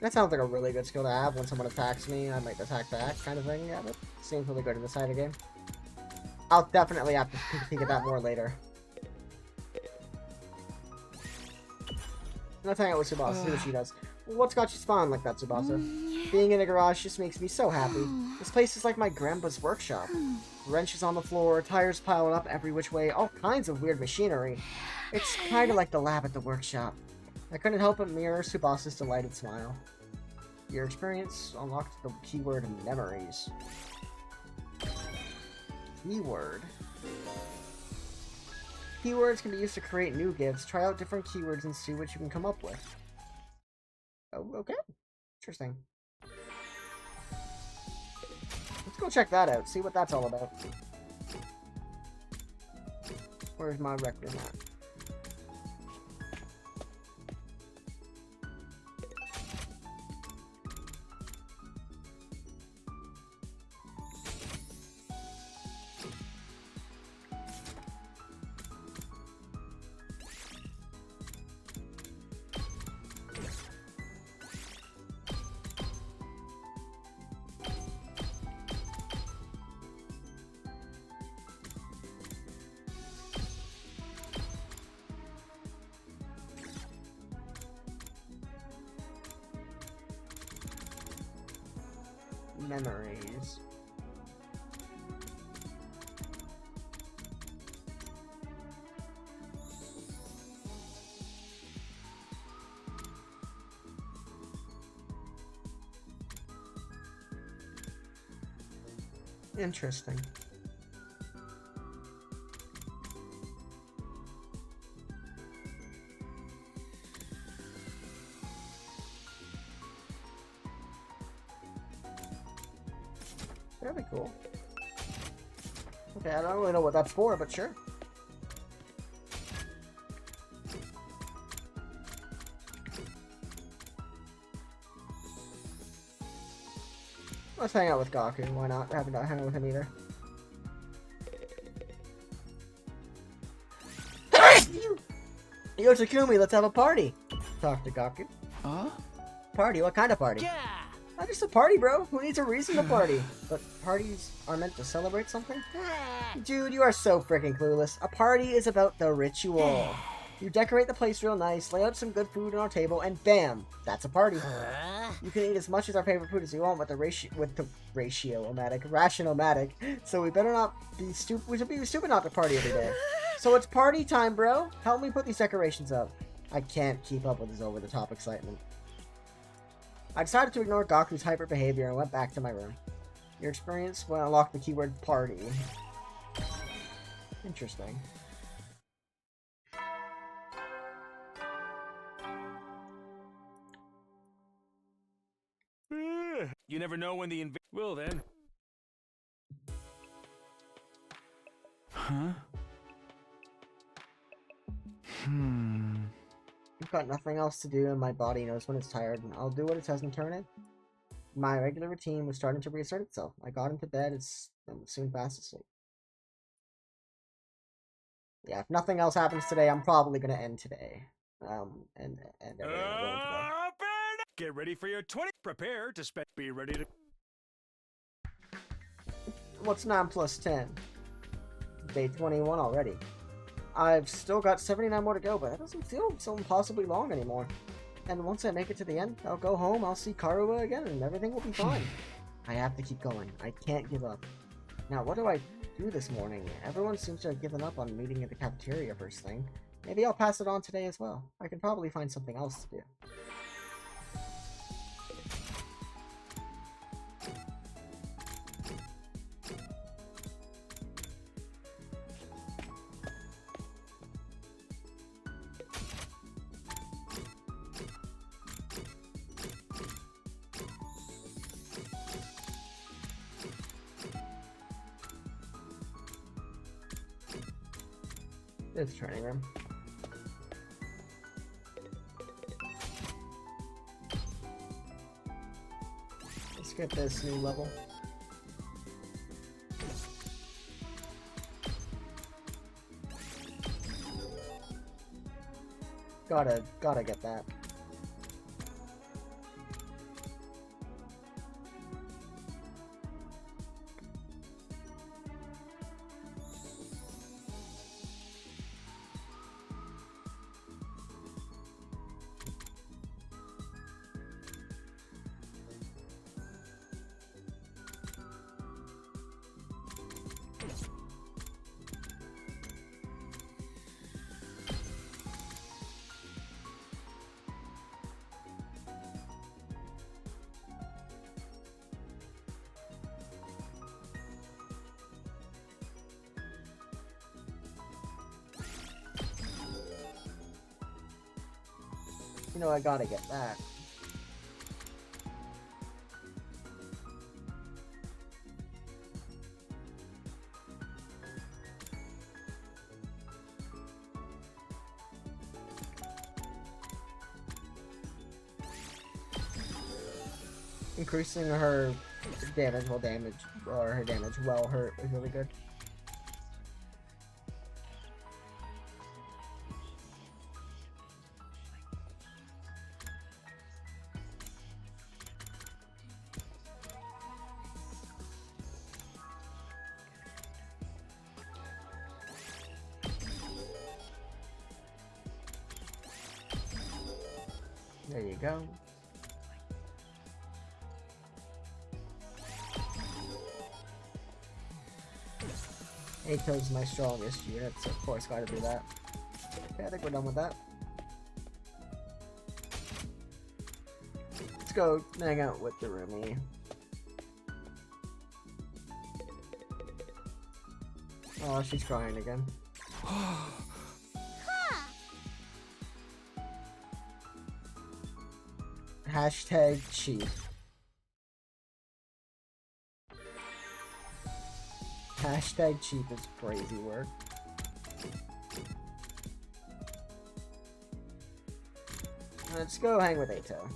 That sounds like a really good skill to have. When someone attacks me, I might attack back, kind of thing. Yeah, that seems really good in this side of the game. I'll definitely have to peek at that more later. Let's hang out with Tsubasa, see what she does. What's got you spawned like that, Tsubasa? Being in a garage just makes me so happy. This place is like my grandpa's workshop. Wrenches on the floor, tires piled up every which way, all kinds of weird machinery. It's kind of like the lab at the workshop. I couldn't help but mirror Tsubasa's delighted smile. Your experience unlocked the keyword memories. Keyword. Keywords can be used to create new gifts. Try out different keywords and see what you can come up with. Oh, okay. Interesting. Let's go check that out, see what that's all about. Where's my record at? Memories. Interesting. Very cool. Okay, I don't really know what that's for, but sure. Let's hang out with Gaku. Why not? I haven't hung out with him either. Yo, Takumi, let's have a party. Talk to Gaku. Huh? Party? What kind of party? Yeah! Just a party, bro. Who needs a reason to party? But parties are meant to celebrate something? Dude, you are so freaking clueless. A party is about the ritual. You decorate the place real nice, lay out some good food on our table, and bam, that's a party. You can eat as much of our favorite food as you want with the ratio-o-matic. So we better not be stupid. We should be stupid not to party every day. So it's party time, bro. Help me put these decorations up. I can't keep up with his over-the-top excitement. I decided to ignore Gaku's hyper behavior and went back to my room. Your experience when I unlocked the keyword party. Interesting. You never know when the Well then. Huh? I've got nothing else to do and my body knows when it's tired, and I'll do what it says and turn it. My regular routine was starting to reassert itself. I got into bed and soon fast asleep. Yeah, if nothing else happens today, I'm probably gonna end today. And everything will go into bed. Get ready for your 20. Prepare to spend. Be ready to. What's 9 plus 10? Day 21 already. I've still got 79 more to go, but that doesn't feel so impossibly long anymore. And once I make it to the end, I'll go home, I'll see Karuwa again, and everything will be fine. I have to keep going. I can't give up. Now, what do I do this morning? Everyone seems to have given up on meeting at the cafeteria first thing. Maybe I'll pass it on today as well. I can probably find something else to do. It's training room. Let's get this new level. Gotta get that. You know, I gotta get that. Increasing her damage while her damage while hurt is really good. There you go. Ato's my strongest unit, so of course gotta do that. Okay, I think we're done with that. Let's go hang out with the roomie. Oh, she's crying again. Hashtag chief. Hashtag chief is crazy work. Let's go hang with Ato.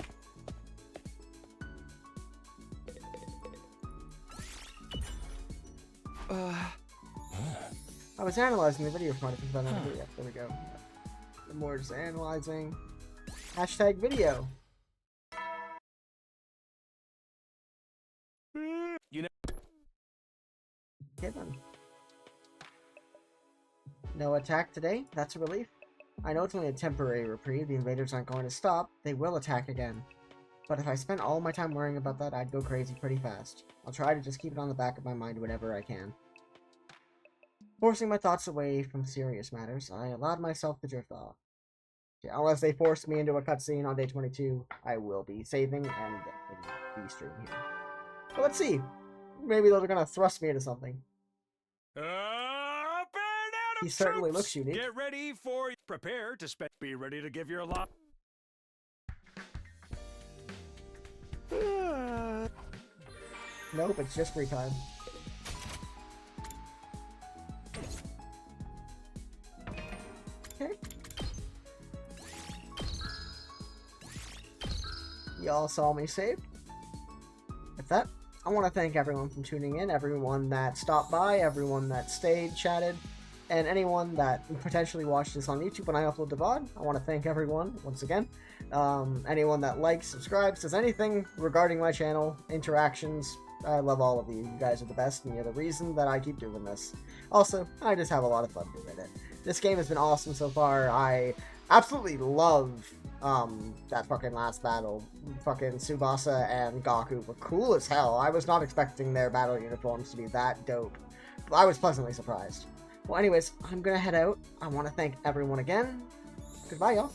I was analyzing the video from but there we go. The more just analyzing. Hashtag video. You know. Okay then. No attack today? That's a relief. I know it's only a temporary reprieve, the invaders aren't going to stop, they will attack again. But if I spent all my time worrying about that, I'd go crazy pretty fast. I'll try to just keep it on the back of my mind whenever I can. Forcing my thoughts away from serious matters, I allowed myself to drift off. Yeah, unless they force me into a cutscene on day 22, I will be saving and be streaming here. But let's see. Maybe they're gonna thrust me into something. He certainly looks unique. Get ready for... Prepare to spend... Be ready to give your lot... Nope, it's just free time. Okay. Y'all saw me save. With that, I want to thank everyone for tuning in, everyone that stopped by, everyone that stayed, chatted, and anyone that potentially watched this on YouTube when I upload the VOD. I want to thank everyone once again. Anyone that likes, subscribes, does anything regarding my channel, interactions, I love all of you. You guys are the best, and you're the reason that I keep doing this. Also, I just have a lot of fun doing it. This game has been awesome so far. I absolutely love that fucking last battle. Fucking Tsubasa and Gaku were cool as hell. I was not expecting their battle uniforms to be that dope. I was pleasantly surprised. Well, anyways, I'm gonna head out. I want to thank everyone again. Goodbye, y'all.